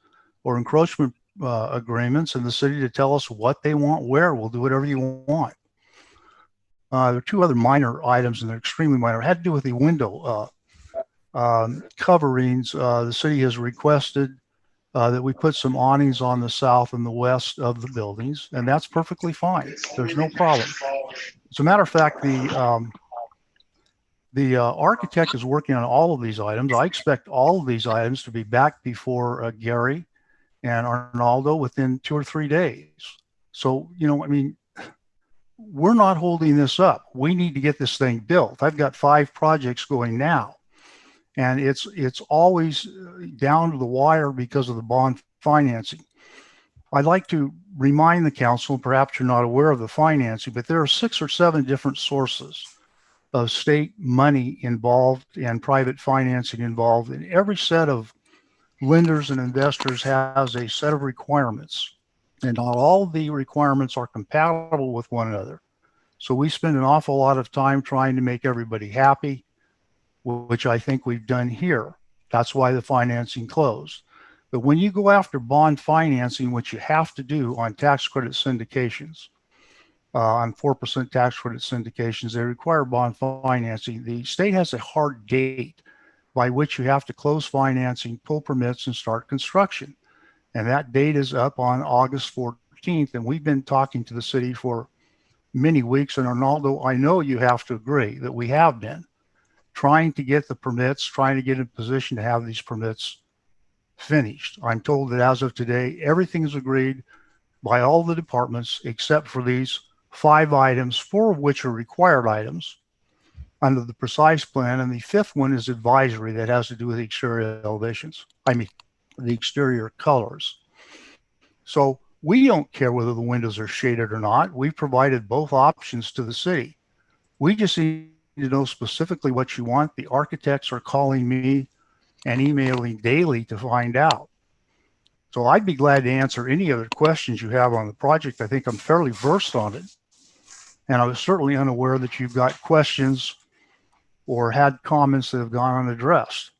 [SPEAKER 17] or encroachment agreements in the city to tell us what they want where. We'll do whatever you want. There are 2 other minor items, and they're extremely minor. It had to do with the window coverings. The city has requested that we put some awnings on the south and the west of the buildings, and that's perfectly fine. There's no problem. As a matter of fact, the architect is working on all of these items. I expect all of these items to be back before Gary and Arnaldo within 2 or 3 days. So, you know, I mean, we're not holding this up. We need to get this thing built. I've got 5 projects going now, and it's always down to the wire because of the bond financing. I'd like to remind the council, perhaps you're not aware of the financing, but there are 6 or 7 different sources of state money involved and private financing involved, and every set of lenders and investors has a set of requirements, and not all of the requirements are compatible with one another. So we spend an awful lot of time trying to make everybody happy, which I think we've done here. That's why the financing closed. But when you go after bond financing, which you have to do on tax credit syndications, on 4% tax credit syndications, they require bond financing. The state has a hard date by which you have to close financing, pull permits, and start construction. And that date is up on August 14th. And we've been talking to the city for many weeks. And Arnaldo, I know you have to agree that we have been trying to get the permits, trying to get in position to have these permits finished. I'm told that as of today, everything is agreed by all the departments except for these 5 items, 4 of which are required items under the precise plan. And the 5th one is advisory that has to do with the exterior elevations. I mean, the exterior colors. So we don't care whether the windows are shaded or not. We've provided both options to the city. We just need to know specifically what you want. The architects are calling me and emailing daily to find out. So I'd be glad to answer any other questions you have on the project. I think I'm fairly versed on it. And I was certainly unaware that you've got questions or had comments that have gone unaddressed.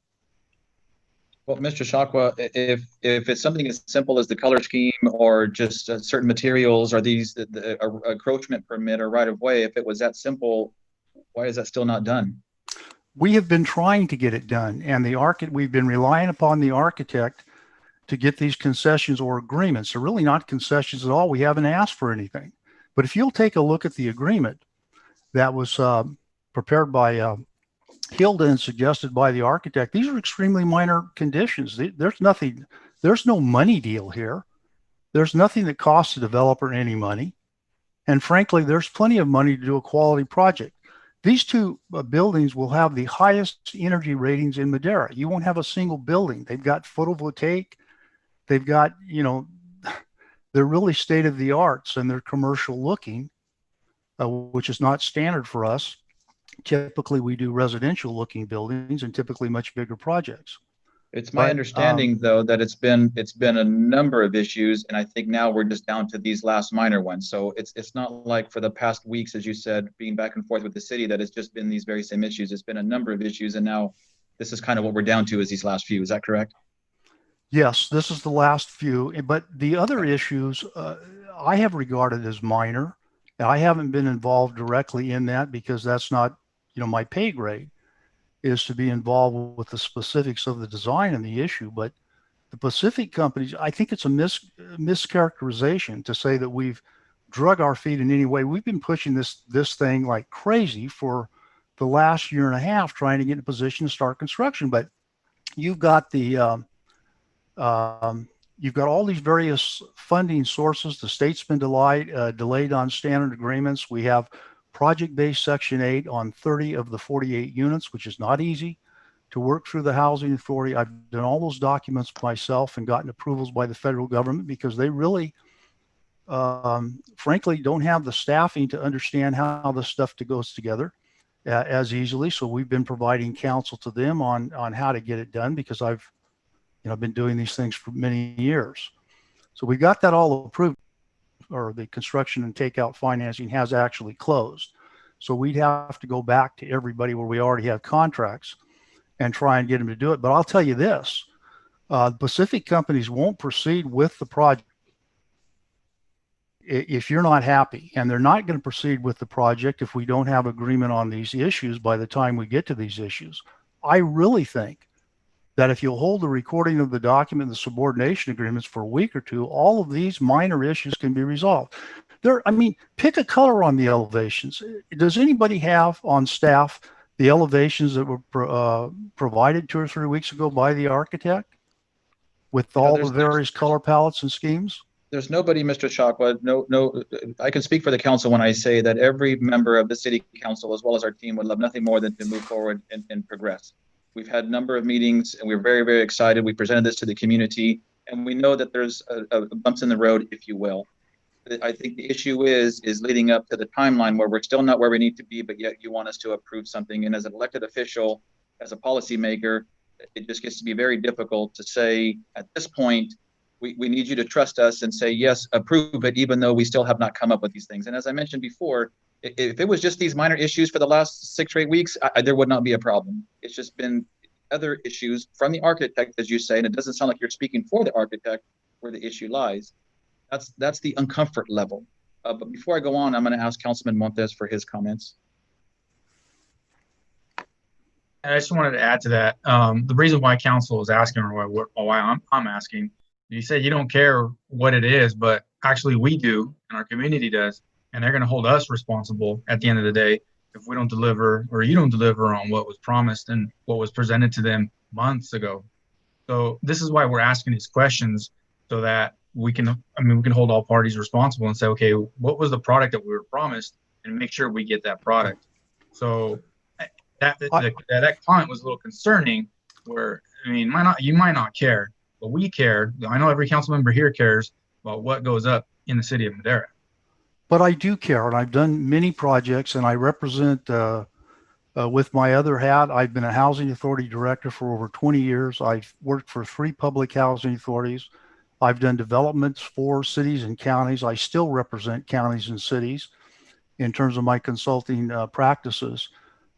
[SPEAKER 1] Well, Mr. Shakwa, if it's something as simple as the color scheme or just certain materials, or these the encroachment permit or right of way, if it was that simple, why is that still not done?
[SPEAKER 17] We have been trying to get it done, and we've been relying upon the architect to get these concessions or agreements. They're really not concessions at all. We haven't asked for anything. But if you'll take a look at the agreement that was prepared by Hilda and suggested by the architect, these are extremely minor conditions. There's no money deal here. There's nothing that costs the developer any money. And frankly, there's plenty of money to do a quality project. These 2 buildings will have the highest energy ratings in Madera. You won't have a single building. They've got photovoltaic. They've got, they're really state of the arts, and they're commercial looking, which is not standard for us. Typically, we do residential looking buildings and typically much bigger projects.
[SPEAKER 1] It's my understanding, though, that it's been a number of issues, and I think now we're just down to these last minor ones. So it's not like for the past weeks, as you said, being back and forth with the city, that it's just been these very same issues. It's been a number of issues, and now this is kind of what we're down to, is these last few. Is that correct?
[SPEAKER 17] Yes, this is the last few, but the other issues I have regarded as minor. And I haven't been involved directly in that because that's not, my pay grade is to be involved with the specifics of the design and the issue. But the Pacific companies, I think it's a mischaracterization to say that we've drug our feet in any way. We've been pushing this thing like crazy for the last year and a half, trying to get in a position to start construction. But you've got you've got all these various funding sources. The state's been delayed on standard agreements. We have project-based Section 8 on 30 of the 48 units, which is not easy to work through the housing authority. I've done all those documents myself and gotten approvals by the federal government because they really, frankly, don't have the staffing to understand how this stuff goes together as easily. So we've been providing counsel to them on how to get it done because I've been doing these things for many years. So we got that all approved, or the construction and takeout financing has actually closed. So we'd have to go back to everybody where we already have contracts and try and get them to do it. But I'll tell you this, Pacific companies won't proceed with the project if you're not happy, and they're not going to proceed with the project if we don't have agreement on these issues by the time we get to these issues. I really think that if you'll hold the recording of the document, the subordination agreements for a week or 2, all of these minor issues can be resolved. Pick a color on the elevations. Does anybody have on staff the elevations that were provided 2 or 3 weeks ago by the architect with all the various color palettes and schemes?
[SPEAKER 1] There's nobody, Mr. Shakwa. No, I can speak for the council when I say that every member of the city council, as well as our team, would love nothing more than to move forward and progress. We've had a number of meetings, and we're very, very excited. We presented this to the community, and we know that there's bumps in the road, if you will. I think the issue is leading up to the timeline where we're still not where we need to be, but yet you want us to approve something. And as an elected official, as a policymaker, it just gets to be very difficult to say at this point, we need you to trust us and say, yes, approve it, even though we still have not come up with these things. And as I mentioned before, if it was just these minor issues for the last 6 or 8 weeks, there would not be a problem. It's just been other issues from the architect, as you say, and it doesn't sound like you're speaking for the architect where the issue lies. That's the uncomfort level. But before I go on, I'm going to ask Councilman Montes for his comments.
[SPEAKER 7] And I just wanted to add to that. The reason why council is asking, or why I'm asking, you said you don't care what it is, but actually we do, and our community does, and they're going to hold us responsible at the end of the day if we don't deliver, or you don't deliver on what was promised and what was presented to them months ago. So this is why we're asking these questions, so that we can hold all parties responsible and say, okay, what was the product that we were promised, and make sure we get that product. So that comment was a little concerning, where, I mean, you might not care, but we care. I know every council member here cares about what goes up in the city of Madera.
[SPEAKER 17] But I do care, and I've done many projects, and I represent, with my other hat, I've been a housing authority director for over 20 years. I've worked for 3 public housing authorities. I've done developments for cities and counties. I still represent counties and cities in terms of my consulting practices.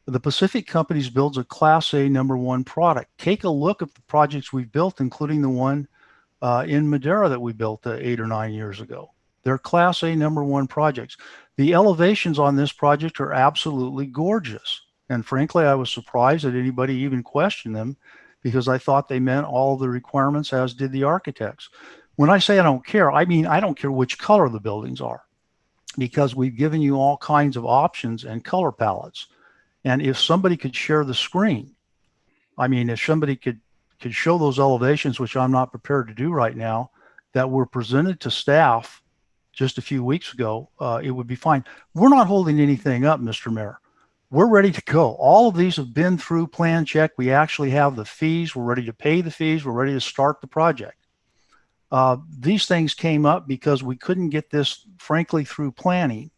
[SPEAKER 17] The Pacific Companies builds a Class A #1 product. Take a look at the projects we've built, including the one in Madera that we built 8 or 9 years ago. They're Class A #1 projects. The elevations on this project are absolutely gorgeous. And frankly, I was surprised that anybody even questioned them, because I thought they met all of the requirements, as did the architects. When I say I don't care, I mean I don't care which color the buildings are, because we've given you all kinds of options and color palettes. And if somebody could share the screen, I mean, if somebody could show those elevations, which I'm not prepared to do right now, that were presented to staff just a few weeks ago, it would be fine. We're not holding anything up, Mr. Mayor. We're ready to go. All of these have been through plan check. We actually have the fees. We're ready to pay the fees. We're ready to start the project. These things came up because we couldn't get this, frankly, through planning,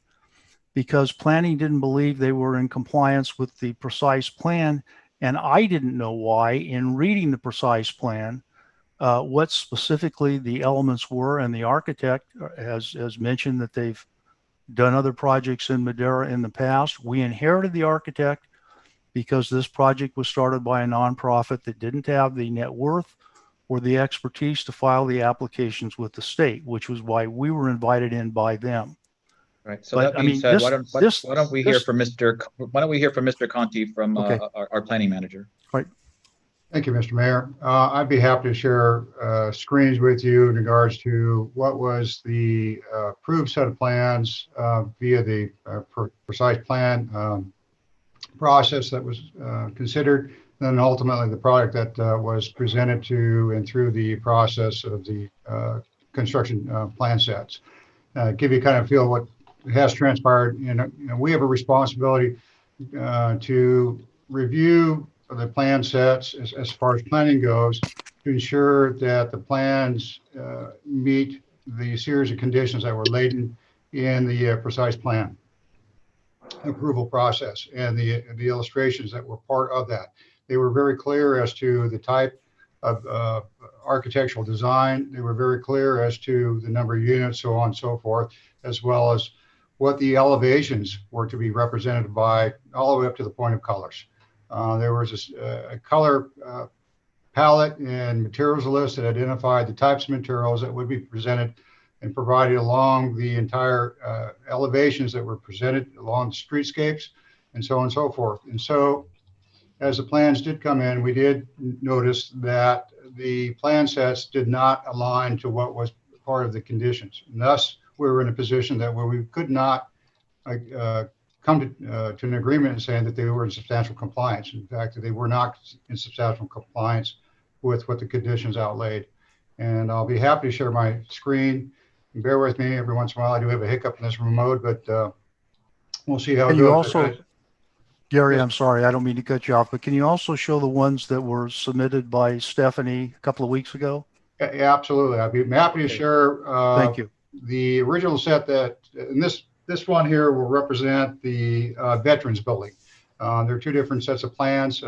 [SPEAKER 17] because planning didn't believe they were in compliance with the precise plan. And I didn't know why, in reading the precise plan, what specifically the elements were. And the architect has mentioned that they've done other projects in Madera in the past. We inherited the architect because this project was started by a nonprofit that didn't have the net worth or the expertise to file the applications with the state, which was why we were invited in by them.
[SPEAKER 1] Right. So that being said, why don't we hear from Mr. Conti from our planning manager?
[SPEAKER 17] Right.
[SPEAKER 18] Thank you, Mr. Mayor. I'd be happy to share screens with you in regards to what was the approved set of plans via the precise plan process that was considered, then ultimately the product that was presented to and through the process of the construction plan sets. Give you kind of feel what has transpired. We have a responsibility to review the plan sets as far as planning goes, to ensure that the plans meet the series of conditions that were laden in the precise plan approval process and the illustrations that were part of that. They were very clear as to the type of architectural design. They were very clear as to the number of units, so on and so forth, as well as what the elevations were to be represented by, all the way up to the point of colors. There was a color palette and materials list that identified the types of materials that would be presented and provided along the entire elevations that were presented along the streetscapes, and so on and so forth. And so as the plans did come in, we did notice that the plan sets did not align to what was part of the conditions. And thus, we were in a position that where we could not come to an agreement in saying that they were in substantial compliance. In fact, they were not in substantial compliance with what the conditions outlaid. And I'll be happy to share my screen. And bear with me, every once in a while I do have a hiccup in this remote, but we'll see how it goes.
[SPEAKER 17] You also, Gary, I'm sorry, I don't mean to cut you off, but can you also show the ones that were submitted by Stephanie a couple of weeks ago?
[SPEAKER 18] Yeah, absolutely. I'd be happy to share.
[SPEAKER 17] Thank you.
[SPEAKER 18] The original set that, and this one here will represent the Veterans Building. There are two different sets of plans.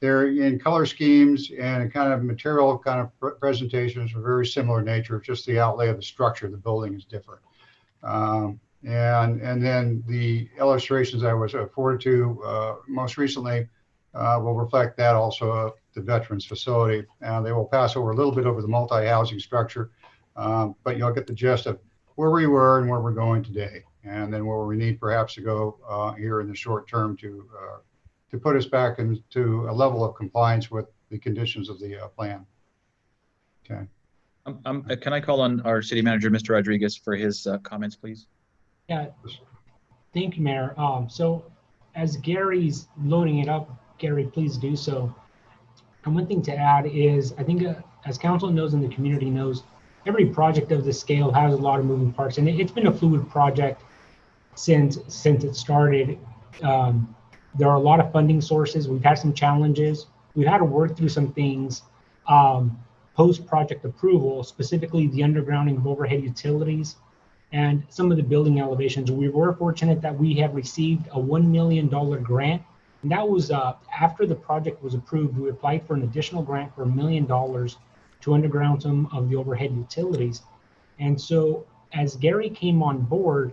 [SPEAKER 18] They're in color schemes and kind of material kind of presentations are very similar in nature. Just the outlay of the structure of the building is different. And then the illustrations I was afforded to most recently will reflect that also of the veterans facility. They will pass over a little bit over the multi-housing structure, but you'll get the gist of where we were and where we're going today, and then where we need perhaps to go here in the short term to put us back into a level of compliance with the conditions of the plan. Okay.
[SPEAKER 1] Can I call on our city manager, Mr. Rodriguez, for his comments, please?
[SPEAKER 19] Yeah, thank you, Mayor. So as Gary's loading it up, Gary, please do so. And one thing to add is, I think as council knows and the community knows, every project of this scale has a lot of moving parts, and it's been a fluid project since it started. There are a lot of funding sources. We've had some challenges. We've had to work through some things post-project approval, specifically the undergrounding of overhead utilities and some of the building elevations. We were fortunate that we have received a $1 million grant, and that was after the project was approved. We applied for an additional grant for $1 million to underground some of the overhead utilities. And so as Gary came on board,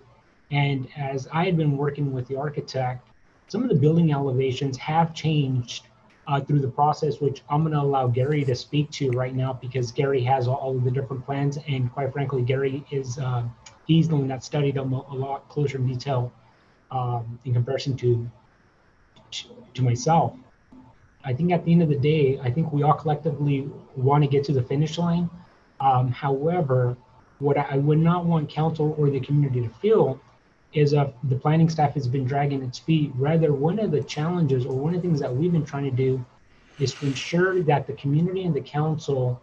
[SPEAKER 19] and as I had been working with the architect, some of the building elevations have changed through the process, which I'm going to allow Gary to speak to right now, because Gary has all of the different plans, and quite frankly, Gary is he's the one that studied them a lot closer in detail in comparison to myself. I think at the end of the day, I think we all collectively want to get to the finish line. However, what I would not want council or the community to feel is the planning staff has been dragging its feet. Rather, one of the challenges, or one of the things that we've been trying to do, is to ensure that the community and the council,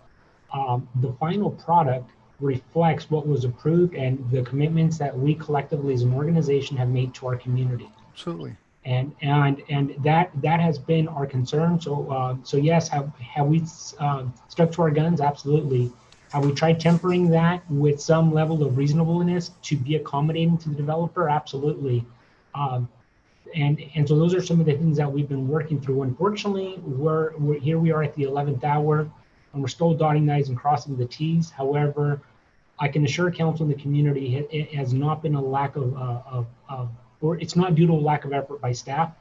[SPEAKER 19] the final product reflects what was approved and the commitments that we collectively as an organization have made to our community.
[SPEAKER 17] Absolutely.
[SPEAKER 19] And that has been our concern. So yes, have we stuck to our guns? Absolutely. Have we tried tempering that with some level of reasonableness to be accommodating to the developer? Absolutely. And so those are some of the things that we've been working through. Unfortunately, we're here we are at the 11th hour, and we're still dotting the I's and crossing the T's. However, I can assure council and the community it has not been a lack of or it's not due to a lack of effort by staff.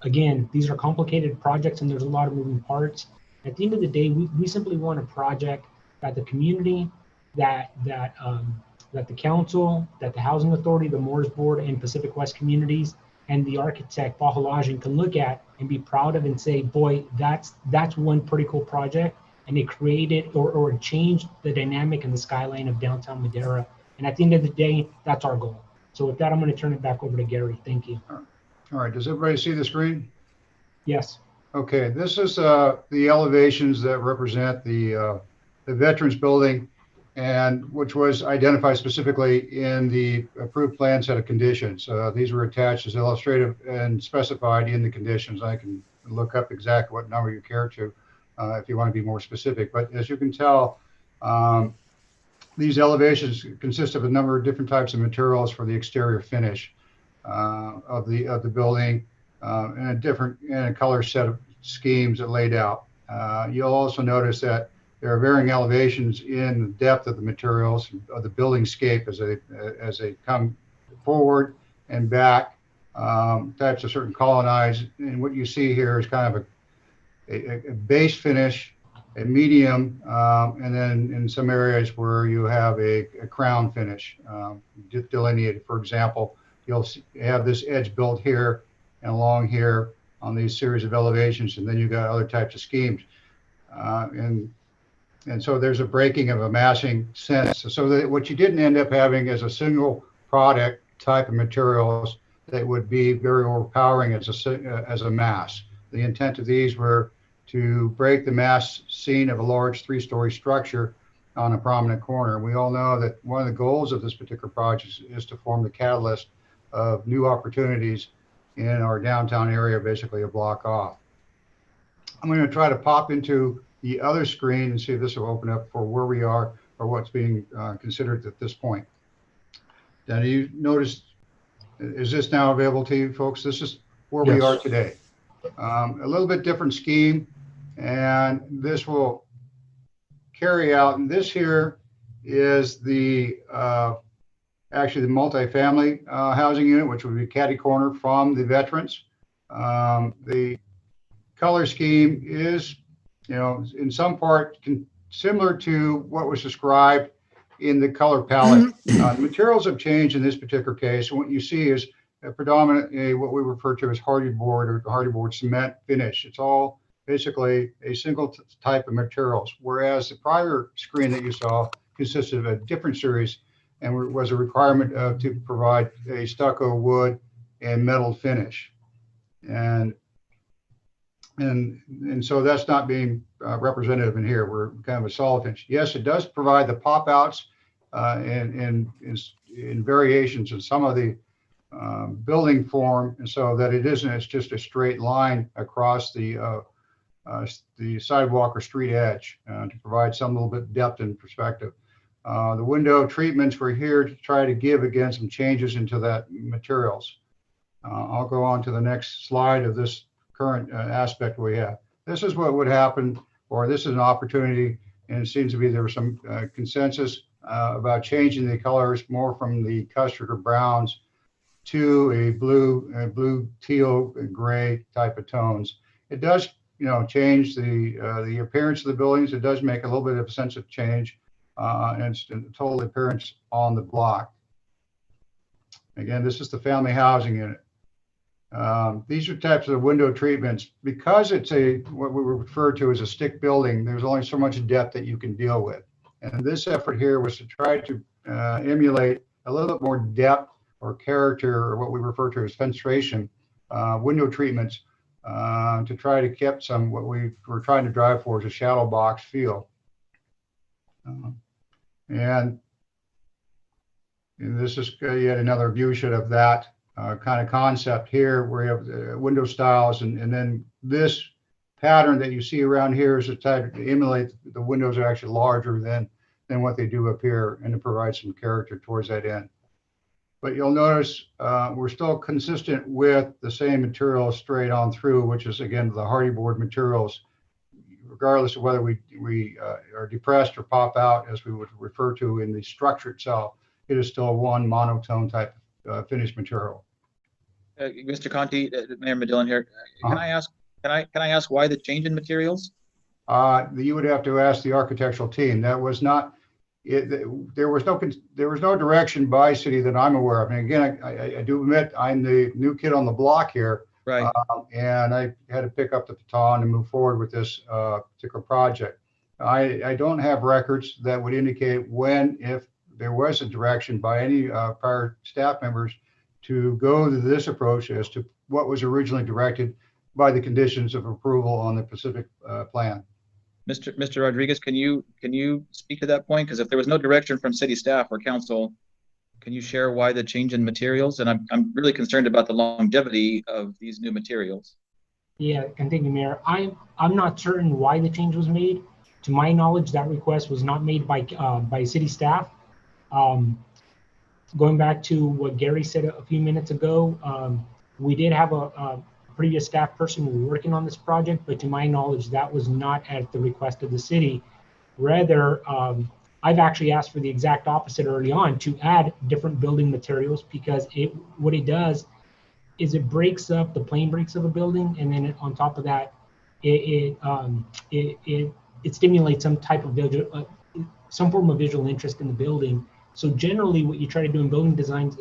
[SPEAKER 19] Again, these are complicated projects and there's a lot of moving parts. At the end of the day, we simply want a project that the community, that the council, that the housing authority, the Moores Board, and Pacific West communities, and the architect Paul Halajian can look at and be proud of and say, boy, that's one pretty cool project, and it created or changed the dynamic and the skyline of downtown Madera. And at the end of the day, that's our goal. So with that, I'm going to turn it back over to Gary. Thank you.
[SPEAKER 18] All right. Does everybody see the screen?
[SPEAKER 19] Yes.
[SPEAKER 18] Okay. This is the elevations that represent the Veterans Building, and which was identified specifically in the approved plan set of conditions. These were attached as illustrative and specified in the conditions. I can look up exactly what number you care to if you want to be more specific. But as you can tell, these elevations consist of a number of different types of materials for the exterior finish of the building, and a color set of schemes that laid out. You'll also notice that there are varying elevations in the depth of the materials of the building scape as they come forward and back, types of certain colonnades. And what you see here is kind of a base finish, a medium, and then in some areas where you have a crown finish delineated. For example, you'll have this edge built here and along here on these series of elevations, and then you've got other types of schemes. And so there's a breaking of a massing sense. So that what you didn't end up having is a single product type of materials that would be very overpowering as a mass. The intent of these were to break the mass scene of a large 3-story structure on a prominent corner. We all know that one of the goals of this particular project is to form the catalyst of new opportunities in our downtown area, basically a block off. I'm going to try to pop into the other screen and see if this will open up for where we are or what's being considered at this point. Now, do you notice, is this now available to you folks? This is where we are today. A little bit different scheme, and this will carry out, and this here is the actually the multifamily housing unit, which would be catty corner from the veterans. The color scheme is, in some part similar to what was described in the color palette. The materials have changed in this particular case, and what you see is predominantly what we refer to as hardy board or hardy board cement finish. It's all basically a single type of materials, whereas the prior screen that you saw consisted of a different series and was a requirement to provide a stucco, wood, and metal finish. And so that's not being representative in here. We're kind of a solid finish. Yes, it does provide the pop outs in variations in some of the building form, and so that it's just a straight line across the sidewalk or street edge to provide some little bit of depth and perspective. The window treatments were here to try to give again some changes into that materials. I'll go on to the next slide of this current aspect we have. This is what would happen, or this is an opportunity, and it seems to be there was some consensus about changing the colors more from the custard or browns to a blue, teal, and gray type of tones. It does, change the appearance of the buildings. It does make a little bit of a sense of change and total appearance on the block. Again, this is the family housing unit. These are types of window treatments. Because it's what we refer to as a stick building, there's only so much depth that you can deal with. And this effort here was to try to emulate a little bit more depth or character, or what we refer to as fenestration, window treatments, to try to keep some, what we were trying to drive for is a shadow box feel. And this is yet another view shed of that kind of concept here, where you have window styles, and then this pattern that you see around here is a type to emulate the windows are actually larger than what they do up here, and to provide some character towards that end. But you'll notice we're still consistent with the same material straight on through, which is again the hardy board materials, regardless of whether we are depressed or pop out, as we would refer to in the structure itself. It is still one monotone type finished material.
[SPEAKER 1] Mr. Conti, Mayor Medillin here. Can I ask why the change in materials?
[SPEAKER 18] You would have to ask the architectural team. That was not. There was no direction by city that I'm aware of. And again, I do admit I'm the new kid on the block here,
[SPEAKER 1] right?
[SPEAKER 18] And I had to pick up the baton and move forward with this particular project. I don't have records that would indicate if there was a direction by any prior staff members to go to this approach as to what was originally directed by the conditions of approval on the Pacific plan.
[SPEAKER 1] Mr. Rodriguez, can you speak to that point? Because if there was no direction from city staff or council, can you share why the change in materials? And I'm really concerned about the longevity of these new materials.
[SPEAKER 19] Yeah, and thank you, Mayor. I'm not certain why the change was made. To my knowledge, that request was not made by city staff. Going back to what Gary said a few minutes ago, we did have a previous staff person working on this project, but to my knowledge, that was not at the request of the city. Rather, I've actually asked for the exact opposite early on, to add different building materials, because what it does is it breaks up the plane breaks of a building, and then on top of that, it stimulates some type of some form of visual interest in the building. So generally, what you try to do in building designs,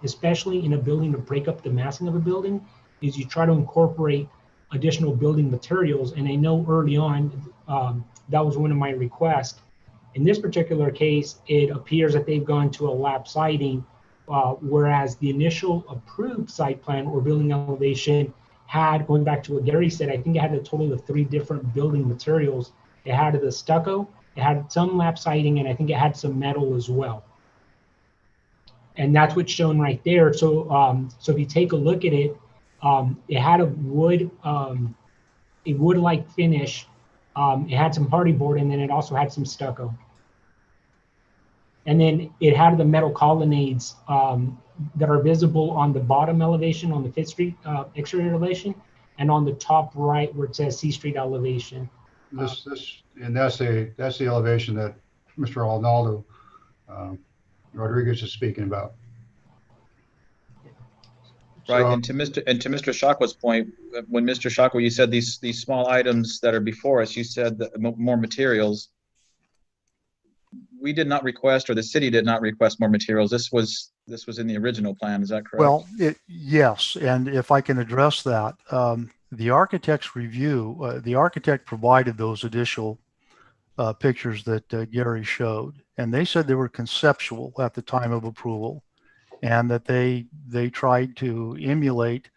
[SPEAKER 19] especially in a building to break up the massing of a building, is you try to incorporate additional building materials. And I know early on, that was one of my requests. In this particular case, it appears that they've gone to a lap siding, whereas the initial approved site plan or building elevation had, going back to what Gary said, I think it had a total of 3 different building materials. It had the stucco, it had some lap siding, and I think it had some metal as well. And that's what's shown right there. So, so if you take a look at it, it had a wood-like finish. It had some hardy board, and then it also had some stucco. And then it had the metal colonnades that are visible on the bottom elevation on the 5th Street exterior elevation, and on the top right where it says C Street elevation.
[SPEAKER 18] That's the elevation that Mr. Arnaldo Rodriguez is speaking about.
[SPEAKER 1] Right,
[SPEAKER 8] So,
[SPEAKER 1] and to Mr. Shakwa's point, when Mr. Shakwa, you said these small items that are before us, you said that more materials. We did not request, or the city did not request more materials. This was in the original plan. Is that correct?
[SPEAKER 17] Well, yes, and if I can address that, the architect's review, the architect provided those additional pictures that Gary showed, and they said they were conceptual at the time of approval, and that they tried to emulate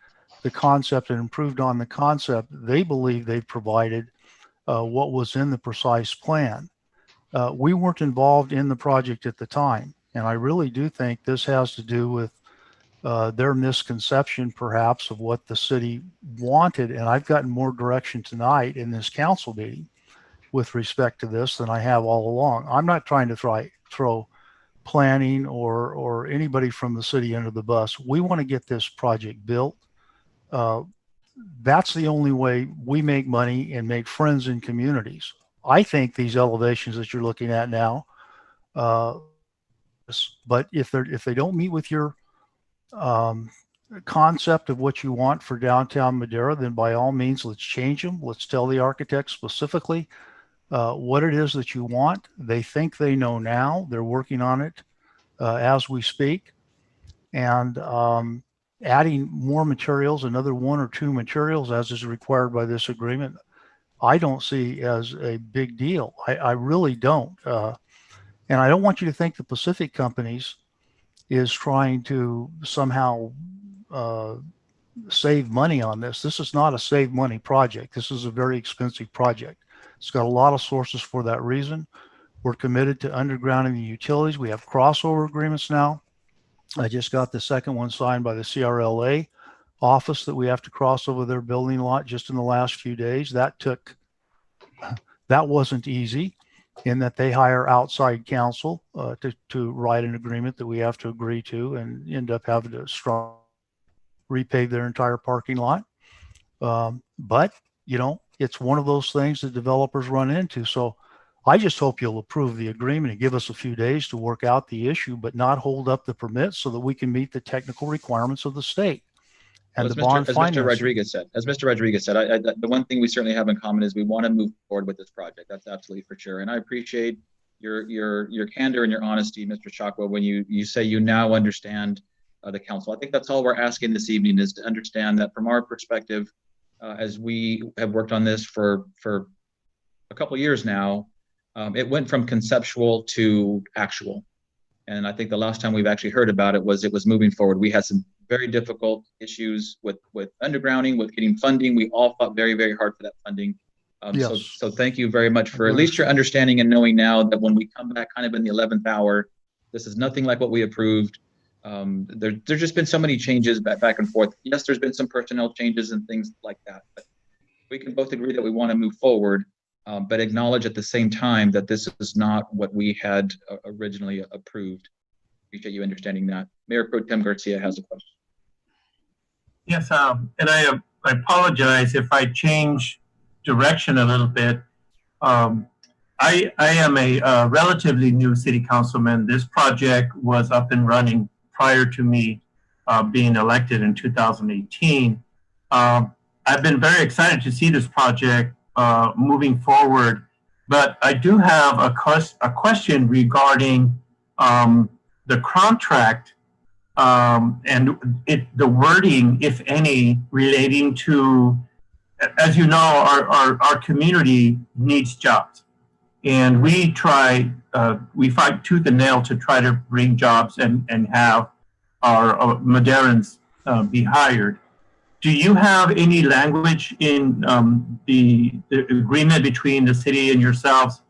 [SPEAKER 17] the concept and improved on the concept. They believe they provided what was in the precise plan. We weren't involved in the project at the time, and I really do think this has to do with their misconception perhaps of what the city wanted. And I've gotten more direction tonight in this council meeting with respect to this than I have all along. I'm not trying to throw planning or anybody from the city under the bus. We want to get this project built. That's the only way we make money and make friends in communities. I think these elevations that you're looking at now, but if they don't meet with your concept of what you want for downtown Madera, then by all means, let's change them. Let's tell the architect specifically what it is that you want. They think they know now. They're working on it as we speak. And adding more materials, another 1 or 2 materials as is required by this agreement, I don't see as a big deal. I really don't. And I don't want you to think the Pacific Companies is trying to somehow save money on this. This is not a save money project. This is a very expensive project. It's got a lot of sources for that reason. We're committed to undergrounding the utilities. We have crossover agreements now. I just got the second one signed by the CRLA office that we have to cross over their building lot just in the last few days. That wasn't easy, in that they hire outside counsel to write an agreement that we have to agree to, and end up having to repave their entire parking lot. But, you know, it's one of those things that developers run into. So I just hope you'll approve the agreement and give us a few days to work out the issue, but not hold up the permits, so that we can meet the technical requirements of the state. And
[SPEAKER 1] Well,
[SPEAKER 17] the bond
[SPEAKER 1] as
[SPEAKER 17] financing.
[SPEAKER 1] Mr. Rodriguez said, the one thing we certainly have in common is we want to move forward with this project. That's absolutely for sure. And I appreciate your candor and your honesty, Mr. Shakwa, when you say you now understand the council. I think that's all we're asking this evening, is to understand that from our perspective, as we have worked on this for a couple of years now, it went from conceptual to actual. And I think the last time we've actually heard about it was moving forward. We had some very difficult issues with undergrounding, with getting funding. We all fought very, very hard for that funding.
[SPEAKER 17] Yes.
[SPEAKER 1] So thank you very much for at least your understanding and knowing now that when we come back kind of in the 11th hour, this is nothing like what we approved. There's just been so many changes back and forth. Yes, there's been some personnel changes and things like that, but we can both agree that we want to move forward, but acknowledge at the same time that this is not what we had originally approved. Appreciate you understanding that. Mayor Pro Tem Garcia has a question.
[SPEAKER 11] Yes, and I apologize if I change direction a little bit. I am a relatively new city councilman. This project was up and running prior to me being elected in 2018. I've been very excited to see this project moving forward, but I do have a question regarding the contract and the wording, if any, relating to, as you know, our community needs jobs, and we fight tooth and nail to try to bring jobs and have our Maderans be hired. Do you have any language in the agreement between the city and yourselves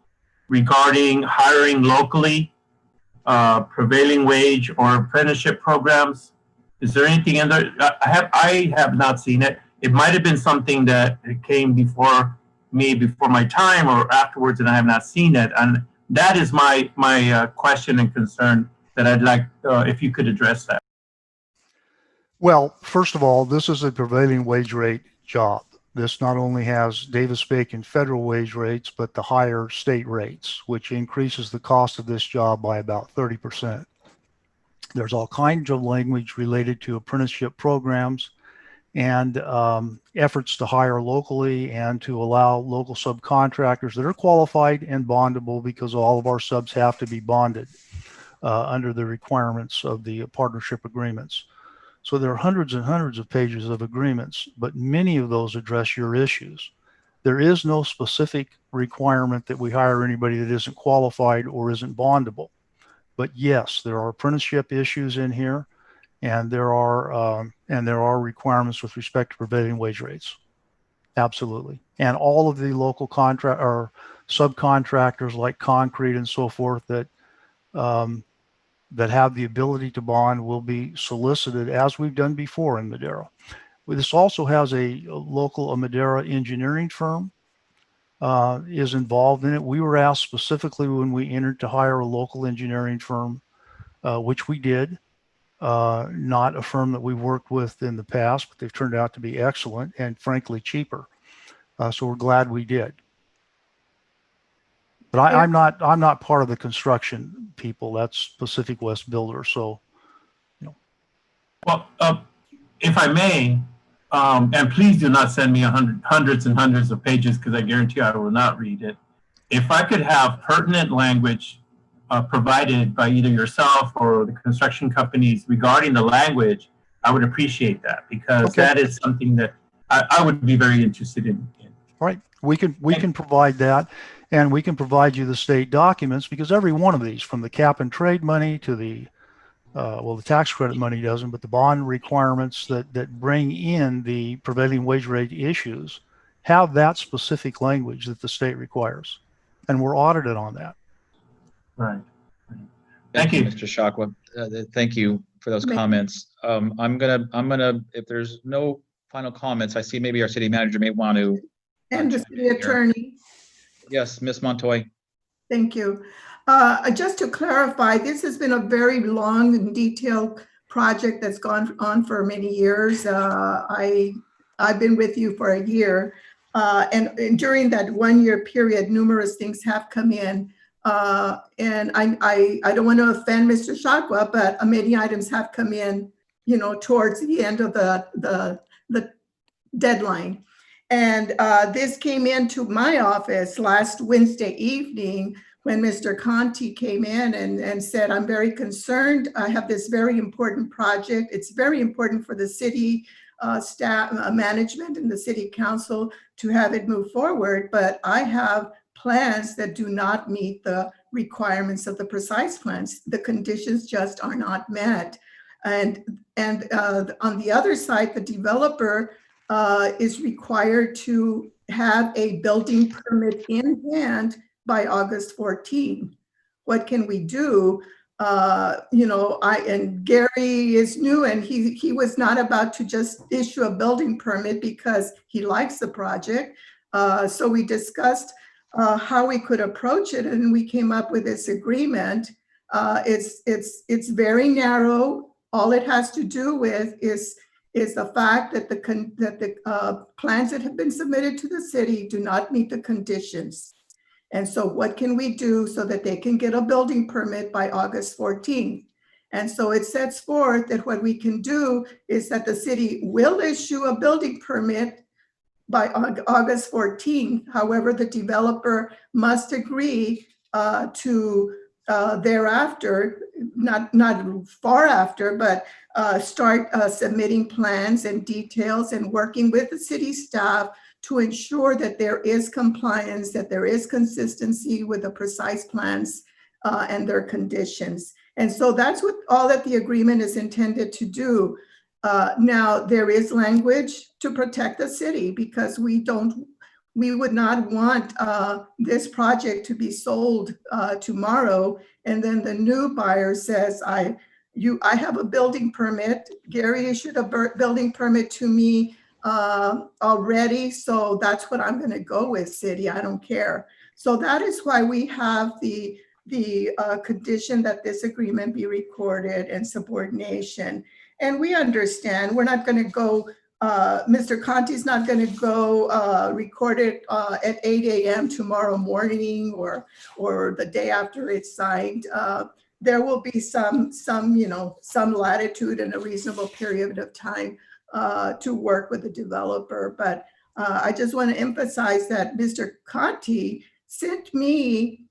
[SPEAKER 11] regarding hiring locally, prevailing wage or apprenticeship programs? Is there anything in there? I have not seen it. It might have been something that came before my time or afterwards, and I have not seen it. And that is my question and concern that I'd like if you could address that.
[SPEAKER 17] Well, first of all, this is a prevailing wage rate job. This not only has Davis-Bacon federal wage rates, but the higher state rates, which increases the cost of this job by about 30%. There's all kinds of language related to apprenticeship programs and efforts to hire locally and to allow local subcontractors that are qualified and bondable, because all of our subs have to be bonded under the requirements of the partnership agreements. So there are hundreds and hundreds of pages of agreements, but many of those address your issues. There is no specific requirement that we hire anybody that isn't qualified or isn't bondable. But yes, there are apprenticeship issues in here, and there are requirements with respect to prevailing wage rates. Absolutely. And all of the local contract or subcontractors like concrete and so forth that that have the ability to bond will be solicited, as we've done before in Madera. This also has a Madera engineering firm is involved in it. We were asked specifically when we entered to hire a local engineering firm, which we did. Not a firm that we've worked with in the past, but they've turned out to be excellent and frankly cheaper. So we're glad we did. But I'm not part of the construction people. That's Pacific West Builder. So, you know.
[SPEAKER 11] Well, if I may, and please do not send me hundreds and hundreds of pages, because I guarantee I will not read it. If I could have pertinent language provided by either yourself or the construction companies regarding the language, I would appreciate that, because that is something that I would be very interested in.
[SPEAKER 17] Right. We can provide that, and we can provide you the state documents, because every one of these, from the cap and trade money to the the tax credit money doesn't, but the bond requirements that bring in the prevailing wage rate issues have that specific language that the state requires, and we're audited on that.
[SPEAKER 11] Right.
[SPEAKER 1] Thank you, Mr. Shakwa. Thank you for those comments. I'm gonna, if there's no final comments, I see maybe our city manager may want to.
[SPEAKER 16] And the city attorney.
[SPEAKER 1] Yes, Ms. Montoy.
[SPEAKER 16] Thank you. Just to clarify, this has been a very long and detailed project that's gone on for many years. I've been with you for a year, and during that 1 year period, numerous things have come in. And I don't want to offend Mr. Shakwa, but many items have come in, you know, towards the end of the deadline. And this came into my office last Wednesday evening when Mr. Conti came in and said, I'm very concerned. I have this very important project. It's very important for the city staff, management and the city council to have it move forward, but I have plans that do not meet the requirements of the precise plans. The conditions just are not met. And on the other side, the developer is required to have a building permit in hand by August 14. What can we do? You know, and Gary is new, and he was not about to just issue a building permit because he likes the project. So we discussed how we could approach it, and we came up with this agreement. It's very narrow. All it has to do with is the fact that the plans that have been submitted to the city do not meet the conditions. And so what can we do so that they can get a building permit by August 14th? And so it sets forth that what we can do is that the city will issue a building permit by August 14th. However, the developer must agree to thereafter, not far after, but start submitting plans and details and working with the city staff to ensure that there is compliance, that there is consistency with the precise plans and their conditions. And so that's what all that the agreement is intended to do. Now, there is language to protect the city, because we would not want this project to be sold tomorrow, and then the new buyer says, I have a building permit. Gary issued a building permit to me already, so that's what I'm going to go with, city. I don't care. So that is why we have the condition that this agreement be recorded and subordination. And we understand we're not going to go. Mr. Conti's not going to go record it at 8 a.m. tomorrow morning or the day after it's signed. there will be some latitude and a reasonable period of time to work with the developer. But I just want to emphasize that Mr. Conti sent me,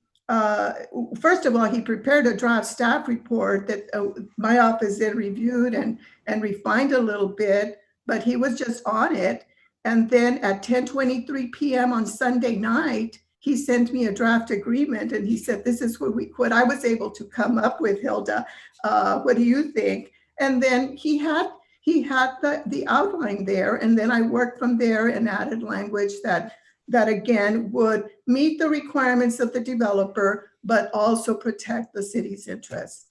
[SPEAKER 16] first of all, he prepared a draft staff report that my office then reviewed and refined a little bit, but he was just on it. And then at 10:23 p.m. on Sunday night, he sent me a draft agreement and he said, this is what I was able to come up with, Hilda. What do you think? And then he had the outline there, and then I worked from there and added language that again would meet the requirements of the developer, but also protect the city's interests.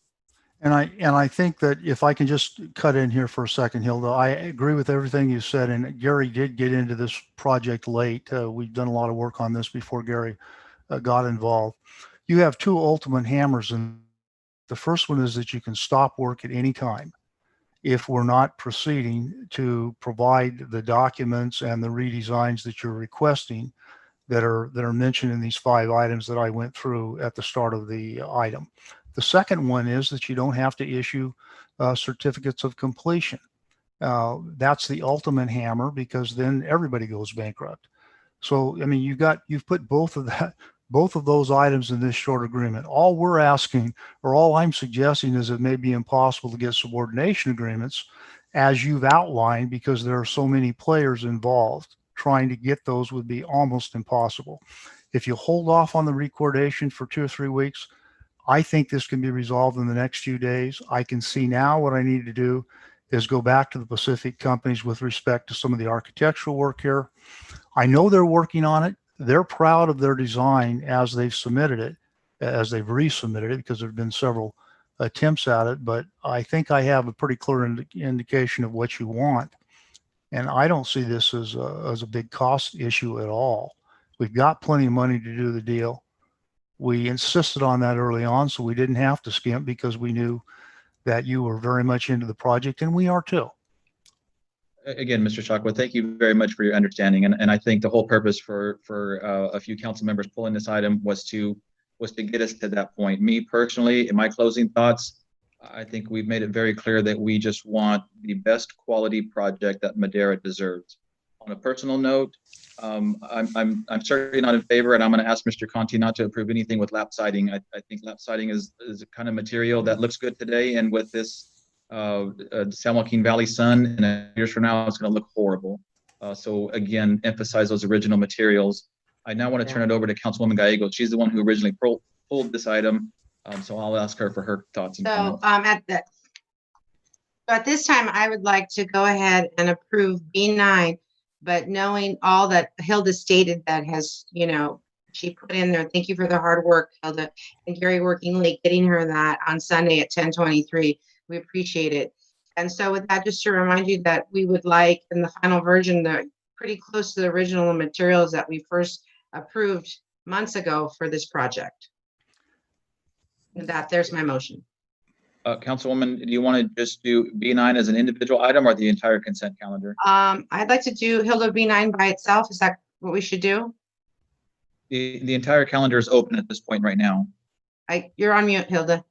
[SPEAKER 17] And I think that if I can just cut in here for a second, Hilda, I agree with everything you said. And Gary did get into this project late. We've done a lot of work on this before Gary got involved. You have two ultimate hammers, and the first one is that you can stop work at any time if we're not proceeding to provide the documents and the redesigns that you're requesting that are mentioned in these 5 items that I went through at the start of the item. The second one is that you don't have to issue certificates of completion. That's the ultimate hammer, because then everybody goes bankrupt. So, I mean, you've put both of those items in this short agreement. All we're asking, or all I'm suggesting, is it may be impossible to get subordination agreements, as you've outlined, because there are so many players involved. Trying to get those would be almost impossible. If you hold off on the recordation for 2 or 3 weeks, I think this can be resolved in the next few days. I can see now what I need to do is go back to the Pacific companies with respect to some of the architectural work here. I know they're working on it. They're proud of their design as they've submitted it, as they've resubmitted it, because there have been several attempts at it. But I think I have a pretty clear indication of what you want. And I don't see this as a big cost issue at all. We've got plenty of money to do the deal. We insisted on that early on, so we didn't have to skimp, because we knew that you were very much into the project, and we are too.
[SPEAKER 1] Again, Mr. Shockwell, thank you very much for your understanding. And I think the whole purpose for a few council members pulling this item was to get us to that point. Me personally, in my closing thoughts, I think we've made it very clear that we just want the best quality project that Madera deserves. On a personal note, I'm certainly not in favor, and I'm going to ask Mr. Conti not to approve anything with lap siding. I think lap siding is a kind of material that looks good today, and with this San Joaquin Valley sun, and years from now, it's going to look horrible. So again, emphasize those original materials. I now want to turn it over to Councilwoman Gallegos. She's the one who originally pulled this item, so I'll ask her for her thoughts and comments.
[SPEAKER 15] At this time, I would like to go ahead and approve B9, but knowing all that Hilda stated that has, she put in there, thank you for the hard work, Hilda, and Gary working late, getting her that on Sunday at 10:23. We appreciate it. And so with that, just to remind you that we would like in the final version, pretty close to the original materials that we first approved months ago for this project. And there's my motion.
[SPEAKER 1] Councilwoman, do you want to just do B9 as an individual item or the entire consent calendar?
[SPEAKER 15] I'd like to do Hilda B9 by itself. Is that what we should do?
[SPEAKER 1] The entire calendar is open at this point right now.
[SPEAKER 15] You're on mute, Hilda.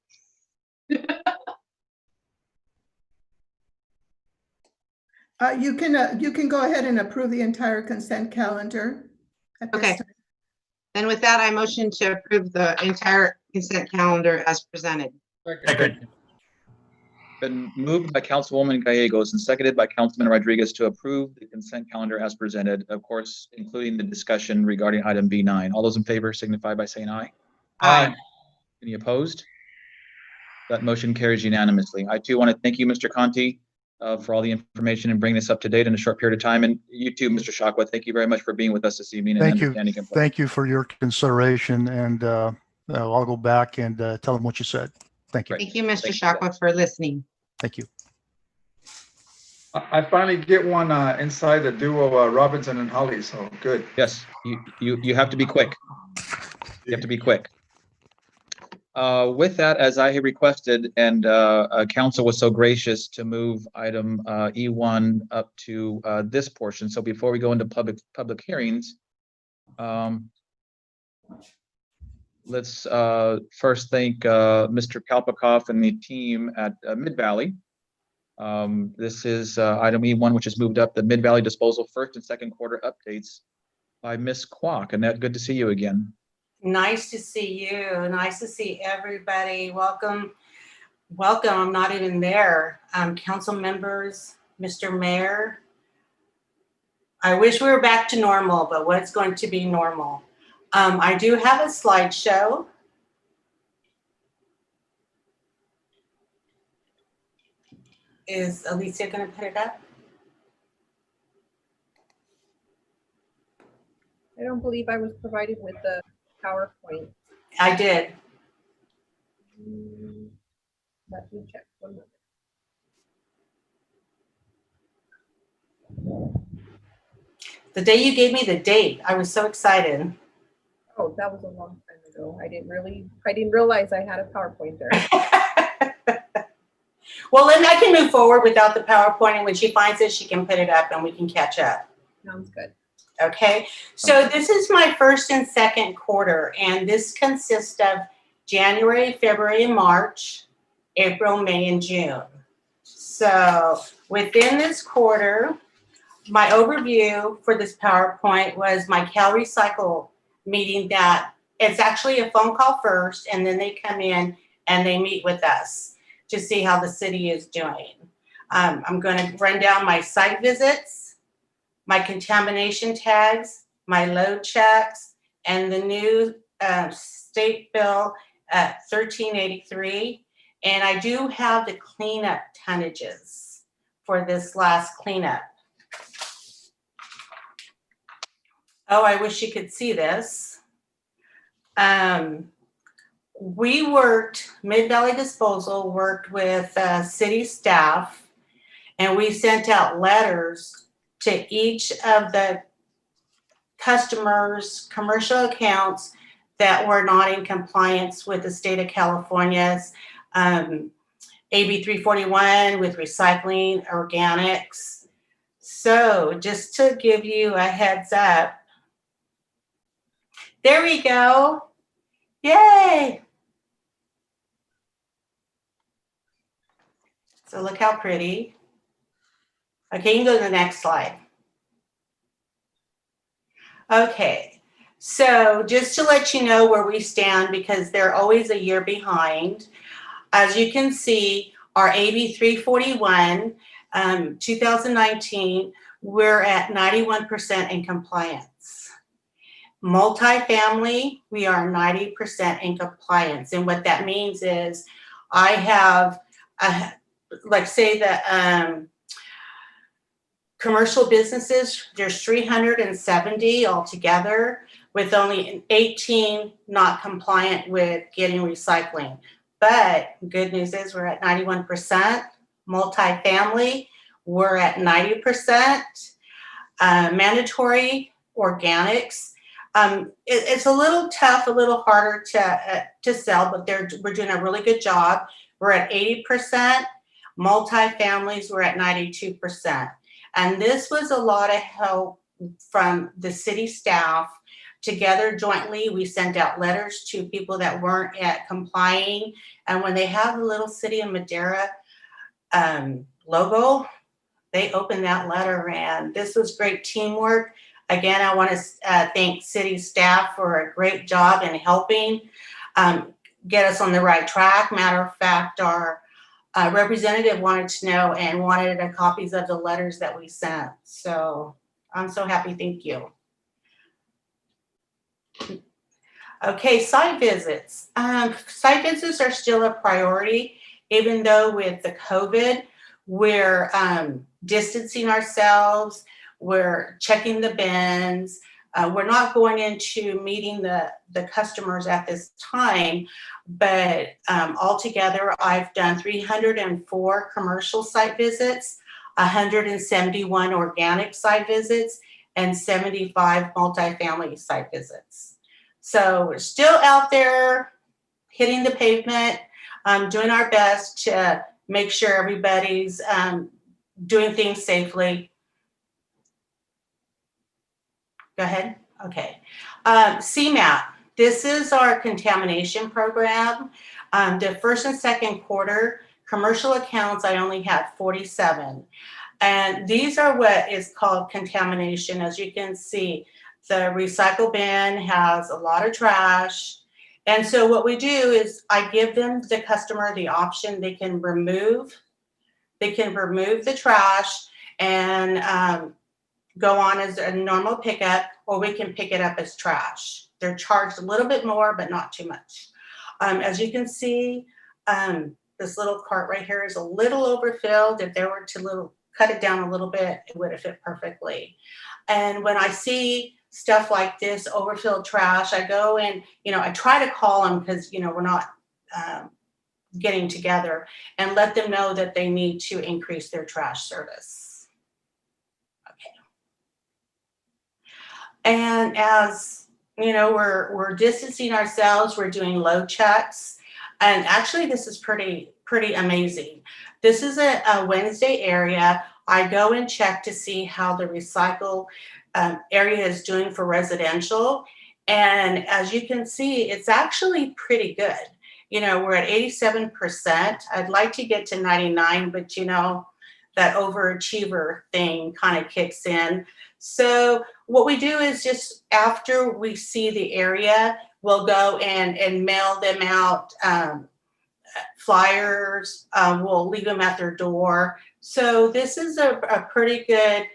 [SPEAKER 16] You can go ahead and approve the entire consent calendar.
[SPEAKER 15] Okay. Then with that, I motion to approve the entire consent calendar as presented.
[SPEAKER 11] Second.
[SPEAKER 1] Been moved by Councilwoman Gallegos and seconded by Councilman Rodriguez to approve the consent calendar as presented, of course, including the discussion regarding item B9. All those in favor signify by saying aye.
[SPEAKER 15] Aye.
[SPEAKER 1] Any opposed? That motion carries unanimously. I too want to thank you, Mr. Conti, for all the information and bringing this up to date in a short period of time. And you too, Mr. Shockwell, thank you very much for being with us this evening.
[SPEAKER 17] Thank you. Thank you for your consideration. And I'll go back and tell them what you said. Thank you.
[SPEAKER 15] Thank you, Mr. Shockwell, for listening.
[SPEAKER 17] Thank you.
[SPEAKER 6] I finally get one inside the duo Robinson and Holly, so good.
[SPEAKER 1] Yes, you have to be quick. You have to be quick. With that, as I had requested, and council was so gracious to move item E1 up to this portion. So before we go into public hearings, let's first thank Mr. Kalpakoff and the team at Mid-Valley. This is item E1, which has moved up the Mid-Valley disposal first and second quarter updates by Ms. Kwok. Annette, good to see you again.
[SPEAKER 15] Nice to see you. Nice to see everybody. Welcome. Welcome. I'm not even there. Council members, Mr. Mayor. I wish we were back to normal, but what's going to be normal? I do have a slideshow. Is Alicia going to put it up?
[SPEAKER 2] I don't believe I was provided with the PowerPoint.
[SPEAKER 15] I did.
[SPEAKER 2] Let me check 1 moment.
[SPEAKER 15] The day you gave me the date, I was so excited.
[SPEAKER 2] Oh, that was a long time ago. I didn't realize I had a PowerPoint there.
[SPEAKER 15] Well, then I can move forward without the PowerPoint, and when she finds it, she can put it up and we can catch up.
[SPEAKER 2] Sounds good.
[SPEAKER 15] Okay, so this is my first and second quarter, and this consists of January, February, and March, April, May, and June. So within this quarter, my overview for this PowerPoint was my calorie cycle meeting that it's actually a phone call first, and then they come in and they meet with us to see how the city is doing. I'm going to run down my site visits, my contamination tags, my load checks, and the new state bill at 1383. And I do have the cleanup tonnages for this last cleanup. Oh, I wish you could see this. We worked, Mid-Valley Disposal worked with city staff, and we sent out letters to each of the customers, commercial accounts that were not in compliance with the state of California's AB 341 with recycling organics. So just to give you a heads up, there we go. Yay. So look how pretty. Okay, you can go to the next slide. Okay, so just to let you know where we stand, because they're always a year behind. As you can see, our AB 341, 2019, we're at 91% in compliance. Multifamily, we are 90% in compliance. And what that means is I have, like say that commercial businesses, there's 370 altogether, with only 18 not compliant with getting recycling. But good news is we're at 91%. Multifamily, we're at 90%. Mandatory organics, it's a little tough, a little harder to sell, but we're doing a really good job. We're at 80%. Multifamilies, we're at 92%. And this was a lot of help from the city staff. Together jointly, we sent out letters to people that weren't complying. And when they have the little City of Madera logo, they opened that letter, and this was great teamwork. Again, I want to thank city staff for a great job in helping get us on the right track. Matter of fact, our representative wanted to know and wanted copies of the letters that we sent. So I'm so happy. Thank you. Okay, site visits. Site visits are still a priority, even though with the COVID, we're distancing ourselves, we're checking the bins, we're not going into meeting the customers at this time, but altogether I've done 304 commercial site visits, 171 organic site visits, and 75 multifamily site visits. So we're still out there hitting the pavement, doing our best to make sure everybody's doing things safely. Go ahead. Okay. CMAP.
[SPEAKER 20] This is our contamination program. The first and second quarter, commercial accounts, I only had 47. And these are what is called contamination. As you can see, the recycle bin has a lot of trash. And so what we do is I give them, the customer, the option. They can remove the trash and go on as a normal pickup, or we can pick it up as trash. They're charged a little bit more, but not too much. As you can see, this little cart right here is a little overfilled. If they were to cut it down a little bit, it would have fit perfectly. And when I see stuff like this, overfilled trash, I go and, I try to call them because, we're not getting together, and let them know that they need to increase their trash service. Okay. And as we're distancing ourselves, we're doing load checks. And actually, this is pretty amazing. This is a Wednesday area. I go and check to see how the recycle area is doing for residential. And as you can see, it's actually pretty good. We're at 87%. I'd like to get to 99, but that overachiever thing kind of kicks in. So what we do is just after we see the area, we'll go and mail them out flyers. We'll leave them at their door. So this is a pretty good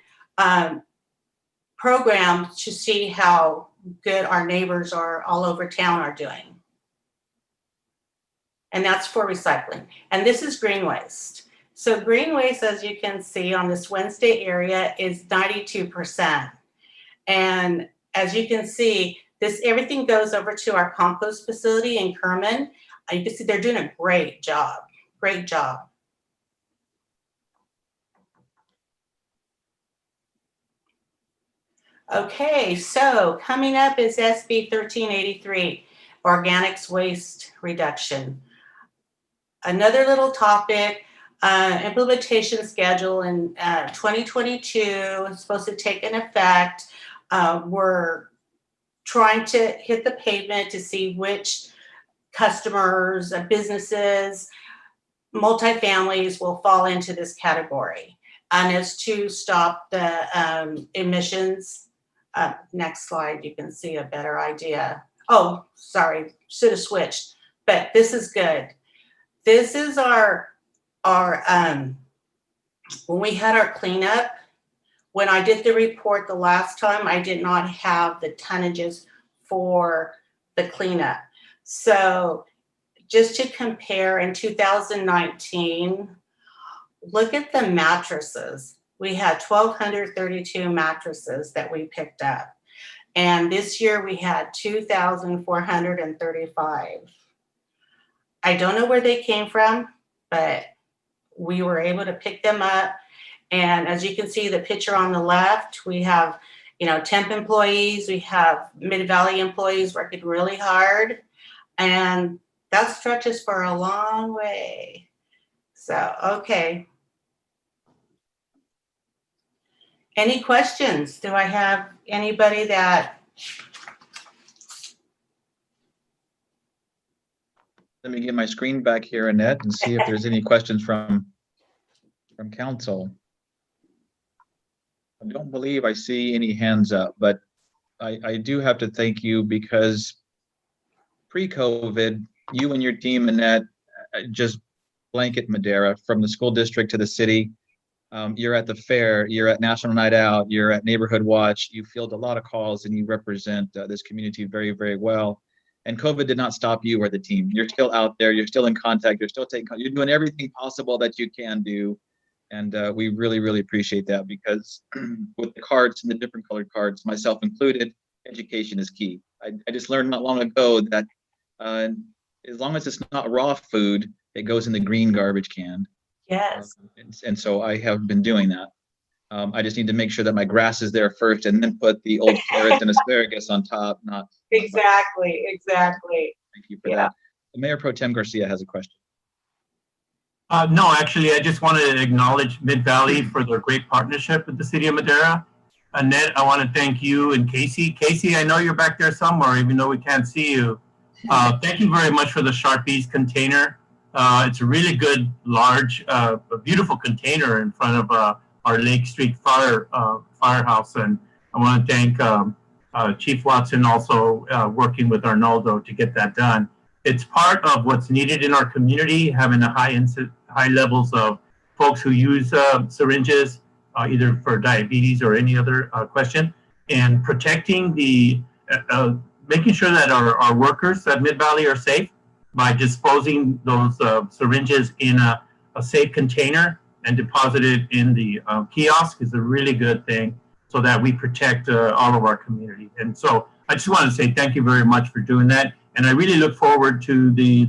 [SPEAKER 20] program to see how good our neighbors are all over town are doing. And that's for recycling. And this is green waste. So green waste, as you can see on this Wednesday area, is 92%. And as you can see, everything goes over to our compost facility in Kerman. You can see they're doing a great job. Great job. Okay, so coming up is SB 1383, organics waste reduction. Another little topic, implementation schedule in 2022 is supposed to take an effect. We're trying to hit the pavement to see which customers, businesses, multifamilies will fall into this category. And it's to stop the emissions. Next slide, you can see a better idea. Oh, sorry, should have switched, but this is good. This is our when we had our cleanup, when I did the report the last time, I did not have the tonnages for the cleanup. So just to compare, in 2019, look at the mattresses. We had 1,232 mattresses that we picked up. And this year we had 2,435. I don't know where they came from, but we were able to pick them up. And as you can see, the picture on the left, we have, temp employees, we have Mid-Valley employees working really hard. And that stretches for a long way. So, okay. Any questions? Do I have anybody that?
[SPEAKER 1] Let me get my screen back here, Annette, and see if there's any questions from council. I don't believe I see any hands up, but I do have to thank you because pre-COVID, you and your team, Annette, just blanket Madera from the school district to the city. You're at the fair, you're at National Night Out, you're at Neighborhood Watch, you field a lot of calls and you represent this community very, very well. And COVID did not stop you or the team. You're still out there, you're still in contact, you're doing everything possible that you can do. And we really, really appreciate that because with the cards and the different colored cards, myself included, education is key. I just learned not long ago that as long as it's not raw food, it goes in the green garbage can.
[SPEAKER 20] Yes.
[SPEAKER 1] And so I have been doing that. I just need to make sure that my grass is there first and then put the old carrots and asparagus on top, not.
[SPEAKER 20] Exactly.
[SPEAKER 1] Thank you for that. Mayor Pro Tem Garcia has a question.
[SPEAKER 11] No, actually, I just want to acknowledge Mid-Valley for their great partnership with the city of Madera. Annette, I want to thank you, and Casey. Casey, I know you're back there somewhere, even though we can't see you. Thank you very much for the Sharpies container. It's a really good, large, a beautiful container in front of our Lake Street firehouse. And I want to thank Chief Watson also working with Arnoldo to get that done. It's part of what's needed in our community, having a high levels of folks who use syringes, either for diabetes or any other question, and protecting the, making sure that our workers at Mid-Valley are safe by disposing those syringes in a safe container and deposit it in the kiosk is a really good thing so that we protect all of our community. And so I just want to say thank you very much for doing that. And I really look forward to the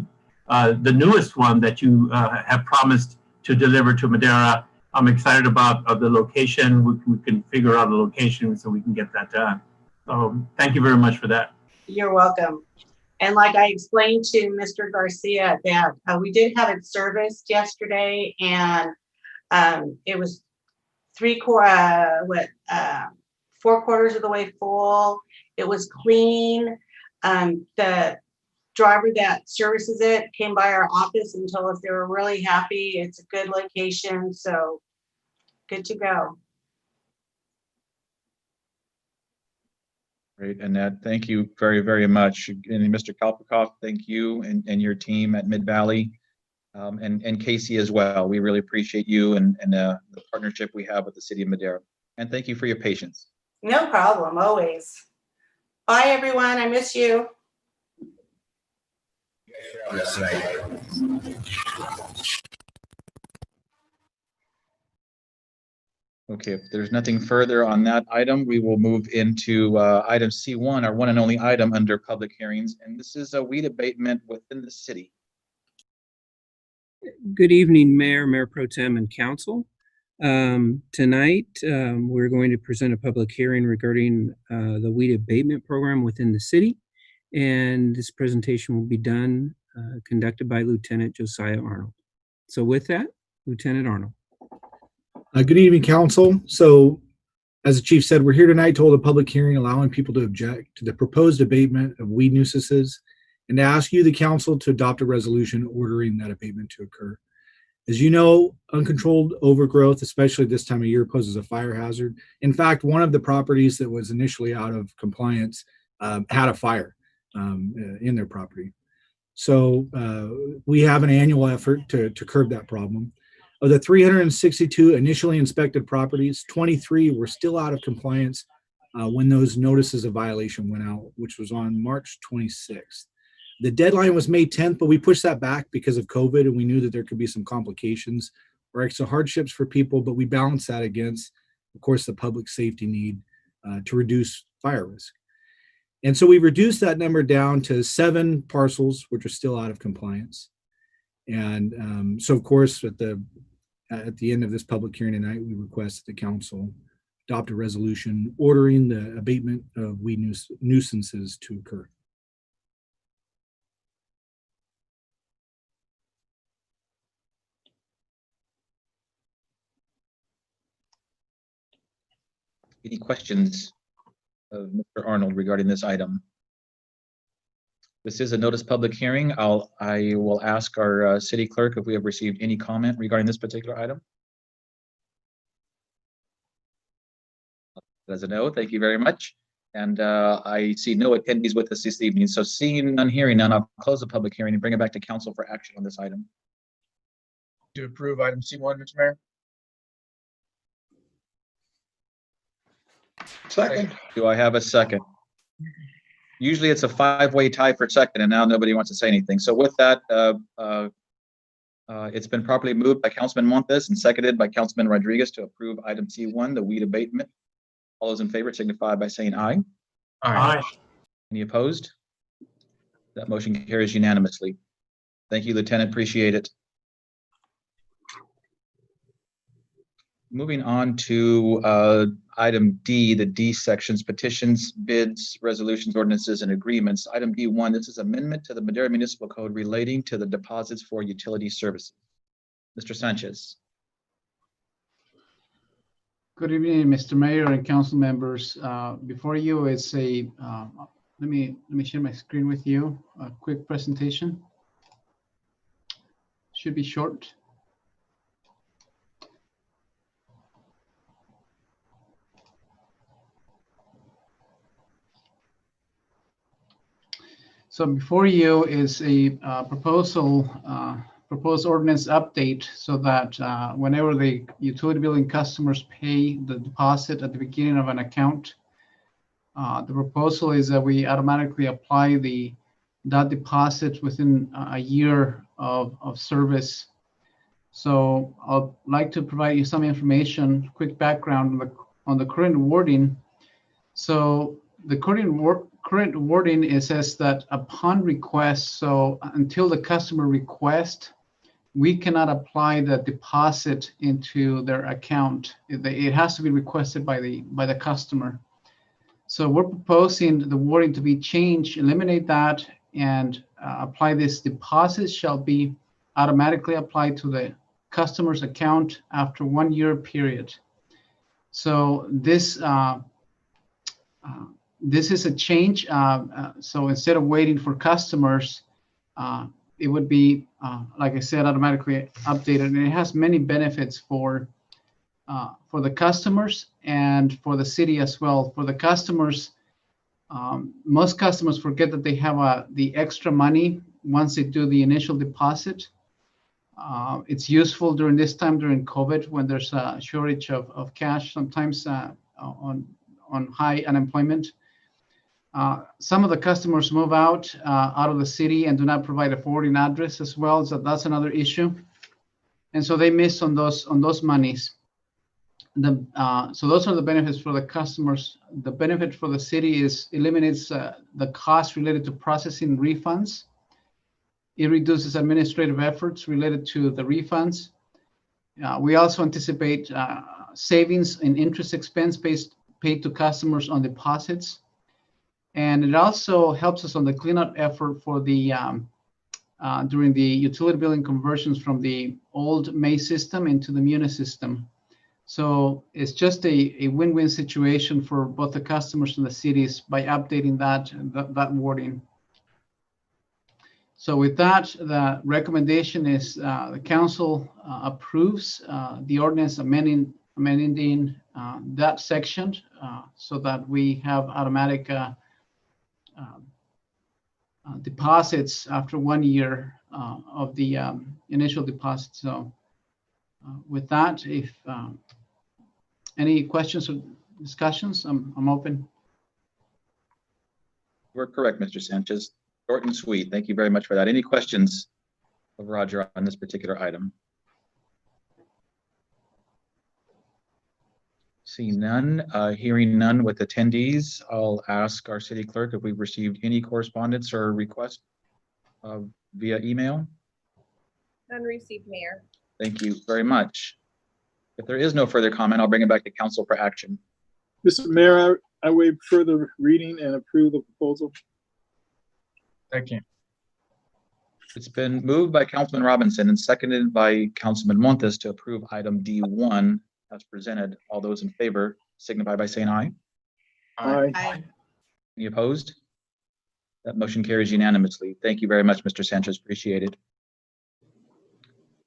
[SPEAKER 11] newest one that you have promised to deliver to Madera. I'm excited about the location. We can figure out the location so we can get that done. So thank you very much for that.
[SPEAKER 20] You're welcome. And like I explained to Mr. Garcia, that we did have it serviced yesterday, and it was 4/4 of the way full. It was clean. The driver that services it came by our office and told us they were really happy. It's a good location, so good to go.
[SPEAKER 1] Great, Annette. Thank you very, very much. And Mr. Kalpikoff, thank you and your team at Mid-Valley, and Casey as well. We really appreciate you and the partnership we have with the city of Madera. And thank you for your patience.
[SPEAKER 20] No problem, always. Bye, everyone. I miss you.
[SPEAKER 1] Okay, if there's nothing further on that item, we will move into item C1, our one and only item under public hearings, and this is a weed abatement within the city.
[SPEAKER 21] Good evening, Mayor Pro Tem, and Council. Tonight, we're going to present a public hearing regarding the weed abatement program within the city, and this presentation will be conducted by Lieutenant Josiah Arnold. So with that, Lieutenant Arnold.
[SPEAKER 22] Good evening, Council. So, as the Chief said, we're here tonight to hold a public hearing allowing people to object to the proposed abatement of weed nuisances and to ask you, the Council, to adopt a resolution ordering that abatement to occur. As you know, uncontrolled overgrowth, especially this time of year, poses a fire hazard. In fact, one of the properties that was initially out of compliance had a fire in their property. So we have an annual effort to curb that problem. Of the 362 initially inspected properties, 23 were still out of compliance when those notices of violation went out, which was on March 26th. The deadline was May 10th, but we pushed that back because of COVID, and we knew that there could be some complications or extra hardships for people, but we balanced that against, of course, the public safety need to reduce fire risk. And so we reduced that number down to 7 parcels, which are still out of compliance. And so, of course, at the end of this public hearing tonight, we request that the Council adopt a resolution ordering the abatement of weed nuisances to occur.
[SPEAKER 1] Any questions of Mr. Arnold regarding this item? This is a notice public hearing. I will ask our city clerk if we have received any comment regarding this particular item. As a no, thank you very much. And I see no attendees with us this evening. So seeing none, hearing none, I'll close the public hearing and bring it back to council for action on this item.
[SPEAKER 7] To approve item C1, Mr. Mayor.
[SPEAKER 6] Second.
[SPEAKER 1] Do I have a second? Usually it's a 5-way tie for second, and now nobody wants to say anything. So with that, it's been properly moved by Councilman Montes and seconded by Councilman Rodriguez to approve item C1, the weed abatement. All those in favor signify by saying aye.
[SPEAKER 11] Aye.
[SPEAKER 1] Any opposed? That motion carries unanimously. Thank you, Lieutenant. Appreciate it. Moving on to item D, the D sections, petitions, bids, resolutions, ordinances, and agreements. Item D1, this is amendment to the Madera Municipal Code relating to the deposits for utility services. Mr. Sanchez.
[SPEAKER 4] Good evening, Mr. Mayor and council members. Before you is a, let me share my screen with you. A quick presentation. Should be short. So before you is a proposed ordinance update so that whenever the utility billing customers pay the deposit at the beginning of an account, the proposal is that we automatically apply that deposit within a year of service. So I'd like to provide you some information, quick background on the current wording. So the current wording says that upon request, so until the customer request, we cannot apply the deposit into their account. It has to be requested by the customer. So we're proposing the wording to be changed, eliminate that, and apply this deposit shall be automatically applied to the customer's account after 1 year period. So this is a change. So instead of waiting for customers, it would be, like I said, automatically updated, and it has many benefits for the customers and for the city as well. For the customers, most customers forget that they have the extra money once they do the initial deposit. It's useful during this time, during COVID, when there's a shortage of cash, sometimes on high unemployment. Some of the customers move out of the city and do not provide a forwarding address as well, so that's another issue. And so they miss on those monies. So those are the benefits for the customers. The benefit for the city is eliminates the cost related to processing refunds. It reduces administrative efforts related to the refunds. We also anticipate savings in interest expense paid to customers on deposits. And it also helps us on the cleanup effort for the during the utility billing conversions from the old May system into the Muni system. So it's just a win-win situation for both the customers and the cities by updating that wording. So with that, the recommendation is the council approves the ordinance amending that section so that we have automatic deposits after 1 year of the initial deposit. So with that, if any questions or discussions, I'm open.
[SPEAKER 1] We're correct, Mr. Sanchez. Short and sweet. Thank you very much for that. Any questions of Roger on this particular item? Seeing none, hearing none with attendees, I'll ask our city clerk if we've received any correspondence or request via email.
[SPEAKER 2] None received, Mayor.
[SPEAKER 1] Thank you very much. If there is no further comment, I'll bring it back to council for action.
[SPEAKER 8] Mr. Mayor, I waive further reading and approve the proposal.
[SPEAKER 7] Second.
[SPEAKER 1] It's been moved by Councilman Robinson and seconded by Councilman Montes to approve item D1 as presented. All those in favor signify by saying aye.
[SPEAKER 8] Aye.
[SPEAKER 15] Aye.
[SPEAKER 1] Any opposed? That motion carries unanimously. Thank you very much, Mr. Sanchez. Appreciate it.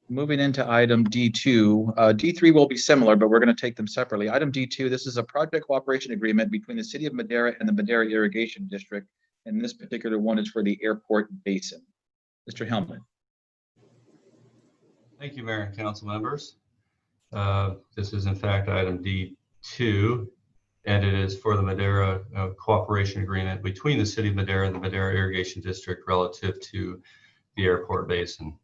[SPEAKER 1] Moving into item D2, D3 will be similar, but we're going to take them separately. Item D2, this is a project cooperation agreement between the City of Madera and the Madera Irrigation District, and this particular one is for the airport basin. Mr. Hellman.
[SPEAKER 13] Thank you, Mayor and council members. This is in fact item D2, and it is for the Madera cooperation agreement between the City of Madera and the Madera Irrigation District relative to the airport basin.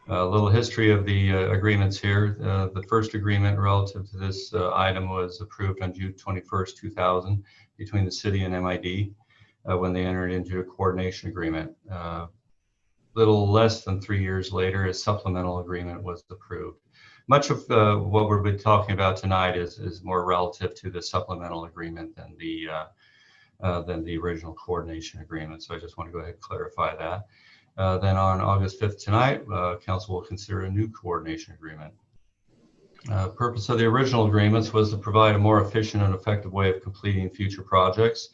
[SPEAKER 13] A little history of the agreements here. The first agreement relative to this item was approved on June 21st, 2000 between the city and MID when they entered into a coordination agreement. Little less than 3 years later, a supplemental agreement was approved. Much of what we've been talking about tonight is more relative to the supplemental agreement than the original coordination agreement. So I just want to go ahead and clarify that. Then on August 5th tonight, council will consider a new coordination agreement. Purpose of the original agreements was to provide a more efficient and effective way of completing future projects,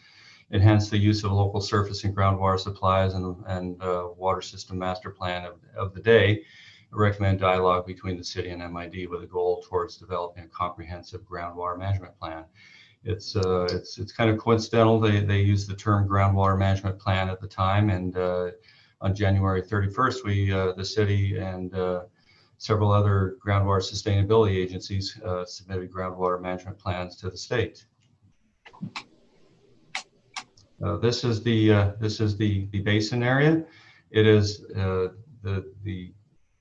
[SPEAKER 13] enhance the use of local surface and groundwater supplies and water system master plan of the day, recommend dialogue between the city and MID with a goal towards developing a comprehensive groundwater management plan. It's kind of coincidental. They used the term groundwater management plan at the time, and on January 31st, the city and several other groundwater sustainability agencies submitted groundwater management plans to the state. This is the basin area. It is the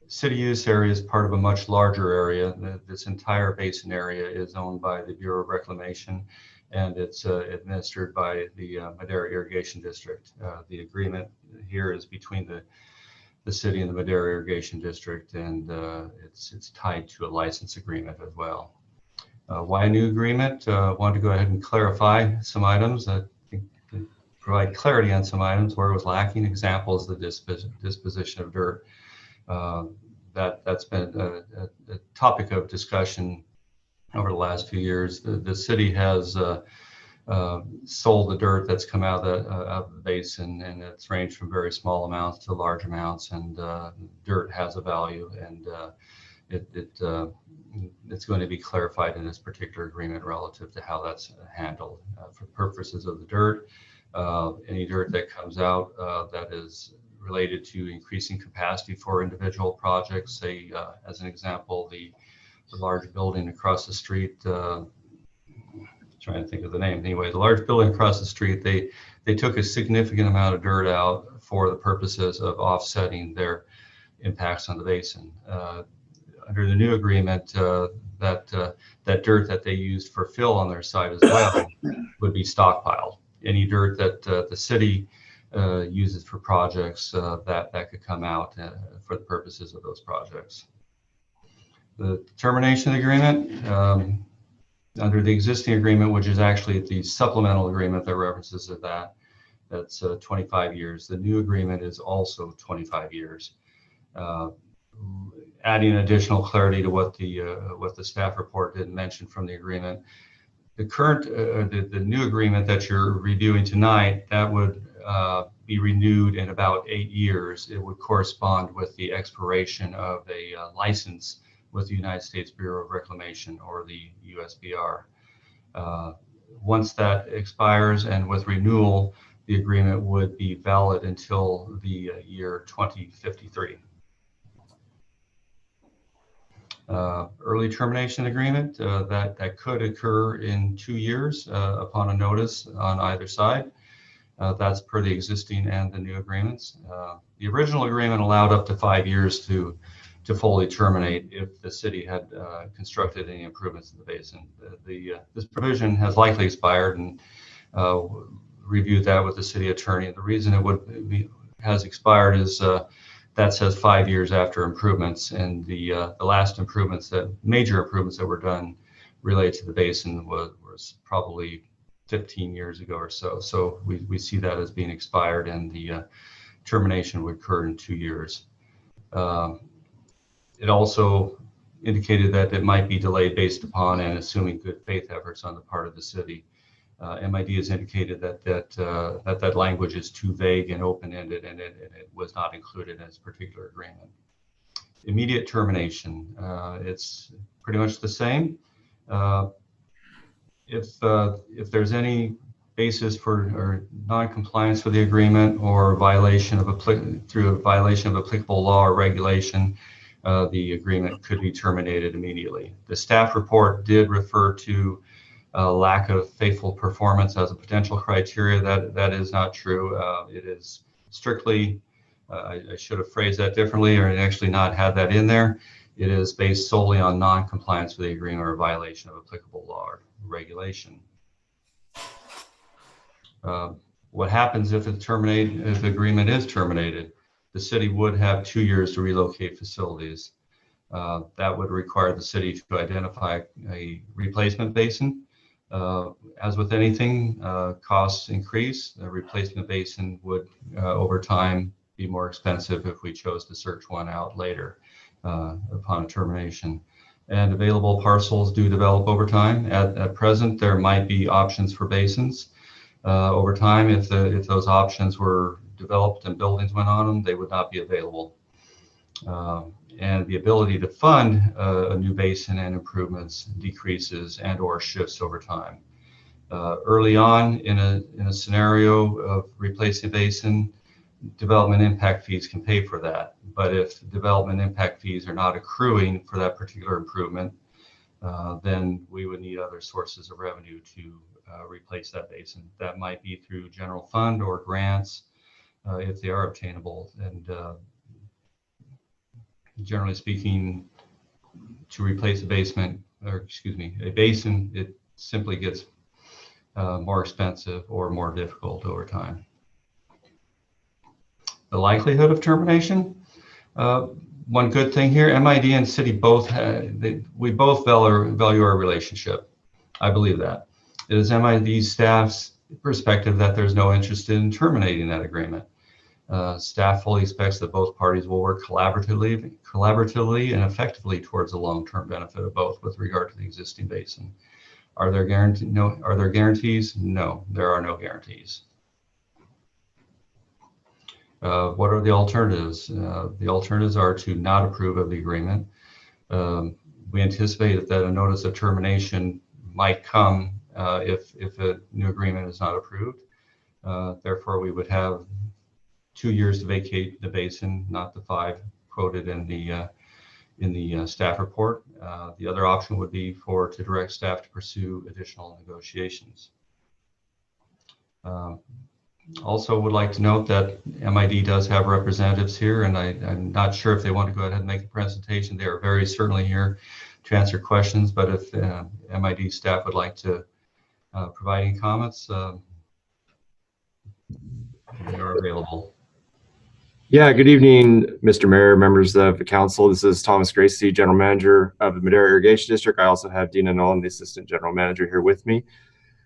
[SPEAKER 13] city use area is part of a much larger area. This entire basin area is owned by the Bureau of Reclamation, and it's administered by the Madera Irrigation District. The agreement here is between the city and the Madera Irrigation District, and it's tied to a license agreement as well. Why a new agreement? I wanted to go ahead and clarify some items. I think provide clarity on some items where it was lacking. Examples, the disposition of dirt. That's been a topic of discussion over the last few years. The city has sold the dirt that's come out of the basin, and it's ranged from very small amounts to large amounts, and dirt has a value, and it's going to be clarified in this particular agreement relative to how that's handled. For purposes of the dirt, any dirt that comes out that is related to increasing capacity for individual projects, say, as an example, the large building across the street, trying to think of the name. Anyway, the large building across the street, they took a significant amount of dirt out for the purposes of offsetting their impacts on the basin. Under the new agreement, that dirt that they used for fill on their site as well would be stockpiled. Any dirt that the city uses for projects that could come out for the purposes of those projects. The termination agreement, under the existing agreement, which is actually the supplemental agreement that references that, that's 25 years. The new agreement is also 25 years. Adding additional clarity to what the staff report didn't mention from the agreement. The current, the new agreement that you're reviewing tonight, that would be renewed in about 8 years. It would correspond with the expiration of a license with the United States Bureau of Reclamation, or the USBR. Once that expires and with renewal, the agreement would be valid until the year 2053. Early termination agreement, that could occur in 2 years upon a notice on either side. That's per the existing and the new agreements. The original agreement allowed up to 5 years to fully terminate if the city had constructed any improvements in the basin. This provision has likely expired, and reviewed that with the city attorney. The reason it has expired is that says 5 years after improvements, and the last improvements, major improvements that were done related to the basin was probably 15 years ago or so. So we see that as being expired, and the termination would occur in 2 years. It also indicated that it might be delayed based upon and assuming good faith efforts on the part of the city. MID has indicated that language is too vague and open-ended, and it was not included in this particular agreement. Immediate termination, it's pretty much the same. If there's any basis for non-compliance with the agreement or violation of through a violation of applicable law or regulation, the agreement could be terminated immediately. The staff report did refer to lack of faithful performance as a potential criteria. That is not true. It is strictly, I should have phrased that differently, or actually not had that in there. It is based solely on non-compliance with the agreement or violation of applicable law or regulation. What happens if the agreement is terminated? The city would have 2 years to relocate facilities. That would require the city to identify a replacement basin. As with anything, costs increase. The replacement basin would, over time, be more expensive if we chose to search one out later upon termination. and available parcels do develop over time. At present, there might be options for basins. Over time, if those options were developed and buildings went on them, they would not be available. And the ability to fund a new basin and improvements decreases and or shifts over time. Early on in a scenario of replacing a basin, development impact fees can pay for that. But if development impact fees are not accruing for that particular improvement, then we would need other sources of revenue to replace that basin. That might be through general fund or grants if they are obtainable. And generally speaking, to replace a basin, it simply gets more expensive or more difficult over time. The likelihood of termination. One good thing here, MID and city both we both value our relationship. I believe that. It is MID staff's perspective that there's no interest in terminating that agreement. Staff fully expects that both parties will work collaboratively and effectively towards the long-term benefit of both with regard to the existing basin. Are there guarantees? No, there are no guarantees. What are the alternatives? The alternatives are to not approve of the agreement. We anticipate that a notice of termination might come if a new agreement is not approved. Therefore, we would have 2 years to vacate the basin, not the 5 quoted in the staff report. The other option would be to direct staff to pursue additional negotiations. Also would like to note that MID does have representatives here, and I'm not sure if they want to go ahead and make a presentation. They are very certainly here to answer questions, but if MID staff would like to provide any comments, they are available.
[SPEAKER 5] Yeah, good evening, Mr. Mayor, members of the council. This is Thomas Gracie, General Manager of the Madera Irrigation District. I also have Dina Nolan, the Assistant General Manager, here with me.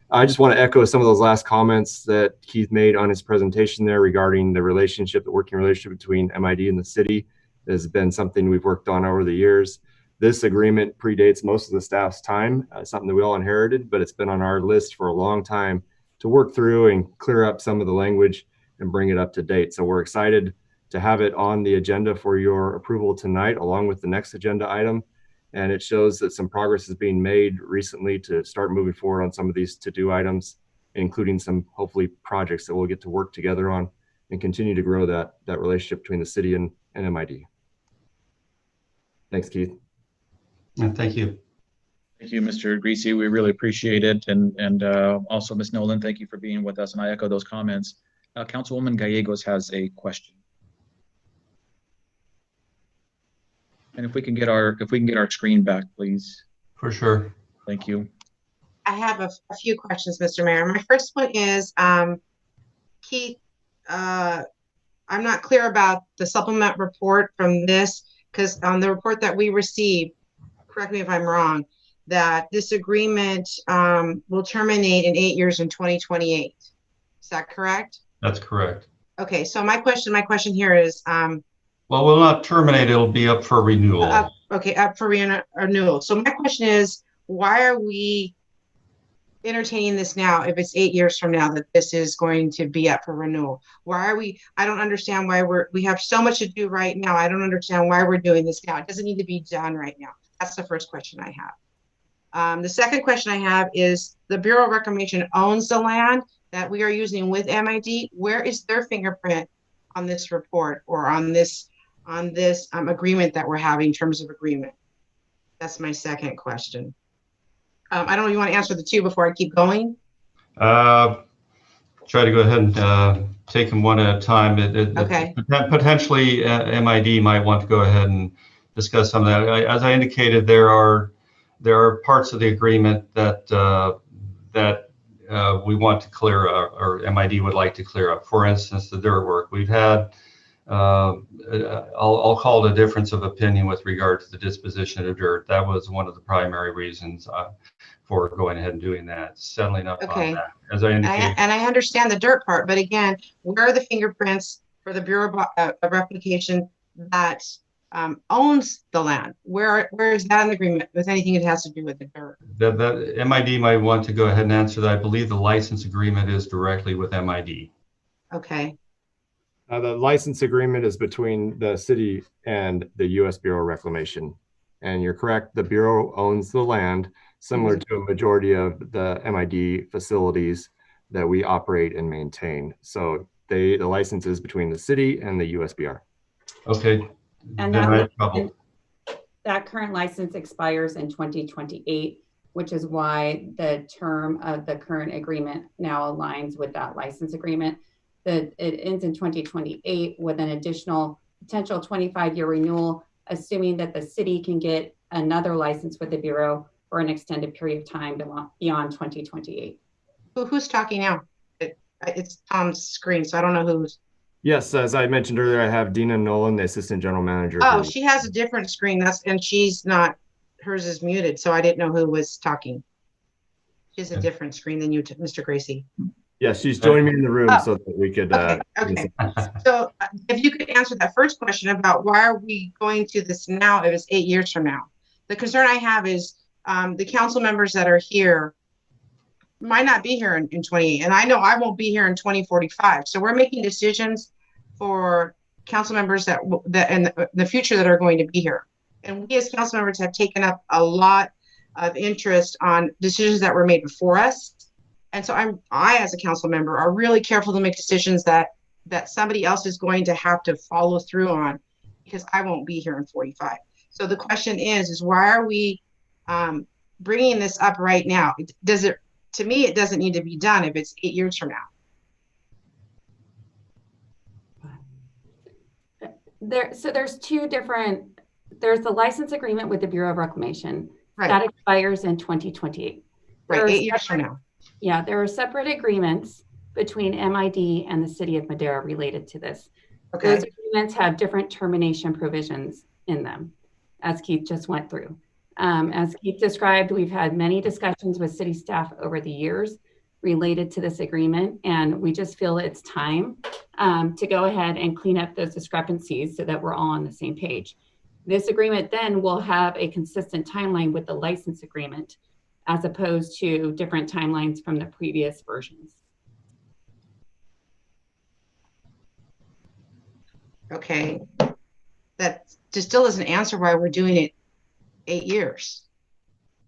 [SPEAKER 5] I just want to echo some of those last comments that Keith made on his presentation there regarding the relationship, the working relationship between MID and the city. It has been something we've worked on over the years. This agreement predates most of the staff's time, something that we all inherited, but it's been on our list for a long time to work through and clear up some of the language and bring it up to date. So we're excited to have it on the agenda for your approval tonight, along with the next agenda item. And it shows that some progress is being made recently to start moving forward on some of these to-do items, including some hopefully projects that we'll get to work together on and continue to grow that relationship between the city and MID. Thanks, Keith.
[SPEAKER 13] Thank you.
[SPEAKER 1] Thank you, Mr. Greasy. We really appreciate it. And also, Ms. Nolan, thank you for being with us. And I echo those comments. Councilwoman Gallegos has a question. And if we can get our screen back, please.
[SPEAKER 13] For sure.
[SPEAKER 1] Thank you.
[SPEAKER 15] I have a few questions, Mr. Mayor. My first one is, Keith, I'm not clear about the supplement report from this, because on the report that we received, correct me if I'm wrong, that this agreement will terminate in 8 years in 2028. Is that correct?
[SPEAKER 13] That's correct.
[SPEAKER 15] Okay, so my question here is,
[SPEAKER 13] well, we'll not terminate, it'll be up for renewal.
[SPEAKER 15] up for renewal. So my question is, why are we entertaining this now if it's 8 years from now that this is going to be up for renewal? Why are we, I don't understand why we have so much to do right now. I don't understand why we're doing this now. It doesn't need to be done right now. That's the first question I have. The second question I have is, the Bureau of Reclamation owns the land that we are using with MID. Where is their fingerprint on this report or on this agreement that we're having in terms of agreement? That's my second question. I don't know if you want to answer the two before I keep going.
[SPEAKER 13] Try to go ahead and take them one at a time.
[SPEAKER 15] Okay.
[SPEAKER 13] Potentially, MID might want to go ahead and discuss some of that. As I indicated, there are parts of the agreement that we want to clear up, or MID would like to clear up. For instance, the dirt work. We've had I'll call it a difference of opinion with regard to the disposition of dirt. That was one of the primary reasons for going ahead and doing that, settling up on that. As I indicated,
[SPEAKER 15] and I understand the dirt part, but again, where are the fingerprints for the Bureau of Replication that owns the land. Where is that in the agreement with anything that has to do with the dirt?
[SPEAKER 13] The MID might want to go ahead and answer that. I believe the license agreement is directly with MID.
[SPEAKER 15] Okay.
[SPEAKER 5] The license agreement is between the city and the U.S. Bureau of Reclamation. And you're correct, the Bureau owns the land, similar to a majority of the MID facilities that we operate and maintain. So the license is between the city and the USBR.
[SPEAKER 13] Okay.
[SPEAKER 9] And that current license expires in 2028, which is why the term of the current agreement now aligns with that license agreement. It ends in 2028 with an additional potential 25-year renewal, assuming that the city can get another license with the Bureau for an extended period of time beyond 2028.
[SPEAKER 15] Who's talking now? It's Tom's screen, so I don't know who's.
[SPEAKER 5] Yes, as I mentioned earlier, I have Dina Nolan, the Assistant General Manager.
[SPEAKER 15] Oh, she has a different screen. And she's not, hers is muted, so I didn't know who was talking. She has a different screen than you, Mr. Gracie.
[SPEAKER 5] Yes, she's joining me in the room so that we could.
[SPEAKER 15] Okay. So if you could answer that first question about why are we going to this now if it's 8 years from now? The concern I have is the council members that are here might not be here in 28, and I know I won't be here in 2045. So we're making decisions for council members that in the future that are going to be here. And we as council members have taken up a lot of interest on decisions that were made before us. And so I as a council member are really careful to make decisions that somebody else is going to have to follow through on, because I won't be here in 45. So the question is why are we bringing this up right now? To me, it doesn't need to be done if it's 8 years from
[SPEAKER 9] now. So there's two different, there's the license agreement with the Bureau of Reclamation.
[SPEAKER 15] Right.
[SPEAKER 9] That expires in 2028.
[SPEAKER 15] Right, 8 years from now.
[SPEAKER 9] Yeah, there are separate agreements between MID and the city of Madera related to this.
[SPEAKER 15] Okay.
[SPEAKER 9] Those agreements have different termination provisions in them, as Keith just went through. As Keith described, we've had many discussions with city staff over the years related to this agreement, and we just feel it's time to go ahead and clean up those discrepancies so that we're all on the same page. This agreement then will have a consistent timeline with the license agreement, as opposed to different timelines from the previous versions.
[SPEAKER 15] Okay, that just still doesn't answer why we're doing it 8 years.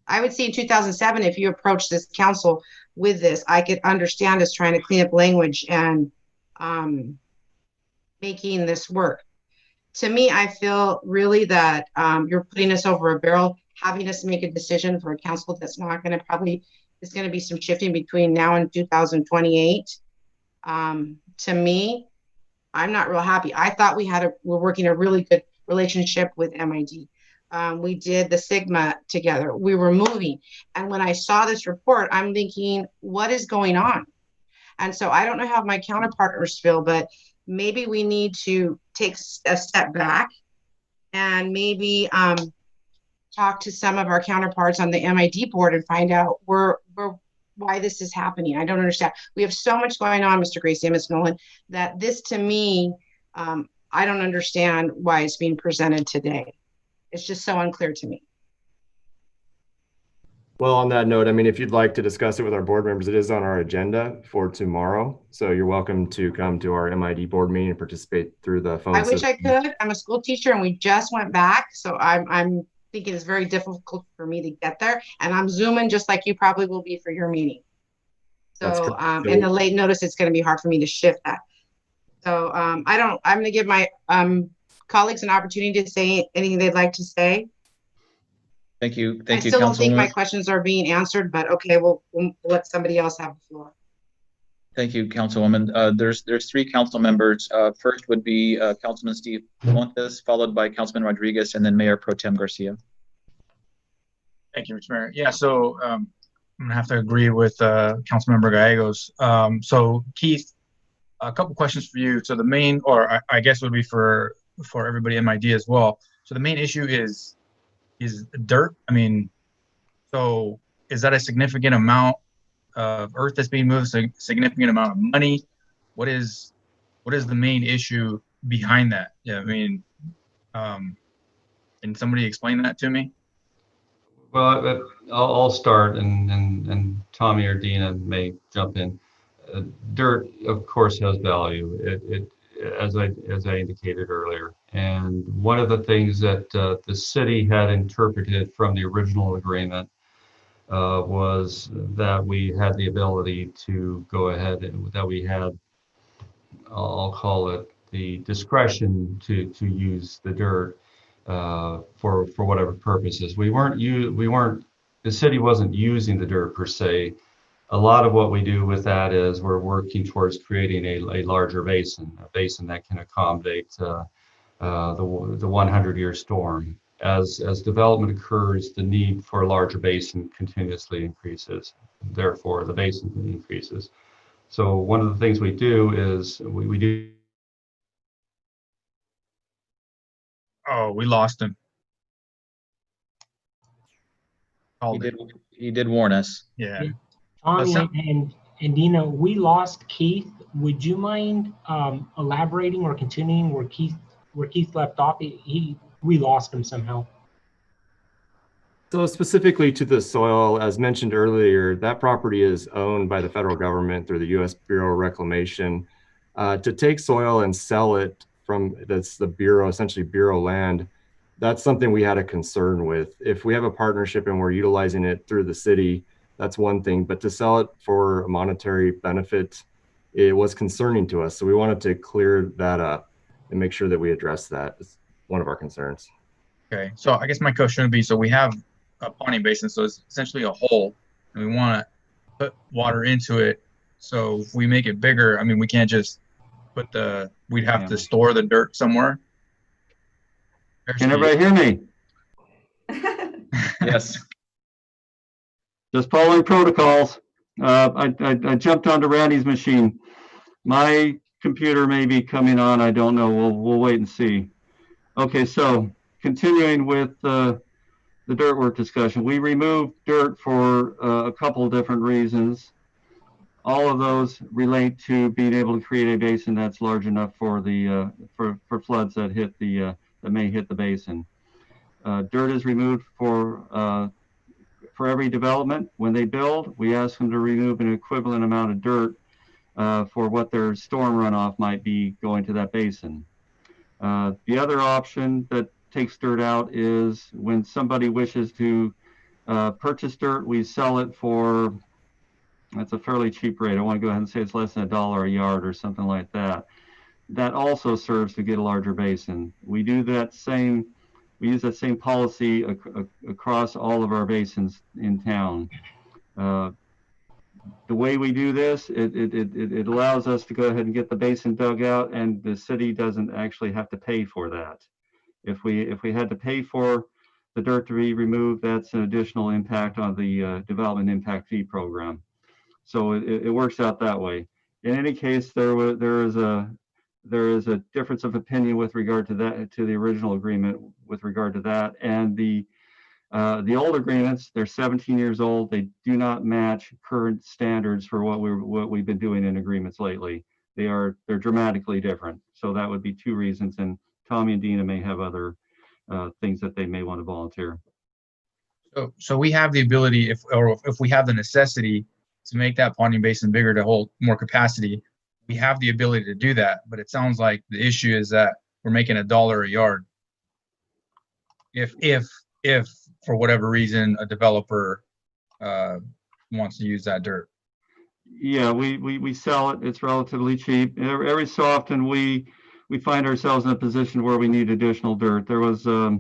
[SPEAKER 15] I would see in 2007, if you approach this council with this, I could understand us trying to clean up language and making this work. To me, I feel really that you're putting us over a barrel, having us make a decision for a council that's not going to there's going to be some shifting between now and 2028. To me, I'm not real happy. I thought we're working a really good relationship with MID. We did the Sigma together. We were moving. And when I saw this report, I'm thinking, what is going on? And so I don't know how my counterpartners feel, but maybe we need to take a step back and maybe talk to some of our counterparts on the MID board and find out why this is happening. I don't understand. We have so much going on, Mr. Gracie and Ms. Nolan, that this to me, I don't understand why it's being presented today. It's just so unclear to me.
[SPEAKER 5] Well, on that note, I mean, if you'd like to discuss it with our board members, it is on our agenda for tomorrow. So you're welcome to come to our MID board meeting and participate through the phone
[SPEAKER 15] I wish
[SPEAKER 5] system.
[SPEAKER 15] I could. I'm a school teacher and we just went back. So I'm thinking it's very difficult for me to get there. And I'm Zooming just like you probably will be for your meeting. So in the late notice, it's going to be hard for me to shift that. So I'm going to give my colleagues an opportunity to say anything they'd like to say.
[SPEAKER 1] Thank you.
[SPEAKER 15] I still don't think my questions are being answered, but okay, we'll let somebody else have the floor.
[SPEAKER 1] Thank you, Councilwoman. There's three council members. First would be Councilman Steve Montes, followed by Councilman Rodriguez, and then Mayor Pro Tem Garcia.
[SPEAKER 7] Thank you, Mr. Mayor. Yeah, so I'm gonna have to agree with Councilmember Gallegos. So Keith, a couple questions for you. So the main, or I guess it would be for everybody in MID as well. So the main issue is dirt. I mean, so is that a significant amount of earth that's being moved, a significant amount of money? What is the main issue behind that? Yeah, I mean,
[SPEAKER 1] Can somebody explain that to me?
[SPEAKER 13] Well, I'll start, and Tommy or Dina may jump in. Dirt, of course, has value. As I indicated earlier, and one of the things that the city had interpreted from the original agreement was that we had the ability to go ahead and that we had, I'll call it, the discretion to use the dirt for whatever purposes. The city wasn't using the dirt per se. A lot of what we do with that is we're working towards creating a larger basin, a basin that can accommodate the 100-year storm. As development occurs, the need for a larger basin continuously increases. Therefore, the basin increases. So one of the things we do is we do.
[SPEAKER 1] Oh, we lost him. He did warn us. Yeah.
[SPEAKER 19] Tommy and Dina, we lost Keith. Would you mind elaborating or continuing where Keith left off? We lost him somehow.
[SPEAKER 5] So specifically to the soil, as mentioned earlier, that property is owned by the federal government through the U.S. Bureau of Reclamation. To take soil and sell it that's the Bureau, essentially Bureau land, that's something we had a concern with. If we have a partnership and we're utilizing it through the city, that's one thing, but to sell it for a monetary benefit, it was concerning to us. So we wanted to clear that up and make sure that we address that. It's one of our concerns.
[SPEAKER 1] Okay, so I guess my question would be, so we have a ponding basin, so it's essentially a hole, and we want to put water into it. So if we make it bigger, I mean, we can't just put we'd have to store the dirt somewhere.
[SPEAKER 11] Can everybody hear me?
[SPEAKER 1] Yes.
[SPEAKER 11] Just following protocols. I jumped onto Randy's machine. My computer may be coming on. I don't know. We'll wait and see. Okay, so continuing with the dirt work discussion, we removed dirt for a couple of different reasons. All of those relate to being able to create a basin that's large enough for the for floods that may hit the basin. Dirt is removed for every development. When they build, we ask them to remove an equivalent amount of dirt for what their storm runoff might be going to that basin. The other option that takes dirt out is when somebody wishes to purchase dirt, we sell it for, that's a fairly cheap rate. I want to go ahead and say it's less than $1 a yard or something like that. That also serves to get a larger basin. We use that same policy across all of our basins in town. The way we do this, it allows us to go ahead and get the basin dug out, and the city doesn't actually have to pay for that. If we had to pay for the dirt to be removed, that's an additional impact on the development impact fee program. So it works out that way. In any case, there is a difference of opinion with regard to that, to the original agreement with regard to that, and the old agreements. They're 17 years old. They do not match current standards for what we've been doing in agreements lately. They're dramatically different. So that would be two reasons. And Tommy and Dina may have other things that they may want to volunteer.
[SPEAKER 1] So we have the ability, if we have the necessity to make that ponding basin bigger to hold more capacity, we have the ability to do that. But it sounds like the issue is that we're making $1 a yard. If for whatever reason a developer wants to use that dirt.
[SPEAKER 11] Yeah, we sell it. It's relatively cheap. Every so often we find ourselves in a position where we need additional dirt. There was a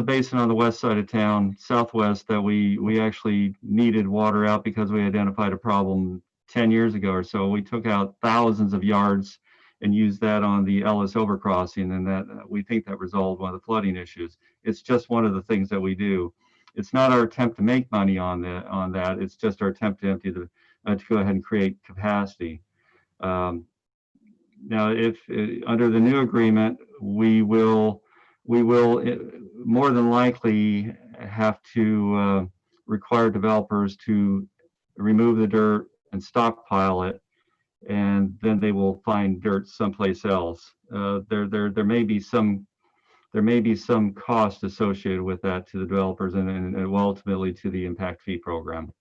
[SPEAKER 11] basin on the west side of town, southwest, that we actually needed water out because we identified a problem 10 years ago or so. We took out thousands of yards and used that on the Ellis overcrossing, and that we think that resolved one of the flooding issues. It's just one of the things that we do. It's not our attempt to make money on that. It's just our attempt to empty to go ahead and create capacity. Now, if under the new agreement, we will more than likely have to require developers to remove the dirt and stockpile it, and then they will find dirt someplace else. There may be some
[SPEAKER 5] there may be some cost associated with that to the developers and ultimately to the impact fee program.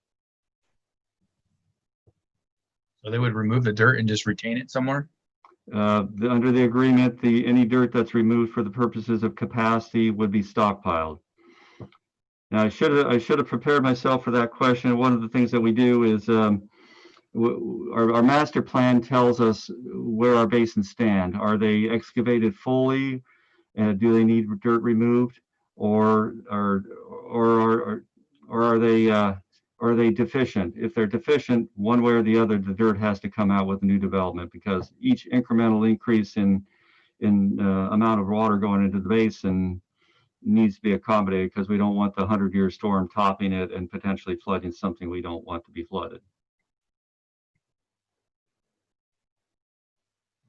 [SPEAKER 1] So they would remove the dirt and just retain it somewhere?
[SPEAKER 5] Under the agreement, any dirt that's removed for the purposes of capacity would be stockpiled. Now, I should have prepared myself for that question. One of the things that we do is our master plan tells us where our basins stand. Are they excavated fully? Do they need dirt removed, or are they deficient? If they're deficient, one way or the other, the dirt has to come out with new development, because each incremental increase in amount of water going into the basin needs to be accommodated, because we don't want the 100-year storm topping it and potentially flooding something we don't want to be flooded.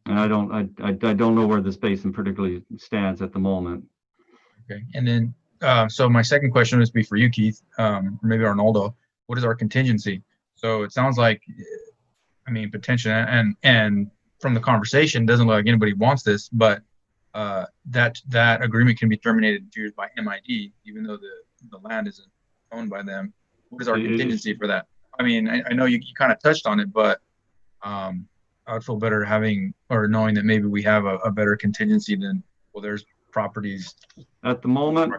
[SPEAKER 5] And I don't know where this basin particularly stands at the moment.
[SPEAKER 1] Okay, and then so my second question would be for you, Keith, or maybe Arnoldo. What is our contingency? So it sounds like, I mean, potentially, and from the conversation, doesn't look like anybody wants this, but that agreement can be terminated in 2 years by MID, even though the land isn't owned by them. What is our contingency for that? I mean, I know you kind of touched on it, but I would feel better having, or knowing that maybe we have a better contingency than, well, there's properties.
[SPEAKER 5] At the moment,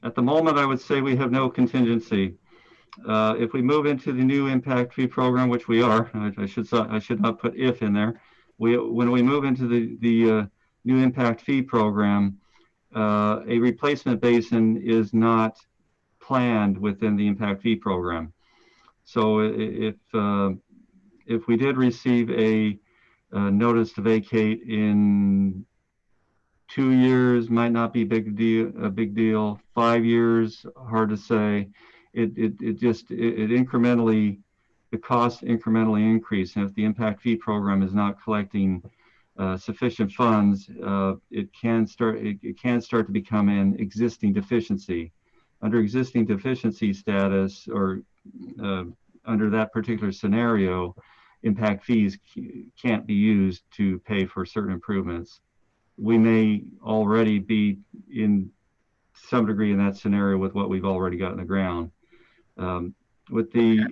[SPEAKER 5] I would say we have no contingency. If we move into the new impact fee program, which we are, I should not put if in there. When we move into the new impact fee program, a replacement basin is not planned within the impact fee program. So if we did receive a notice to vacate in 2 years, might not be a big deal. 5 years, hard to say. It incrementally, the cost incrementally increase. And if the impact fee program is not collecting sufficient funds, it can start to become an existing deficiency. Under existing deficiency status, or under that particular scenario, impact fees can't be used to pay for certain improvements. We may already be in some degree in that scenario with what we've already got in the ground. With the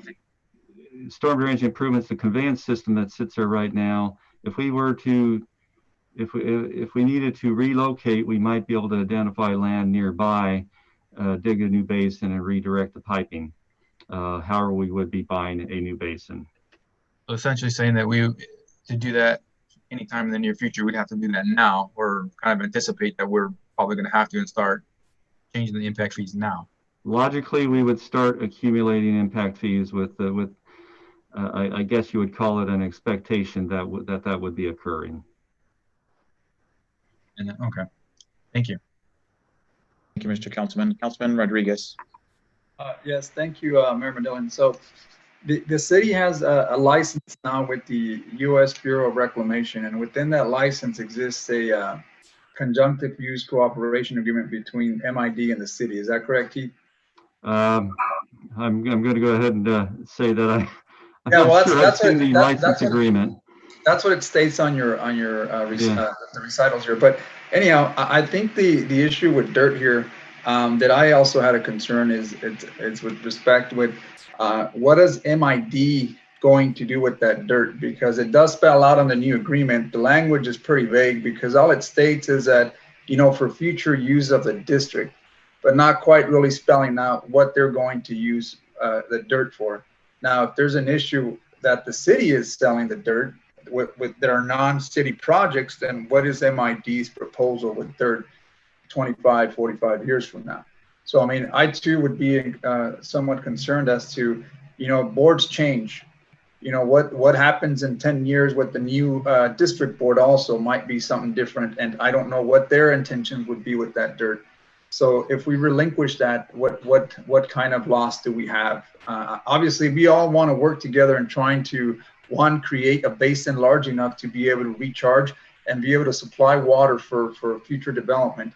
[SPEAKER 5] storm drainage improvements, the conveyance system that sits there right now, if we needed to relocate, we might be able to identify land nearby, dig a new basin and redirect the piping. However, we would be buying a new basin.
[SPEAKER 1] So essentially saying that to do that anytime in the near future, we'd have to do that now, or kind of anticipate that we're probably going to have to and start changing the impact fees now.
[SPEAKER 5] Logically, we would start accumulating impact fees with I guess you would call it an expectation that would be occurring.
[SPEAKER 1] And okay, thank you.
[SPEAKER 10] Thank you, Mr. Councilman. Councilman Rodriguez.
[SPEAKER 6] Yes, thank you, Mayor Medellin. So the city has a license now with the U.S. Bureau of Reclamation, and within that license exists a conjunctive use cooperation agreement between MID and the city. Is that correct, Keith?
[SPEAKER 5] I'm going to go ahead and say that I'm
[SPEAKER 6] yeah, well,
[SPEAKER 5] sure I've seen the license agreement.
[SPEAKER 6] That's what it states on your the recitals here. But anyhow, I think the issue with dirt here that I also had a concern is it's with respect with what is MID going to do with that dirt, because it does spell out on the new agreement. The language is pretty vague, because all it states is that, you know, for future use of the district, but not quite really spelling out what they're going to use the dirt for. Now, if there's an issue that the city is selling the dirt with their non-city projects, then what is MID's proposal with dirt 25, 45 years from now? So, I mean, I too would be somewhat concerned as to, you know, boards change. You know, what happens in 10 years with the new district board also might be something different. And I don't know what their intentions would be with that dirt. So if we relinquish that, what kind of loss do we have? Obviously, we all want to work together in trying to, one, create a basin large enough to be able to recharge and be able to supply water for future development.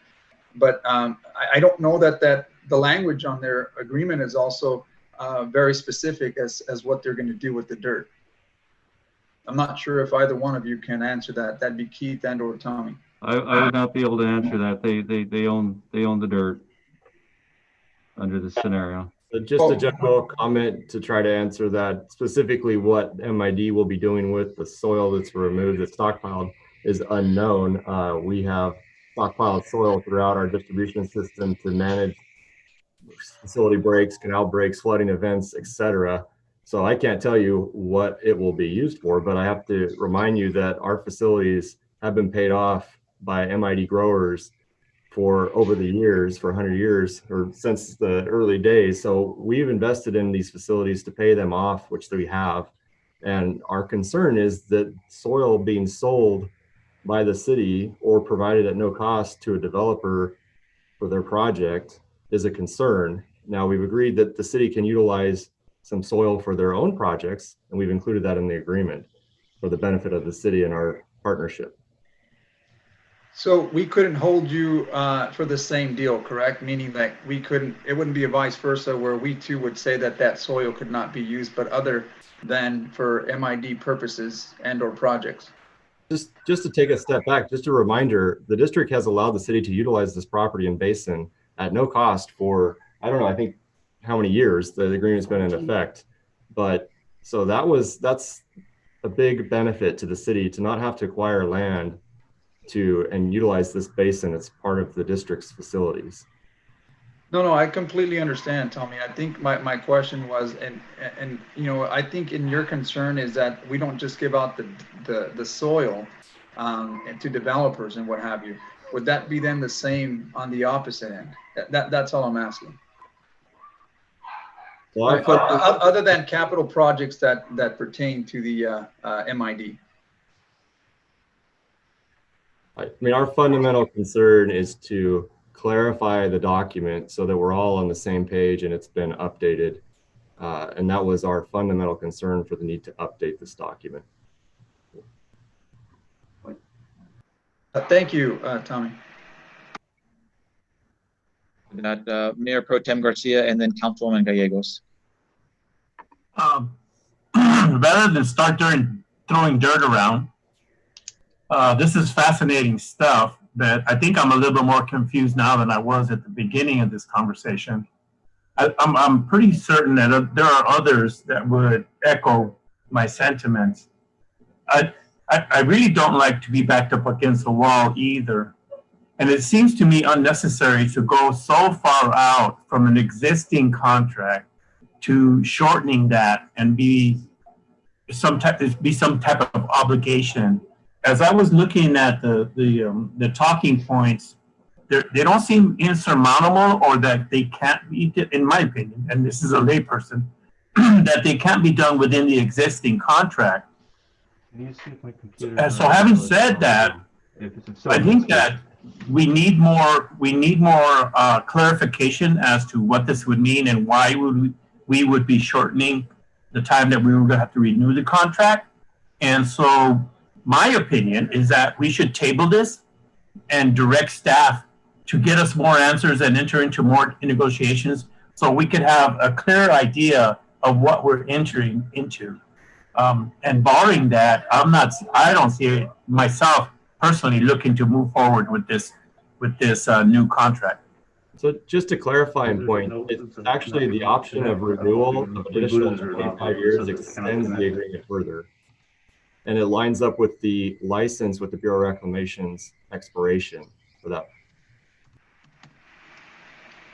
[SPEAKER 6] But I don't know that the language on their agreement is also very specific as what they're going to do with the dirt. I'm not sure if either one of you can answer that. That'd be Keith and or Tommy.
[SPEAKER 14] I would not be able to answer that. They own the dirt under this scenario.
[SPEAKER 5] So just a general comment to try to answer that, specifically what MID will be doing with the soil that's removed, that's stockpiled, is unknown. We have stockpiled soil throughout our distribution system to manage facility breaks, canal breaks, flooding events, etc. So I can't tell you what it will be used for, but I have to remind you that our facilities have been paid off by MID growers for over the years, for 100 years, or since the early days. So we've invested in these facilities to pay them off, which we have. And our concern is that soil being sold by the city or provided at no cost to a developer for their project is a concern. Now, we've agreed that the city can utilize some soil for their own projects, and we've included that in the agreement for the benefit of the city and our partnership.
[SPEAKER 6] So we couldn't hold you for the same deal, correct? Meaning that we couldn't, it wouldn't be a vice versa where we too would say that that soil could not be used, but other than for MID purposes and or projects.
[SPEAKER 5] Just to take a step back, just a reminder, the district has allowed the city to utilize this property and basin at no cost for, I don't know, I think how many years the agreement's been in effect. But so that's a big benefit to the city to not have to acquire land and utilize this basin as part of the district's facilities.
[SPEAKER 6] No, I completely understand, Tommy. I think my question was, and you know, I think in your concern is that we don't just give out the soil to developers and what have you. Would that be then the same on the opposite end? That's all I'm asking. Well, other than capital projects that pertain to the MID.
[SPEAKER 5] I mean, our fundamental concern is to clarify the document so that we're all on the same page and it's been updated. And that was our fundamental concern for the need to update this document.
[SPEAKER 6] Thank you, Tommy.
[SPEAKER 1] That Mayor Pro Tem Garcia and then Councilwoman Gallegos.
[SPEAKER 11] Rather than start throwing dirt around, this is fascinating stuff that I think I'm a little bit more confused now than I was at the beginning of this conversation. I'm pretty certain that there are others that would echo my sentiments. I really don't like to be backed up against the wall either. And it seems to me unnecessary to go so far out from an existing contract to shortening that and be some type of obligation. As I was looking at the talking points, they don't seem insurmountable, or that they can't be, in my opinion, and this is a layperson, that they can't be done within the existing contract. So having said that, I think that we need more clarification as to what this would mean and why we would be shortening the time that we were going to have to renew the contract. And so my opinion is that we should table this and direct staff to get us more answers and enter into more negotiations so we could have a clear idea of what we're entering into. And barring that, I don't see it myself personally looking to move forward with this new contract.
[SPEAKER 5] So just a clarifying point, it's actually the option of renewal of additional 25 years extends the agreement further. And it lines up with the license with the Bureau of Reclamation's expiration for that.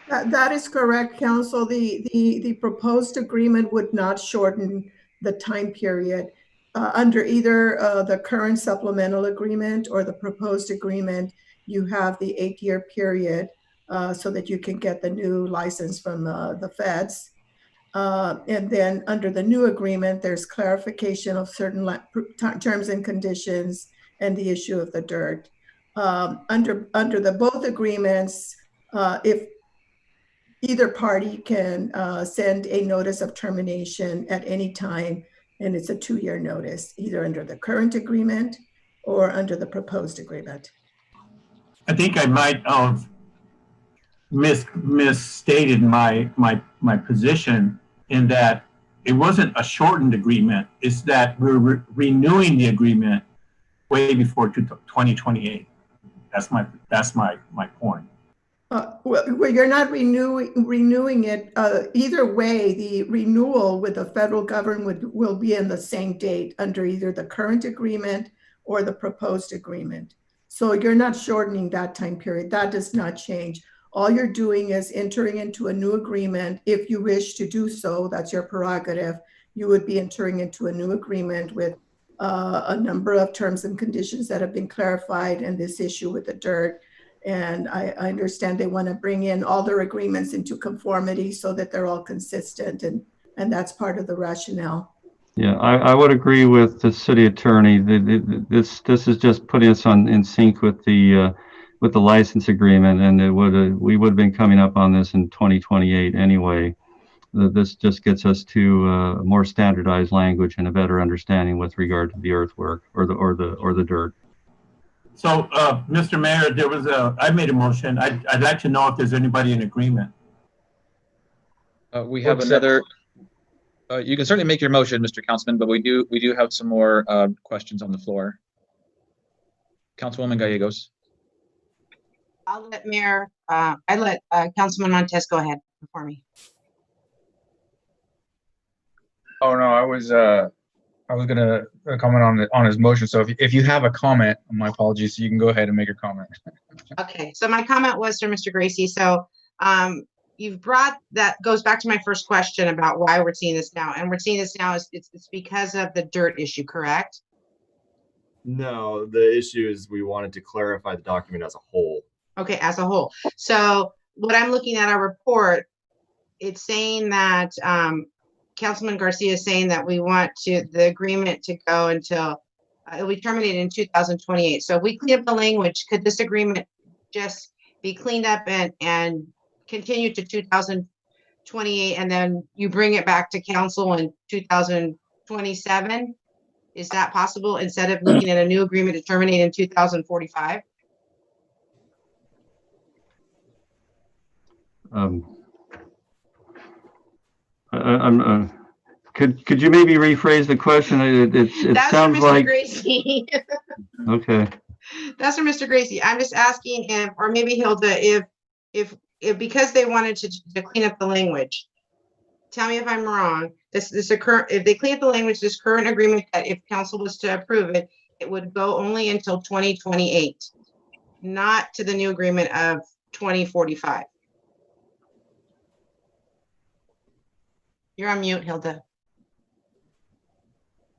[SPEAKER 16] That is correct, Council. The proposed agreement would not shorten the time period. Under either the current supplemental agreement or the proposed agreement, you have the 8-year period so that you can get the new license from the feds. And then under the new agreement, there's clarification of certain terms and conditions and the issue of the dirt. Under the both agreements, if either party can send a notice of termination at any time, and it's a 2-year notice, either under the current agreement or under the proposed agreement.
[SPEAKER 11] I think I might have misstated my position in that it wasn't a shortened agreement. It's that we're renewing the agreement way before 2028. That's my point.
[SPEAKER 16] Well, you're not renewing it. Either way, the renewal with the federal government will be in the same date under either the current agreement or the proposed agreement. So you're not shortening that time period. That does not change. All you're doing is entering into a new agreement. If you wish to do so, that's your prerogative. You would be entering into a new agreement with a number of terms and conditions that have been clarified in this issue with the dirt. And I understand they want to bring in all their agreements into conformity so that they're all consistent, and that's part of the rationale.
[SPEAKER 3] Yeah, I would agree with the city attorney. This is just putting us in sync with the license agreement, and we would have been coming up on this in 2028 anyway. This just gets us to more standardized language and a better understanding with regard to the earthwork or the dirt.
[SPEAKER 11] So, Mr. Mayor, I made a motion. I'd like to know if there's anybody in agreement.
[SPEAKER 1] We have another. You can certainly make your motion, Mr. Councilman, but we do have some more questions on the floor. Councilwoman Gallegos.
[SPEAKER 15] I'll let Councilman Montes go ahead before me.
[SPEAKER 10] Oh no, I was gonna comment on his motion. So if you have a comment, my apologies, you can go ahead and make your comment.
[SPEAKER 15] Okay, so my comment was for Mr. Gracie. So you've brought that goes back to my first question about why we're seeing this now, and we're seeing this now is it's because of the dirt issue, correct?
[SPEAKER 5] No, the issue is we wanted to clarify the document as a whole.
[SPEAKER 15] Okay, as a whole. So what I'm looking at our report, it's saying that Councilman Garcia is saying that we want the agreement to go until it'll be terminated in 2028. So if we clean up the language, could this agreement just be cleaned up and continue to 2028, and then you bring it back to council in 2027? Is that possible, instead of looking at a new agreement to terminate in 2045?
[SPEAKER 3] Could you maybe rephrase the question? It sounds like.
[SPEAKER 15] Gracie.
[SPEAKER 3] Okay.
[SPEAKER 15] That's for Mr. Gracie. I'm just asking him, or maybe Hilda, if because they wanted to clean up the language. Tell me if I'm wrong. If they clean up the language, this current agreement, that if council was to approve it, it would go only until 2028, not to the new agreement of 2045. You're on mute, Hilda.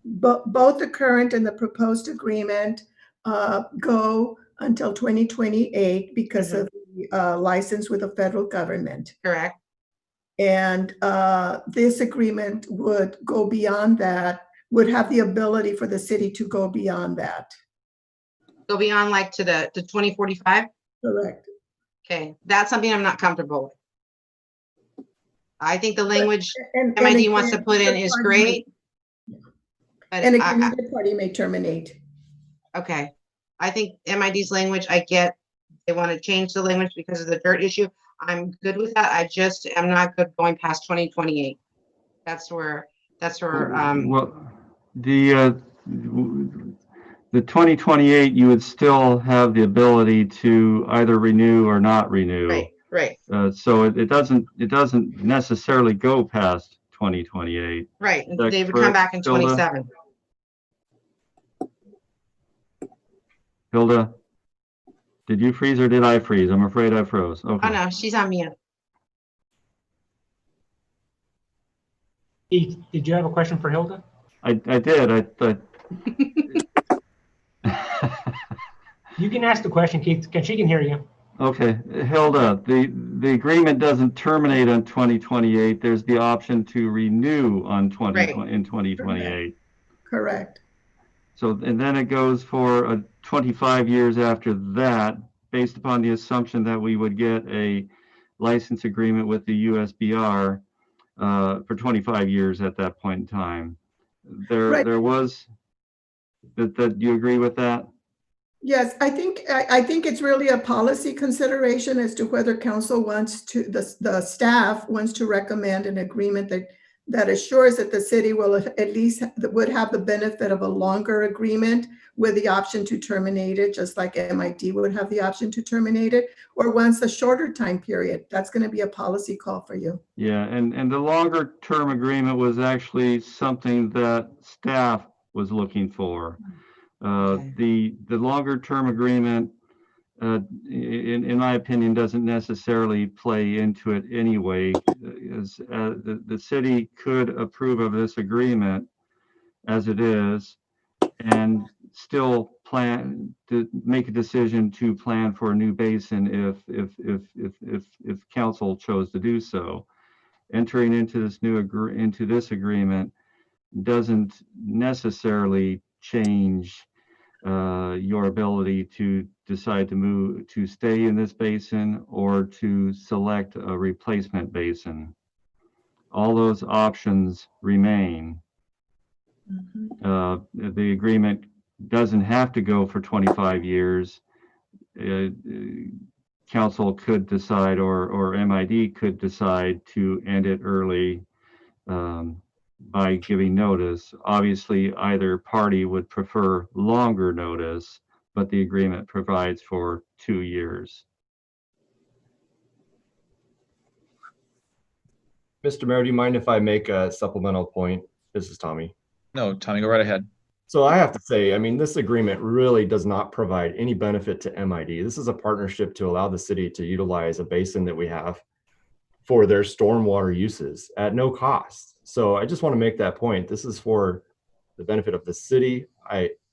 [SPEAKER 16] Both the current and the proposed agreement go until 2028 because of the license with the federal government.
[SPEAKER 15] Correct.
[SPEAKER 16] And this agreement would go beyond that, would have the ability for the city to go beyond that.
[SPEAKER 15] Go beyond, like, to 2045?
[SPEAKER 16] Correct.
[SPEAKER 15] Okay, that's something I'm not comfortable with. I think the language MID wants to put in is great. But
[SPEAKER 16] and again, the party may terminate.
[SPEAKER 15] Okay. I think MID's language, I get they want to change the language because of the dirt issue. I'm good with that. I just am not good going past 2028. That's where
[SPEAKER 3] Well, the 2028, you would still have the ability to either renew or not renew.
[SPEAKER 15] Right.
[SPEAKER 3] So it doesn't necessarily go past 2028.
[SPEAKER 15] Right. They would come back in 27.
[SPEAKER 3] Hilda, did you freeze or did I freeze? I'm afraid I froze. Okay.
[SPEAKER 15] Oh no, she's on mute.
[SPEAKER 19] Keith, did you have a question for Hilda?
[SPEAKER 3] I did.
[SPEAKER 19] You can ask the question, Keith. She can hear you.
[SPEAKER 3] Okay, Hilda, the agreement doesn't terminate on 2028. There's the option to renew on in 2028.
[SPEAKER 16] Correct.
[SPEAKER 3] So, and then it goes for 25 years after that, based upon the assumption that we would get a license agreement with the USBR for 25 years at that point in time. There was that you agree with that?
[SPEAKER 16] Yes, I think it's really a policy consideration as to whether council wants to, the staff wants to recommend an agreement that assures that the city will at least would have the benefit of a longer agreement with the option to terminate it, just like MID would have the option to terminate it, or once a shorter time period. That's going to be a policy call for you.
[SPEAKER 3] Yeah, and the longer term agreement was actually something that staff was looking for. The longer term agreement, in my opinion, doesn't necessarily play into it anyway. As the city could approve of this agreement as it is, and still plan to make a decision to plan for a new basin if council chose to do so. Entering into this agreement doesn't necessarily change your ability to decide to stay in this basin or to select a replacement basin. All those options remain. The agreement doesn't have to go for 25 years. Council could decide, or MID could decide to end it early by giving notice. Obviously, either party would prefer longer notice, but the agreement provides for 2 years.
[SPEAKER 5] Mr. Mayor, do you mind if I make a supplemental point? This is Tommy.
[SPEAKER 1] No, Tommy, go right ahead.
[SPEAKER 5] So I have to say, I mean, this agreement really does not provide any benefit to MID. This is a partnership to allow the city to utilize a basin that we have for their stormwater uses at no cost. So I just want to make that point. This is for the benefit of the city.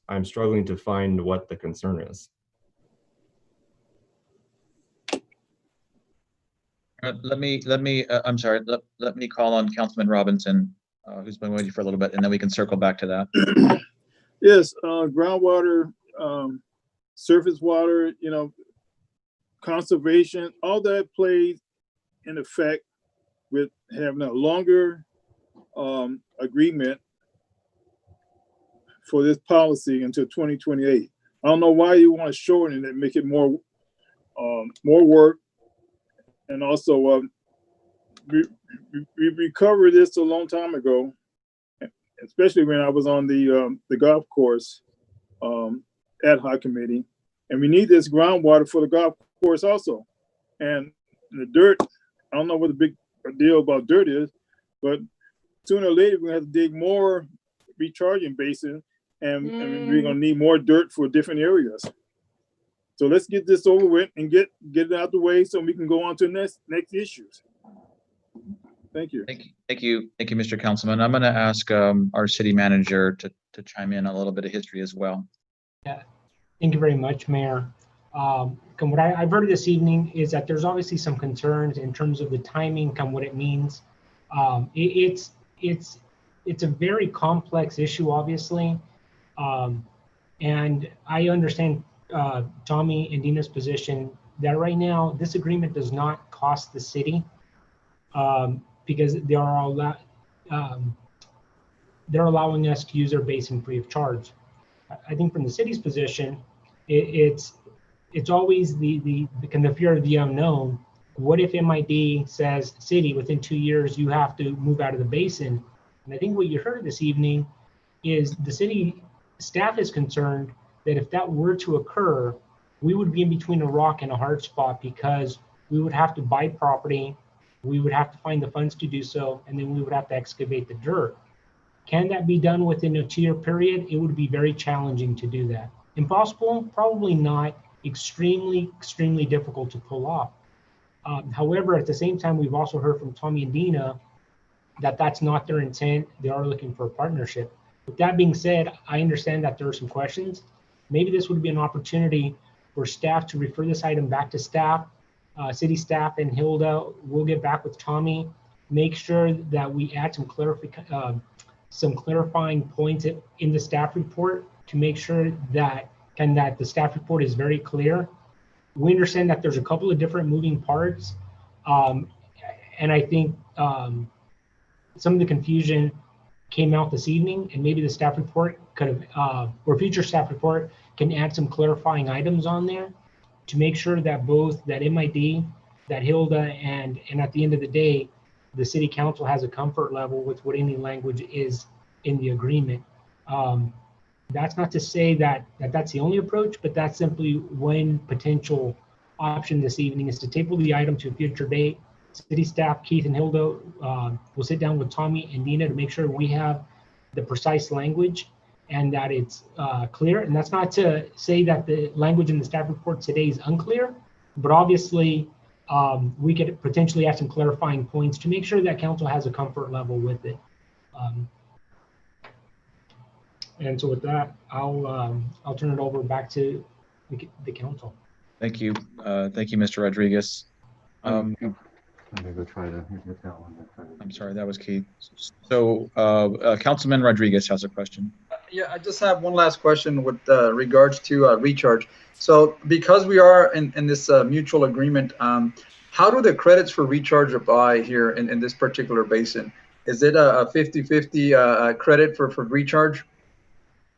[SPEAKER 5] I'm struggling to find what the concern is.
[SPEAKER 1] Let me call on Councilman Robinson, who's been waiting for a little bit, and then we can circle back to that.
[SPEAKER 8] Yes, groundwater, surface water, conservation, all that plays in effect with having a longer agreement for this policy until 2028. I don't know why you want to shorten it, make it more work, and also we recovered this a long time ago, especially when I was on the golf course ad hoc committee, and we need this groundwater for the golf course also. And the dirt, I don't know what the big deal about dirt is, but sooner or later we're gonna have to dig more recharging basin, and we're gonna need more dirt for different areas. So let's get this over with and get it out the way so we can go on to the next issues. Thank you.
[SPEAKER 1] Thank you, Mr. Councilman. I'm going to ask our city manager to chime in on a little bit of history as well.
[SPEAKER 19] Yeah, thank you very much, Mayor. What I've heard this evening is that there's obviously some concerns in terms of the timing and what it means. It's a very complex issue, obviously, and I understand Tommy and Dina's position that right now this agreement does not cost the city. Because they are they're allowing us to use their basin free of charge. I think from the city's position, it's always the fear of the unknown. What if MID says, city, within 2 years you have to move out of the basin? And I think what you heard this evening is the city staff is concerned that if that were to occur, we would be in between a rock and a hard spot, because we would have to buy property, we would have to find the funds to do so, and then we would have to excavate the dirt. Can that be done within a 2-year period? It would be very challenging to do that. Impossible? Probably not. Extremely, extremely difficult to pull off. However, at the same time, we've also heard from Tommy and Dina that that's not their intent. They are looking for a partnership. With that being said, I understand that there are some questions. Maybe this would be an opportunity for staff to refer this item back to staff. City staff and Hilda will get back with Tommy, make sure that we add some clarifying points in the staff report to make sure that the staff report is very clear. We understand that there's a couple of different moving parts, and I think some of the confusion came out this evening, and maybe the staff report could have, or future staff report can add some clarifying items on there to make sure that both that MID, that Hilda, and at the end of the day, the city council has a comfort level with what any language is in the agreement. That's not to say that that's the only approach, but that's simply one potential option this evening is to table the item to a future date. City staff, Keith and Hilda, will sit down with Tommy and Nina to make sure we have the precise language and that it's clear. And that's not to say that the language in the staff report today is unclear, but obviously we could potentially add some clarifying points to make sure that council has a comfort level with it. And so with that, I'll turn it over back to the council.
[SPEAKER 1] Thank you. Thank you, Mr. Rodriguez.
[SPEAKER 3] I'm gonna go try to get that one.
[SPEAKER 1] I'm sorry, that was Keith. So Councilman Rodriguez has a question.
[SPEAKER 6] Yeah, I just have one last question with regards to recharge. So because we are in this mutual agreement, how do the credits for recharge apply here in this particular basin? Is it a 50-50 credit for recharge?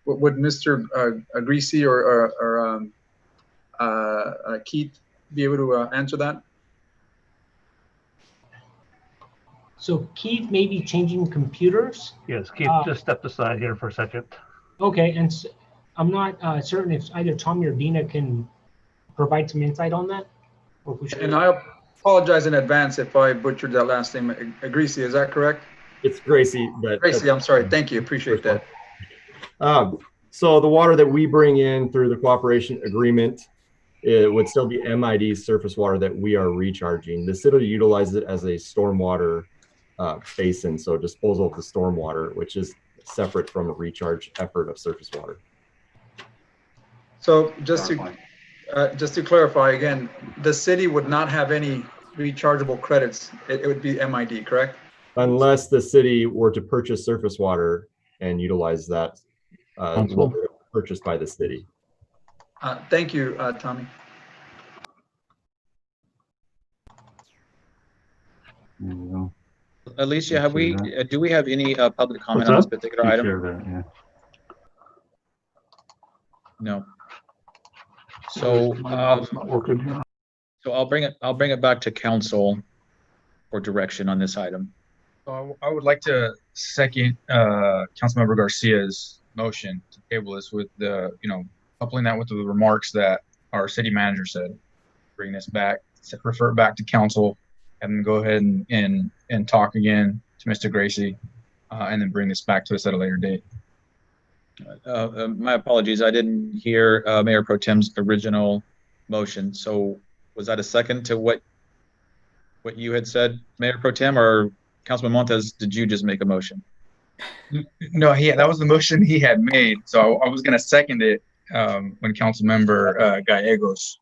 [SPEAKER 6] Would Mr. Greasy or Keith be able to answer that?
[SPEAKER 19] So Keith may be changing computers.
[SPEAKER 14] Yes, Keith, just stepped aside here for a second.
[SPEAKER 19] Okay, and so I'm not certain if either Tommy or Dina can provide some insight on that. Or if we should...
[SPEAKER 6] And I apologize in advance if I butchered that last name. Greasy, is that correct?
[SPEAKER 5] It's Gracie, but
[SPEAKER 6] Gracie, I'm sorry. Thank you. Appreciate that.
[SPEAKER 5] So the water that we bring in through the cooperation agreement, it would still be MID surface water that we are recharging. The city utilizes it as a stormwater basin, so disposal of the stormwater, which is separate from a recharge effort of surface water.
[SPEAKER 6] So just to clarify again, the city would not have any rechargeable credits. It would be MID, correct?
[SPEAKER 5] Unless the city were to purchase surface water and utilize that water purchased by the city.
[SPEAKER 6] Thank you, Tommy.
[SPEAKER 3] There you go.
[SPEAKER 1] Alicia, have we? Do we have any public comment on this particular item?
[SPEAKER 3] Share that, yeah.
[SPEAKER 1] No. So
[SPEAKER 14] not working here.
[SPEAKER 1] So I'll bring it back to council for direction on this item.
[SPEAKER 10] So I would like to second Councilmember Garcia's motion to table this with the, coupling that with the remarks that our city manager said. Bring this back, refer it back to council, and go ahead and talk again to Mr. Gracie, and then bring this back to us at a later date.
[SPEAKER 1] My apologies, I didn't hear Mayor Pro Tem's original motion. So was that a second to what you had said, Mayor Pro Tem, or Councilman Montes, did you just make a motion?
[SPEAKER 10] No, that was the motion he had made. So I was going to second it when Councilmember Gallegos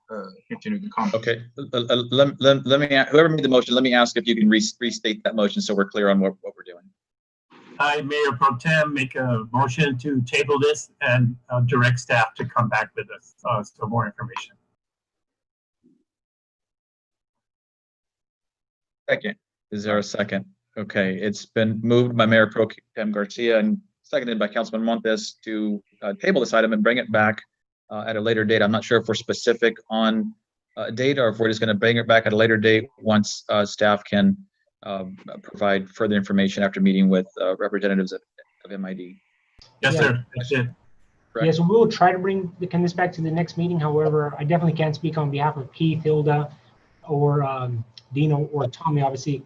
[SPEAKER 10] continued the comment.
[SPEAKER 1] Okay, let me, whoever made the motion, let me ask if you can restate that motion so we're clear on what we're doing.
[SPEAKER 11] I, Mayor Pro Tem, make a motion to table this and direct staff to come back with us for more information.
[SPEAKER 1] Second. Is there a second? Okay, it's been moved by Mayor Pro Tem Garcia and seconded by Councilman Montes to table this item and bring it back at a later date. I'm not sure if we're specific on a date or if we're just going to bring it back at a later date once staff can provide further information after meeting with representatives of MID.
[SPEAKER 11] Yes, sir. That's it.
[SPEAKER 19] Yeah, so we will try to bring this back to the next meeting. However, I definitely can't speak on behalf of Keith, Hilda, or Dino or Tommy, obviously,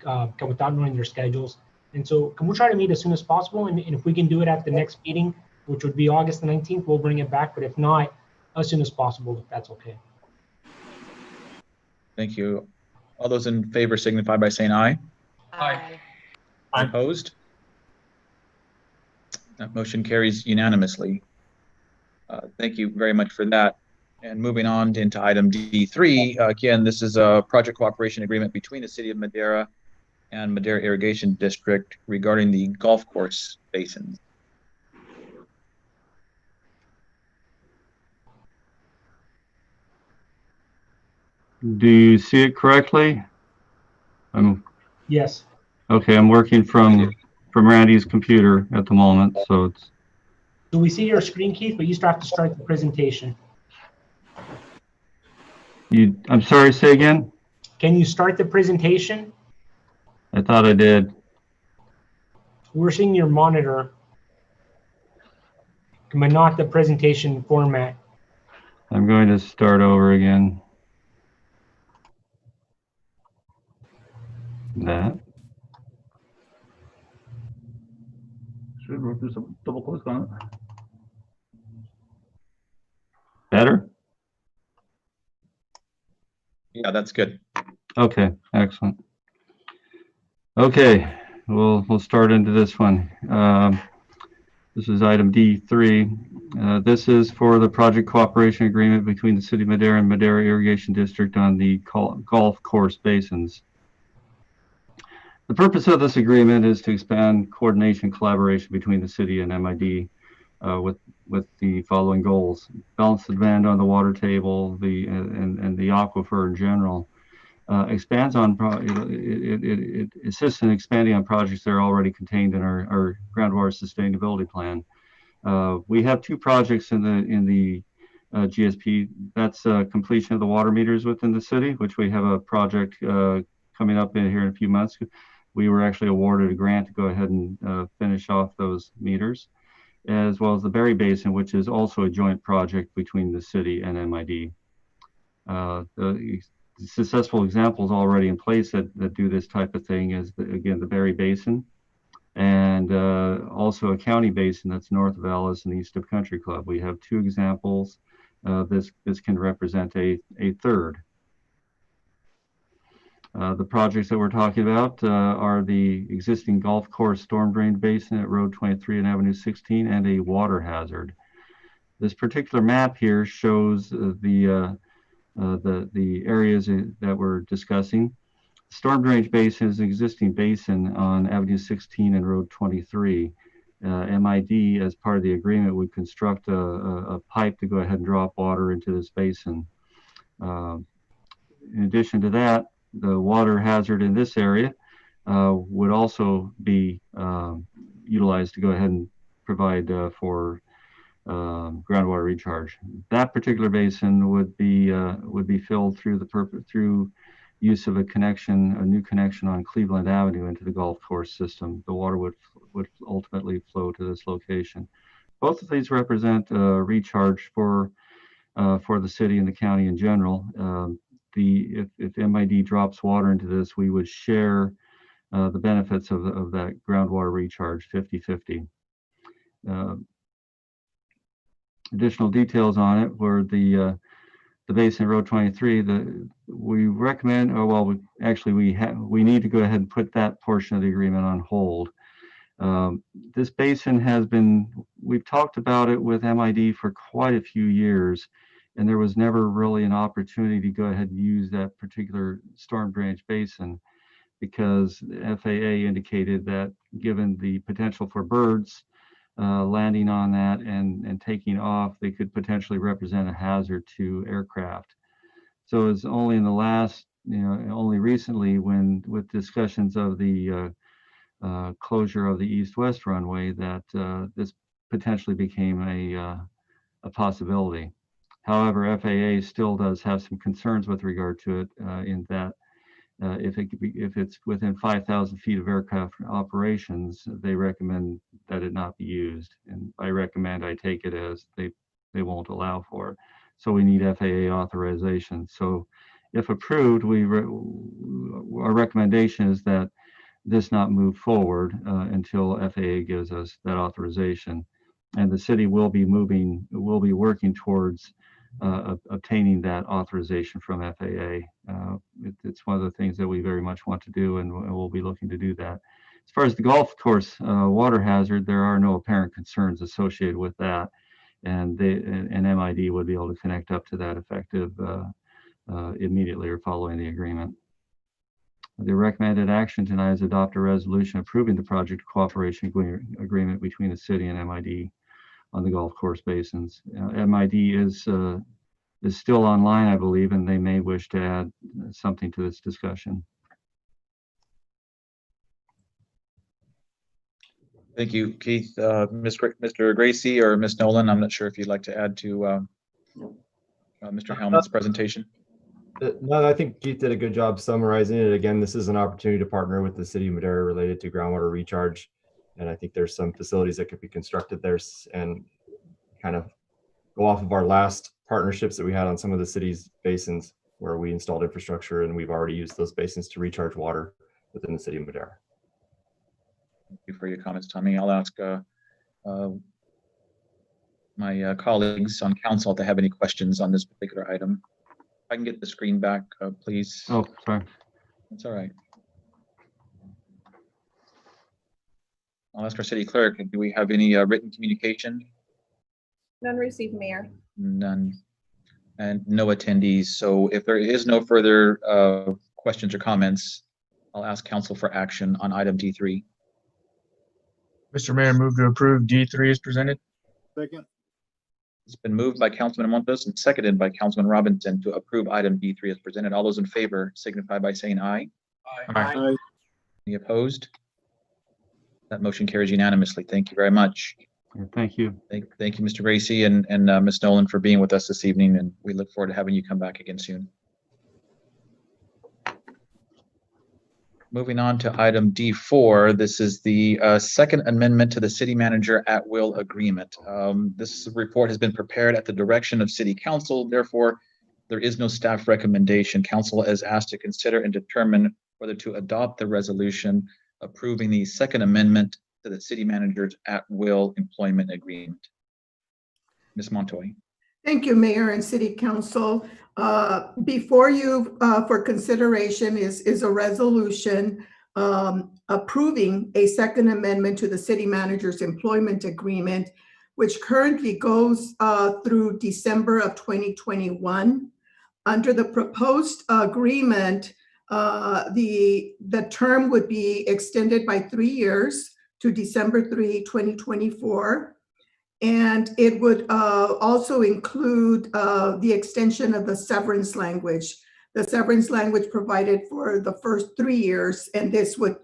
[SPEAKER 19] without knowing their schedules. And so can we try to meet as soon as possible? And if we can do it at the next meeting, which would be August the 19th, we'll bring it back. But if not, as soon as possible, if that's okay.
[SPEAKER 1] Thank you. All those in favor signify by saying aye.
[SPEAKER 15] Aye.
[SPEAKER 1] Opposed? That motion carries unanimously. Thank you very much for that. And moving on into item D3, again, this is a project cooperation agreement between the City of Madera and Madera Irrigation District regarding the golf course basins.
[SPEAKER 3] Do you see it correctly?
[SPEAKER 19] Yes.
[SPEAKER 3] Okay, I'm working from Randy's computer at the moment, so it's.
[SPEAKER 19] Do we see your screen, Keith? But you still have to start the presentation.
[SPEAKER 3] I'm sorry, say again?
[SPEAKER 19] Can you start the presentation?
[SPEAKER 3] I thought I did.
[SPEAKER 19] We're seeing your monitor, but not the presentation format.
[SPEAKER 3] I'm going to start over again. That.
[SPEAKER 14] Should we do some double click on it?
[SPEAKER 3] Better?
[SPEAKER 1] Yeah, that's good.
[SPEAKER 3] Okay, excellent. Okay, we'll start into this one. This is item D3. This is for the project cooperation agreement between the City of Madera and Madera Irrigation District on the golf course basins. The purpose of this agreement is to expand coordination and collaboration between the city and MID with the following goals: balance the demand on the water table, and the aquifer in general. Expands on it assists in expanding on projects that are already contained in our groundwater sustainability plan. We have two projects in the GSP. That's completion of the water meters within the city, which we have a project coming up here in a few months. We were actually awarded a grant to go ahead and finish off those meters, as well as the Berry Basin, which is also a joint project between the city and MID. The successful examples already in place that do this type of thing is, again, the Berry Basin, and also a county basin that's north of Alice and east of Country Club. We have two examples. This can represent a third. The projects that we're talking about are the existing golf course storm drain basin at Road 23 and Avenue 16, and a water hazard. This particular map here shows the areas that we're discussing. Storm drainage basin is an existing basin on Avenue 16 and Road 23. MID, as part of the agreement, would construct a pipe to go ahead and drop water into this basin. In addition to that, the water hazard in this area would also be utilized to go ahead and provide for groundwater recharge. That particular basin would be filled through use of a new connection on Cleveland Avenue into the golf course system. The water would ultimately flow to this location. Both of these represent recharge for the city and the county in general. If MID drops water into this, we would share the benefits of that groundwater recharge 50-50. Additional details on it were the basin Road 23. We recommend, we need to go ahead and put that portion of the agreement on hold. This basin we've talked about it with MID for quite a few years, and there was never really an opportunity to go ahead and use that particular storm drainage basin, because the FAA indicated that given the potential for birds landing on that and taking off, they could potentially represent a hazard to aircraft. So it's only in the last, only recently, with discussions of the closure of the east-west runway, that this potentially became a possibility. However, FAA still does have some concerns with regard to it, in that if it's within 5,000 feet of aircraft operations, they recommend that it not be used. And I recommend, I take it as they won't allow for it. So we need FAA authorization. So if approved, our recommendation is that this not move forward until FAA gives us that authorization. And the city will be working towards obtaining that authorization from FAA. It's one of the things that we very much want to do, and we'll be looking to do that. As far as the golf course water hazard, there are no apparent concerns associated with that, and MID would be able to connect up to that effective immediately or following the agreement. The recommended action tonight is adopt a resolution approving the project cooperation agreement between the city and MID on the golf course basins. MID is still online, I believe, and they may wish to add something to this discussion.
[SPEAKER 1] Thank you, Keith. Mr. Gracie or Ms. Nolan, I'm not sure if you'd like to add to Mr. Hellman's presentation.
[SPEAKER 5] No, I think Keith did a good job summarizing it. Again, this is an opportunity to partner with the city of Madera related to groundwater recharge. And I think there's some facilities that could be constructed there and kind of go off of our last partnerships that we had on some of the city's basins where we installed infrastructure, and we've already used those basins to recharge water within the city of Madera.
[SPEAKER 1] Thank you for your comments, Tommy. I'll ask my colleagues on council to have any questions on this particular item. If I can get the screen back, please.
[SPEAKER 3] Oh, sorry.
[SPEAKER 1] That's all right. I'll ask our city clerk, do we have any written communication?
[SPEAKER 2] None received, Mayor.
[SPEAKER 1] None. And no attendees. So if there is no further questions or comments, I'll ask council for action on item D3.
[SPEAKER 10] Mr. Mayor, move to approve D3 as presented.
[SPEAKER 8] Second.
[SPEAKER 1] It's been moved by Councilman Montes and seconded by Councilman Robinson to approve item D3 as presented. All those in favor signify by saying aye.
[SPEAKER 8] Aye.
[SPEAKER 1] Any opposed? That motion carries unanimously. Thank you very much.
[SPEAKER 3] Thank you.
[SPEAKER 1] Thank you, Mr. Gracie and Ms. Nolan for being with us this evening, and we look forward to having you come back again soon. Moving on to item D4, this is the second amendment to the city manager at will agreement. This report has been prepared at the direction of city council. Therefore, there is no staff recommendation. Council is asked to consider and determine whether to adopt the resolution approving the second amendment to the city manager's at will employment agreement. Ms. Montoy.
[SPEAKER 16] Thank you, Mayor and City Council. Before you for consideration is a resolution approving a second amendment to the city manager's employment agreement, which currently goes through December of 2021. Under the proposed agreement, the term would be extended by 3 years to December 3, 2024. And it would also include the extension of the severance language. The severance language provided for the first 3 years, and this would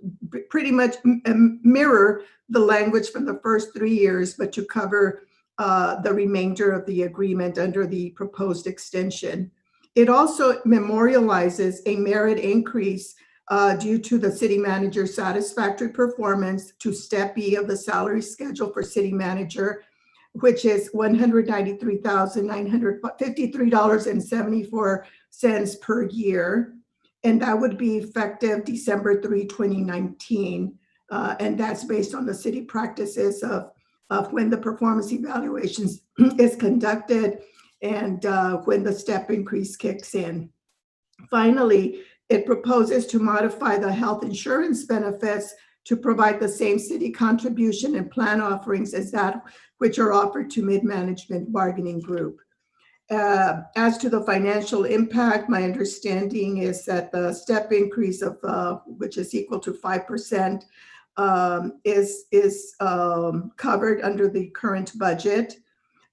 [SPEAKER 16] pretty much mirror the language from the first 3 years, but to cover the remainder of the agreement under the proposed extension. It also memorializes a merit increase due to the city manager's satisfactory performance to step E of the salary schedule for city manager, which is $193,953.74 per year. And that would be effective December 3, 2019. And that's based on the city practices of when the performance evaluations is conducted and when the step increase kicks in. Finally, it proposes to modify the health insurance benefits to provide the same city contribution and plan offerings as that which are offered to mid-management bargaining group. As to the financial impact, my understanding is that the step increase of which is equal to 5% is covered under the current budget.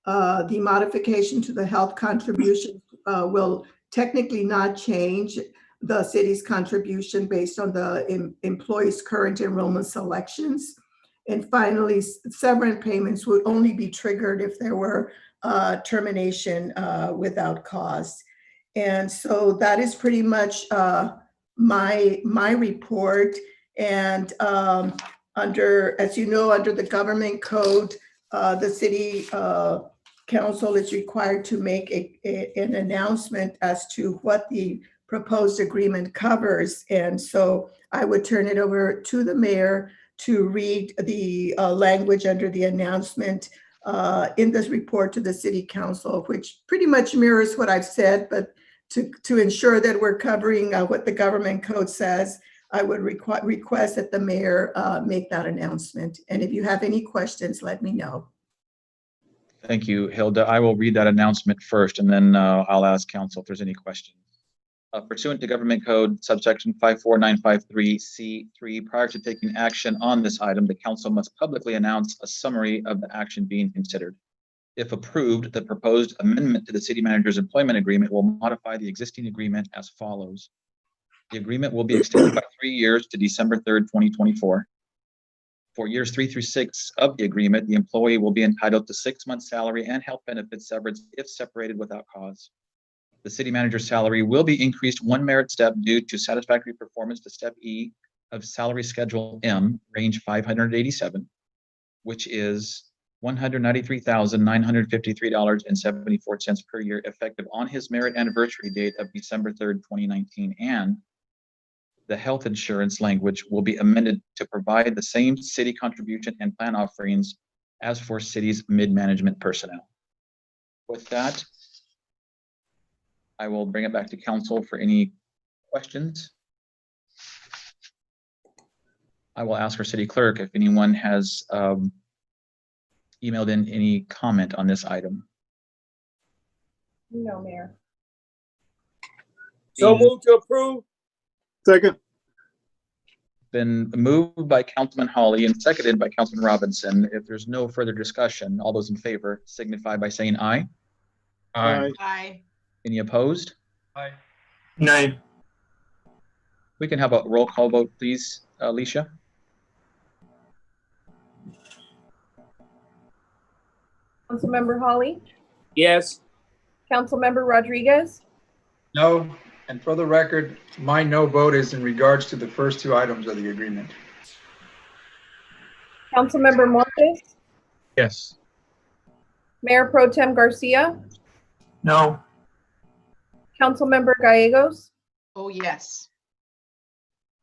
[SPEAKER 16] The modification to the health contribution will technically not change the city's contribution based on the employees' current enrollment selections. And finally, severance payments would only be triggered if there were termination without cause. And so that is pretty much my report. And under, as you know, under the government code, the city council is required to make an announcement as to what the proposed agreement covers. And so I would turn it over to the mayor to read the language under the announcement in this report to the city council, which pretty much mirrors what I've said, but to ensure that we're covering what the government code says, I would request that the mayor make that announcement. And if you have any questions, let me know.
[SPEAKER 1] Thank you, Hilda. I will read that announcement first, and then I'll ask council if there's any questions. Pursuant to Government Code subsection 54953C3, prior to taking action on this item, the council must publicly announce a summary of the action being considered. If approved, the proposed amendment to the city manager's employment agreement will modify the existing agreement as follows. The agreement will be extended by 3 years to December 3rd, 2024. For years 3 through 6 of the agreement, the employee will be entitled to 6 months salary and health benefits severance if separated without cause. The city manager's salary will be increased one merit step due to satisfactory performance to step E of salary schedule M, range 587, which is $193,953.74 per year, effective on his merit anniversary date of December 3rd, 2019. And the health insurance language will be amended to provide the same city contribution and plan offerings as for city's mid-management personnel. With that, I will bring it back to council for any questions. I will ask our city clerk if anyone has emailed in any comment on this item.
[SPEAKER 2] No, Mayor.
[SPEAKER 12] So moved to approve.
[SPEAKER 8] Second.
[SPEAKER 1] Been moved by Councilman Hawley and seconded by Councilman Robinson. If there's no further discussion, all those in favor signify by saying aye.
[SPEAKER 12] Aye.
[SPEAKER 15] Aye.
[SPEAKER 1] Any opposed?
[SPEAKER 12] Aye.
[SPEAKER 11] Nay.
[SPEAKER 1] We can have a roll call vote, please, Alicia.
[SPEAKER 2] Councilmember Hawley,
[SPEAKER 12] Yes.
[SPEAKER 2] Councilmember Rodriguez,
[SPEAKER 6] No, and for the record, my no vote is in regards to the first two items of the agreement.
[SPEAKER 2] Councilmember Montes,
[SPEAKER 10] Yes.
[SPEAKER 2] Mayor Pro Tem Garcia,
[SPEAKER 11] No.
[SPEAKER 2] Councilmember Gallegos,
[SPEAKER 15] Oh, yes.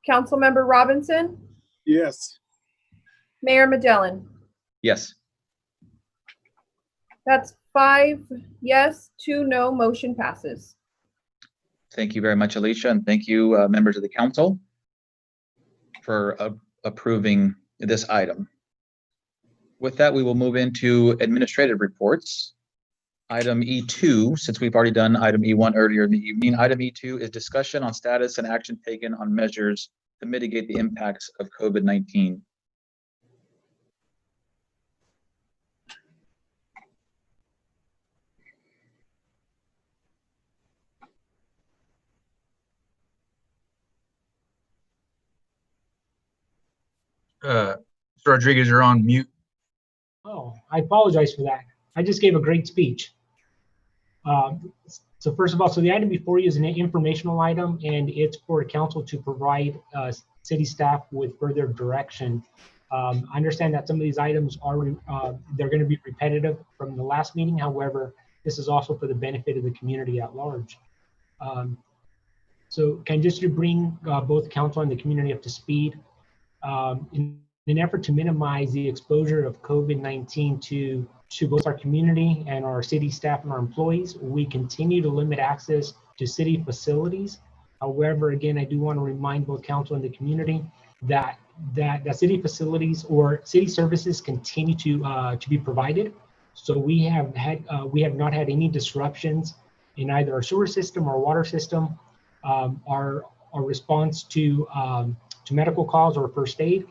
[SPEAKER 2] Councilmember Robinson,
[SPEAKER 8] Yes.
[SPEAKER 2] Mayor Magellan.
[SPEAKER 1] Yes.
[SPEAKER 2] That's 5 yes, 2 no, motion passes.
[SPEAKER 1] Thank you very much, Alicia, and thank you, members of the council, for approving this item. With that, we will move into administrative reports. Item E2, since we've already done item E1 earlier in the evening, item E2 is discussion on status and action taken on measures to mitigate the impacts of COVID-19.
[SPEAKER 10] Mr. Rodriguez, you're on mute.
[SPEAKER 19] Oh, I apologize for that. I just gave a great speech. So first of all, so the item before you is an informational item, and it's for council to provide city staff with further direction. I understand that some of these items are they're going to be repetitive from the last meeting. However, this is also for the benefit of the community at large. So just to bring both council and the community up to speed, in an effort to minimize the exposure of COVID-19 to both our community and our city staff and our employees, we continue to limit access to city facilities. However, again, I do want to remind both council and the community that city facilities or city services continue to be provided. So we have not had any disruptions in either our sewer system or water system. Our response to medical calls or first aid.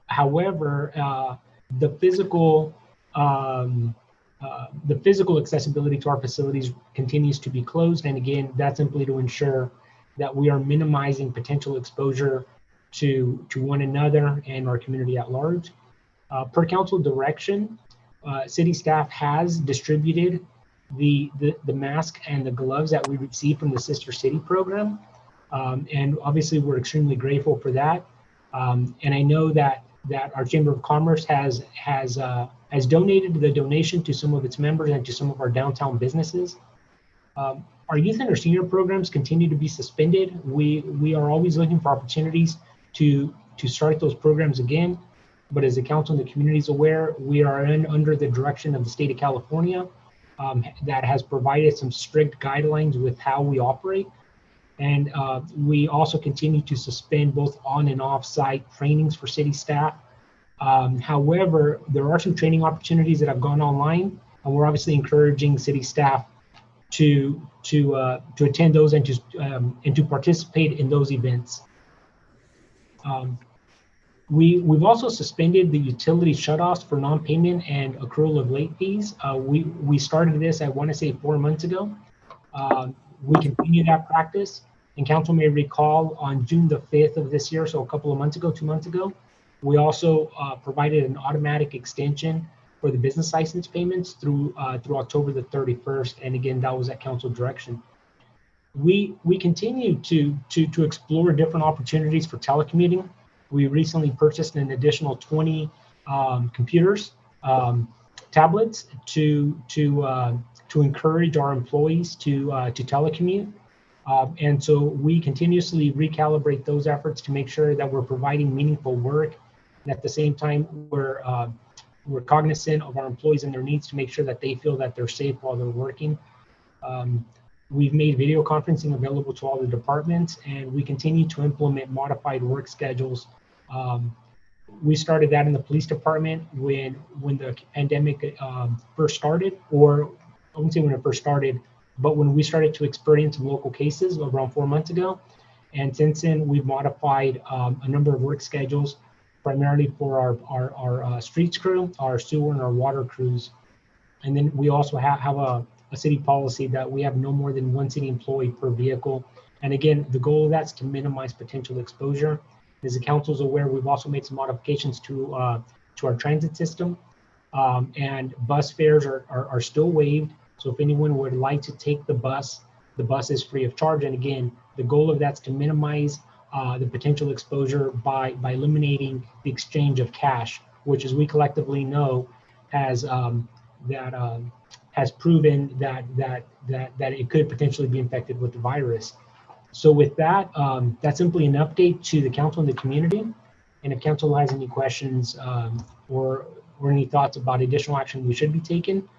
[SPEAKER 19] However, the physical accessibility to our facilities continues to be closed, and again, that's simply to ensure that we are minimizing potential exposure to one another and our community at large. Per council direction, city staff has distributed the mask and the gloves that we received from the Sister City program. And obviously we're extremely grateful for that. And I know that our Chamber of Commerce has donated the donation to some of its members and to some of our downtown businesses. Our youth and our senior programs continue to be suspended. We are always looking for opportunities to start those programs again. But as the council and the community is aware, we are under the direction of the state of California that has provided some strict guidelines with how we operate. And we also continue to suspend both on and off site trainings for city staff. However, there are some training opportunities that have gone online, and we're obviously encouraging city staff to attend those and to participate in those events. We've also suspended the utility shutoffs for non-payment and accrual of late fees. We started this, I want to say 4 months ago. We continue that practice, and council may recall on June the 5th of this year, so a couple of months ago, 2 months ago, we also provided an automatic extension for the business license payments through October the 31st. And again, that was at council direction. We continue to explore different opportunities for telecommuting. We recently purchased an additional 20 computers, tablets to encourage our employees to telecommute. And so we continuously recalibrate those efforts to make sure that we're providing meaningful work. And at the same time, we're cognizant of our employees and their needs to make sure that they feel that they're safe while they're working. We've made video conferencing available to all the departments, and we continue to implement modified work schedules. We started that in the police department when the pandemic first started, or I wouldn't say when it first started, but when we started to experience local cases around 4 months ago. And since then, we've modified a number of work schedules, primarily for our streets crew, our sewer and our water crews. And then we also have a city policy that we have no more than one city employee per vehicle. And again, the goal of that's to minimize potential exposure. As the council's aware, we've also made some modifications to our transit system, and bus fares are still waived. So if anyone would like to take the bus is free of charge. And again, the goal of that's to minimize the potential exposure by eliminating the exchange of cash, which, as we collectively know, has proven that it could potentially be infected with the virus. So with that, that's simply an update to the council and the community. And if council has any questions or any thoughts about additional action we should be taking,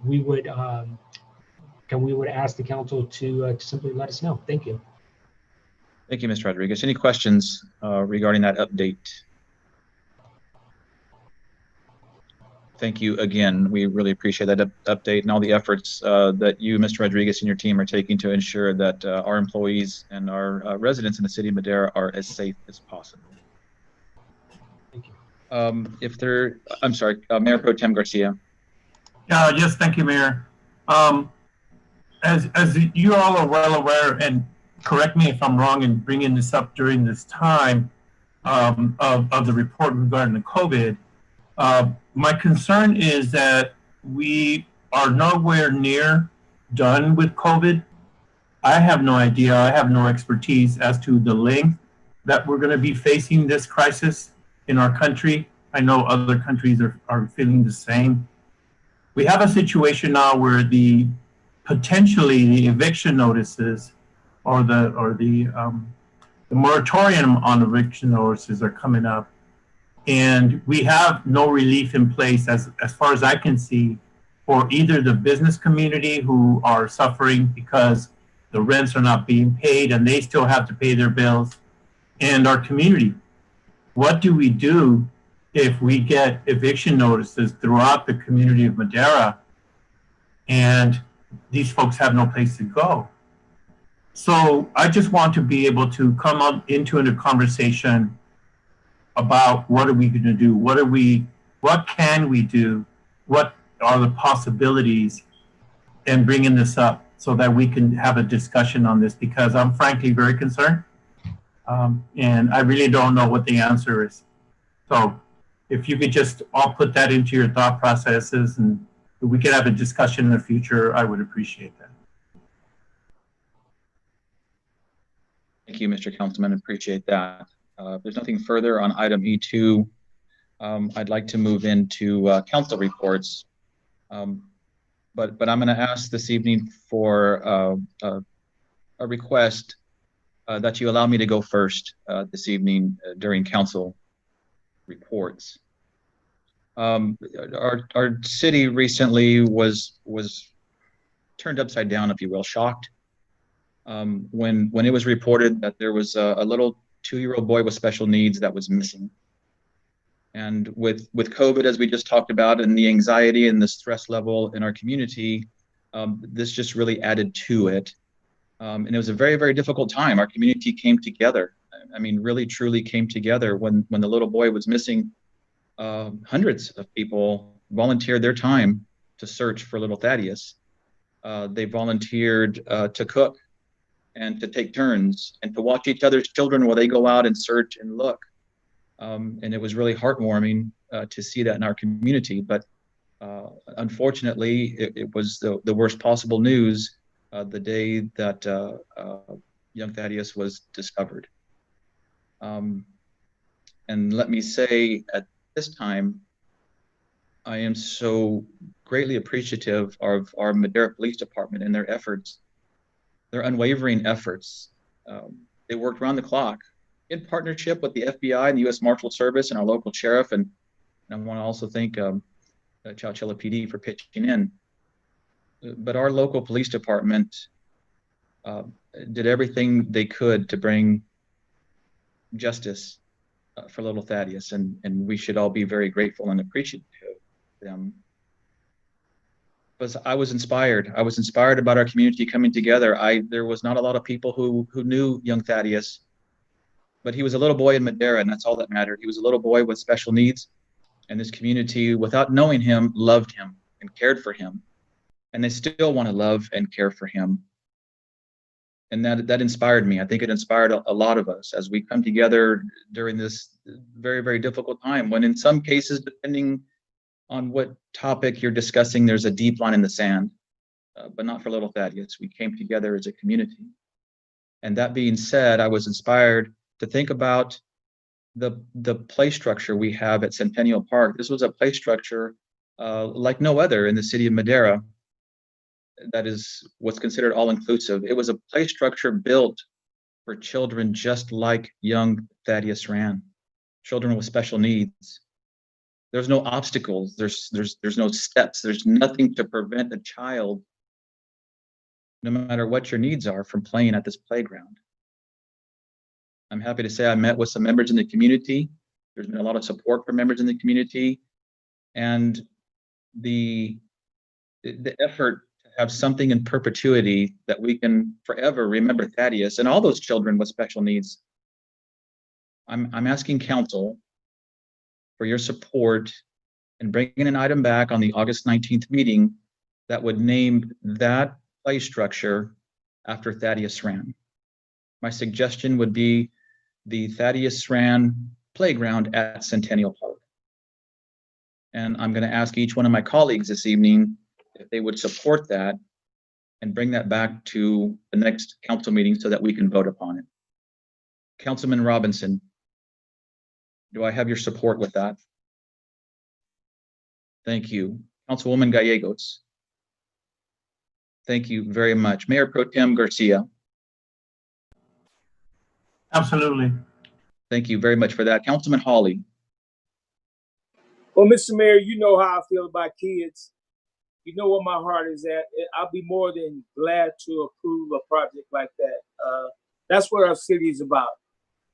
[SPEAKER 19] we would ask the council to simply let us know. Thank you.
[SPEAKER 1] Thank you, Mr. Rodriguez. Any questions regarding that update? Thank you again. We really appreciate that update and all the efforts that you, Mr. Rodriguez, and your team are taking to ensure that our employees and our residents in the city of Madera are as safe as possible.
[SPEAKER 19] Thank you.
[SPEAKER 1] I'm sorry, Mayor Pro Tem Garcia.
[SPEAKER 11] Yes, thank you, Mayor. As you all are well aware, and correct me if I'm wrong in bringing this up during this time of the report regarding the COVID, my concern is that we are nowhere near done with COVID. I have no idea, I have no expertise as to the length that we're going to be facing this crisis in our country. I know other countries are feeling the same. We have a situation now where potentially the eviction notices or the moratorium on eviction notices are coming up. And we have no relief in place, as far as I can see, for either the business community who are suffering because the rents are not being paid and they still have to pay their bills, and our community. What do we do if we get eviction notices throughout the community of Madera and these folks have no place to go? So I just want to be able to come up into a conversation about what are we going to do? What can we do? What are the possibilities? And bringing this up so that we can have a discussion on this, because I'm frankly very concerned. And I really don't know what the answer is. So if you could just all put that into your thought processes and we could have a discussion in the future, I would appreciate that.
[SPEAKER 1] Thank you, Mr. Councilman. Appreciate that. If there's nothing further on item E2, I'd like to move into council reports. But I'm going to ask this evening for a request that you allow me to go first this evening during council reports. Our city recently was turned upside down, if you will, shocked when it was reported that there was a little 2-year-old boy with special needs that was missing. And with COVID, as we just talked about, and the anxiety and the stress level in our community, this just really added to it. And it was a very, very difficult time. Our community came together. I mean, really, truly came together when the little boy was missing. Hundreds of people volunteered their time to search for little Thaddeus. They volunteered to cook and to take turns and to watch each other's children while they go out and search and look. And it was really heartwarming to see that in our community. But unfortunately, it was the worst possible news the day that young Thaddeus was discovered. And let me say at this time, I am so greatly appreciative of our Madera Police Department and their efforts, their unwavering efforts. They worked around the clock in partnership with the FBI and the U.S. Marshal Service and our local sheriff. And I want to also thank Chowchilla PD for pitching in. But our local police department did everything they could to bring justice for little Thaddeus, and we should all be very grateful and appreciative of them. Because I was inspired. I was inspired about our community coming together. There was not a lot of people who knew young Thaddeus, but he was a little boy in Madera, and that's all that mattered. He was a little boy with special needs, and this community, without knowing him, loved him and cared for him, and they still want to love and care for him. And that inspired me. I think it inspired a lot of us as we come together during this very, very difficult time, when in some cases, depending on what topic you're discussing, there's a deep line in the sand, but not for little Thaddeus. We came together as a community. And that being said, I was inspired to think about the play structure we have at Centennial Park. This was a play structure like no other in the city of Madera. That is what's considered all-inclusive. It was a play structure built for children just like young Thaddeus ran, children with special needs. There's no obstacles, there's no steps, there's nothing to prevent a child, no matter what your needs are, from playing at this playground. I'm happy to say I met with some members in the community. There's been a lot of support from members in the community, and the effort have something in perpetuity that we can forever remember Thaddeus and all those children with special needs. I'm asking council for your support in bringing an item back on the August 19th meeting that would name that play structure after Thaddeus Ran. My suggestion would be the Thaddeus Ran playground at Centennial Park. And I'm going to ask each one of my colleagues this evening if they would support that and bring that back to the next council meeting so that we can vote upon it. Councilman Robinson, do I have your support with that? Thank you. Councilwoman Gallegos. Thank you very much. Mayor Pro Tem Garcia.
[SPEAKER 11] Absolutely.
[SPEAKER 1] Thank you very much for that. Councilman Hawley.
[SPEAKER 12] Well, Mr. Mayor, you know how I feel about kids. You know where my heart is at. I'll be more than glad to approve a project like that. That's what our city is about.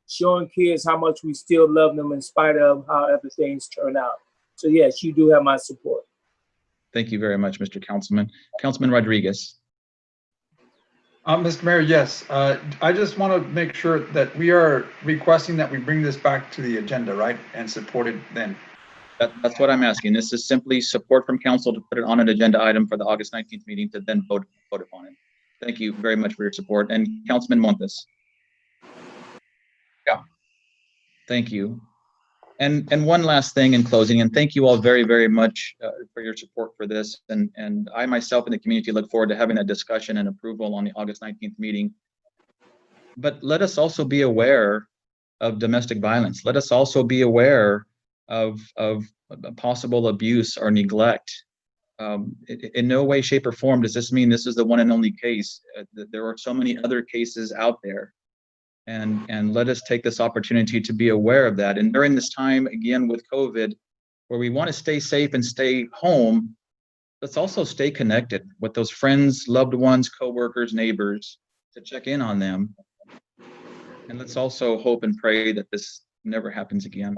[SPEAKER 12] Showing kids how much we still love them in spite of however things turn out. So yes, you do have my support.
[SPEAKER 1] Thank you very much, Mr. Councilman. Councilman Rodriguez.
[SPEAKER 6] Mr. Mayor, yes. I just want to make sure that we are requesting that we bring this back to the agenda, right? And support it then.
[SPEAKER 1] That's what I'm asking. This is simply support from council to put it on an agenda item for the August 19th meeting to then vote upon it. Thank you very much for your support. And Councilman Montes. Yeah. Thank you. And one last thing in closing, and thank you all very, very much for your support for this. And I myself in the community look forward to having that discussion and approval on the August 19th meeting. But let us also be aware of domestic violence. Let us also be aware of possible abuse or neglect. In no way, shape, or form does this mean this is the one and only case. There are so many other cases out there. And let us take this opportunity to be aware of that. And during this time, again, with COVID, where we want to stay safe and stay home, let's also stay connected with those friends, loved ones, coworkers, neighbors, to check in on them. And let's also hope and pray that this never happens again.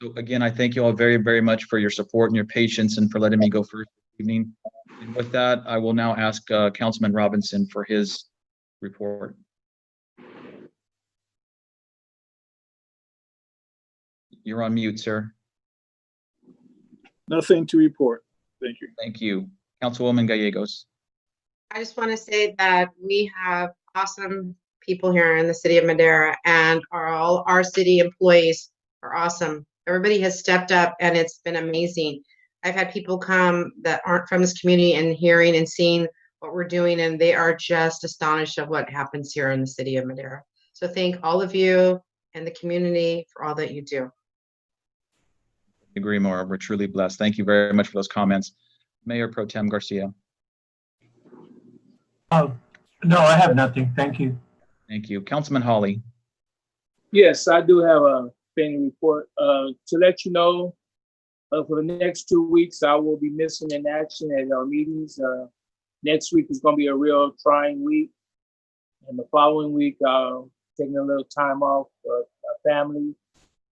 [SPEAKER 1] So again, I thank you all very, very much for your support and your patience and for letting me go first this evening. And with that, I will now ask Councilman Robinson for his report. You're on mute, sir.
[SPEAKER 8] Nothing to report. Thank you.
[SPEAKER 1] Thank you. Councilwoman Gallegos.
[SPEAKER 15] I just want to say that we have awesome people here in the city of Madera, and all our city employees are awesome. Everybody has stepped up and it's been amazing. I've had people come that aren't from this community and hearing and seeing what we're doing, and they are just astonished of what happens here in the city of Madera. So thank all of you and the community for all that you do.
[SPEAKER 1] Agree more. We're truly blessed. Thank you very much for those comments. Mayor Pro Tem Garcia.
[SPEAKER 11] No, I have nothing. Thank you.
[SPEAKER 1] Thank you. Councilman Hawley.
[SPEAKER 12] Yes, I do have a thing report. To let you know, for the next 2 weeks, I will be missing in action at our meetings. Next week is going to be a real trying week. And the following week, taking a little time off for my family.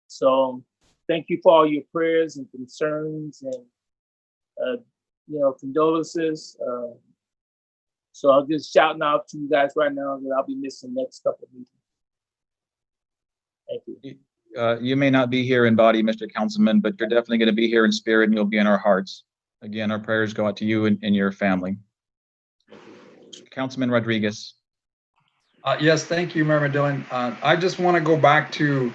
[SPEAKER 12] So thank you for all your prayers and concerns and, condolences. So I'm just shouting out to you guys right now that I'll be missing the next couple of meetings. Thank you.
[SPEAKER 1] You may not be here in body, Mr. Councilman, but you're definitely going to be here in spirit, and you'll be in our hearts. Again, our prayers go out to you and your family. Councilman Rodriguez.
[SPEAKER 6] Yes, thank you, Mayor Dillon. I just want to go back to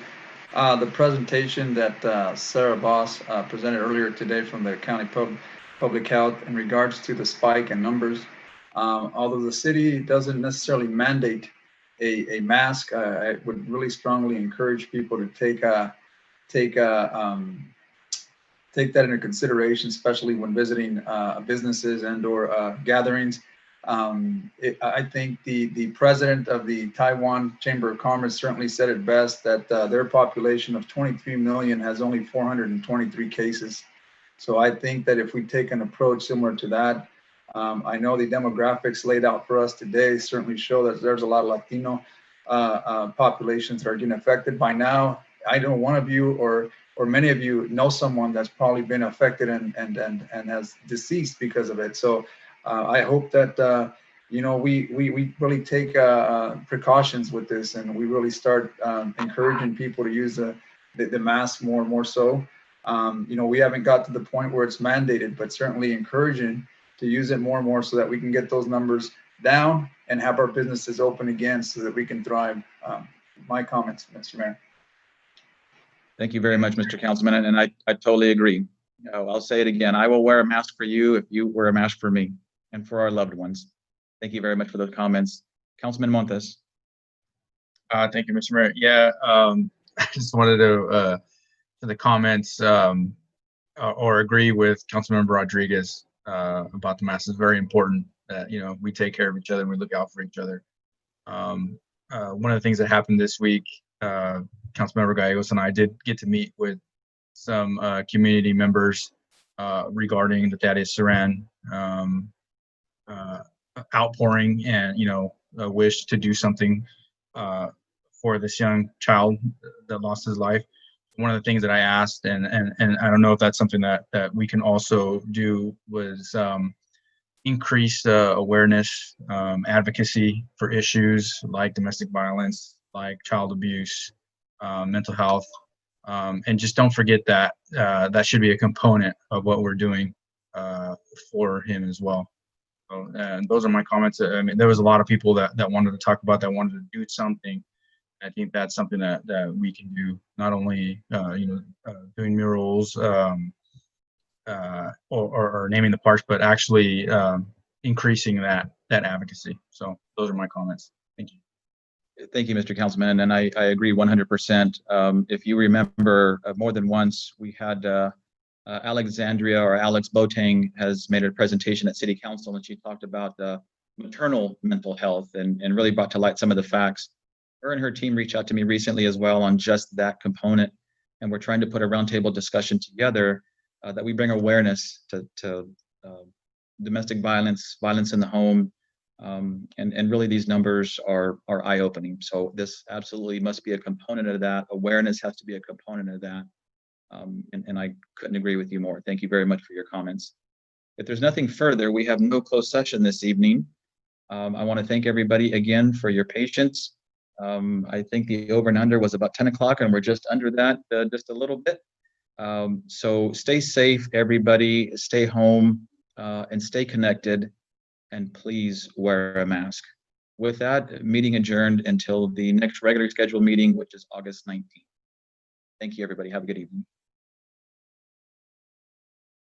[SPEAKER 6] the presentation that Sarah Boss presented earlier today from the County Public Health in regards to the spike in numbers. Although the city doesn't necessarily mandate a mask, I would really strongly encourage people to take that into consideration, especially when visiting businesses and/or gatherings. I think the president of the Taiwan Chamber of Commerce certainly said it best, that their population of 23 million has only 423 cases. So I think that if we take an approach similar to that, I know the demographics laid out for us today certainly show that there's a lot of Latino populations that are getting affected. By now, I know one of you or many of you know someone that's probably been affected and has deceased because of it. So I hope that we really take precautions with this, and we really start encouraging people to use the mask more and more so. We haven't got to the point where it's mandated, but certainly encouraging to use it more and more so that we can get those numbers down and have our businesses open again so that we can thrive. My comments, Mr. Mayor.
[SPEAKER 1] Thank you very much, Mr. Councilman, and I totally agree. I'll say it again. I will wear a mask for you if you wear a mask for me and for our loved ones. Thank you very much for those comments. Councilman Montes.
[SPEAKER 10] Thank you, Mr. Mayor. Yeah, I just wanted to the comments or agree with Councilmember Rodriguez about the mask. It's very important that we take care of each other and we look out for each other. One of the things that happened this week, Councilmember Gallegos and I did get to meet with some community members regarding the Thaddeus Saran outpouring and a wish to do something for this young child that lost his life. One of the things that I asked, and I don't know if that's something that we can also do, was increase awareness, advocacy for issues like domestic violence, like child abuse, mental health, and just don't forget that that should be a component of what we're doing for him as well. So, and those are my comments. I mean, there was a lot of people that wanted to talk about that, wanted to do something. I think that's something that we can do, not only doing murals or naming the parks, but actually increasing that advocacy. So those are my comments. Thank you.
[SPEAKER 1] Thank you, Mr. Councilman, and I agree 100%. If you remember, more than once we had Alexandria or Alex Boateng has made a presentation at City Council, and she talked about maternal mental health and really brought to light some of the facts. Her and her team reached out to me recently as well on just that component, and we're trying to put a roundtable discussion together that we bring awareness to domestic violence, violence in the home, and really these numbers are eye-opening. So this absolutely must be a component of that. Awareness has to be a component of that, and I couldn't agree with you more. Thank you very much for your comments. If there's nothing further, we have no closed session this evening. I want to thank everybody again for your patience. I think the over and under was about 10 o'clock, and we're just under that, just a little bit. So stay safe, everybody. Stay home and stay connected, and please wear a mask. With that, meeting adjourned until the next regularly scheduled meeting, which is August 19th. Thank you, everybody. Have a good evening.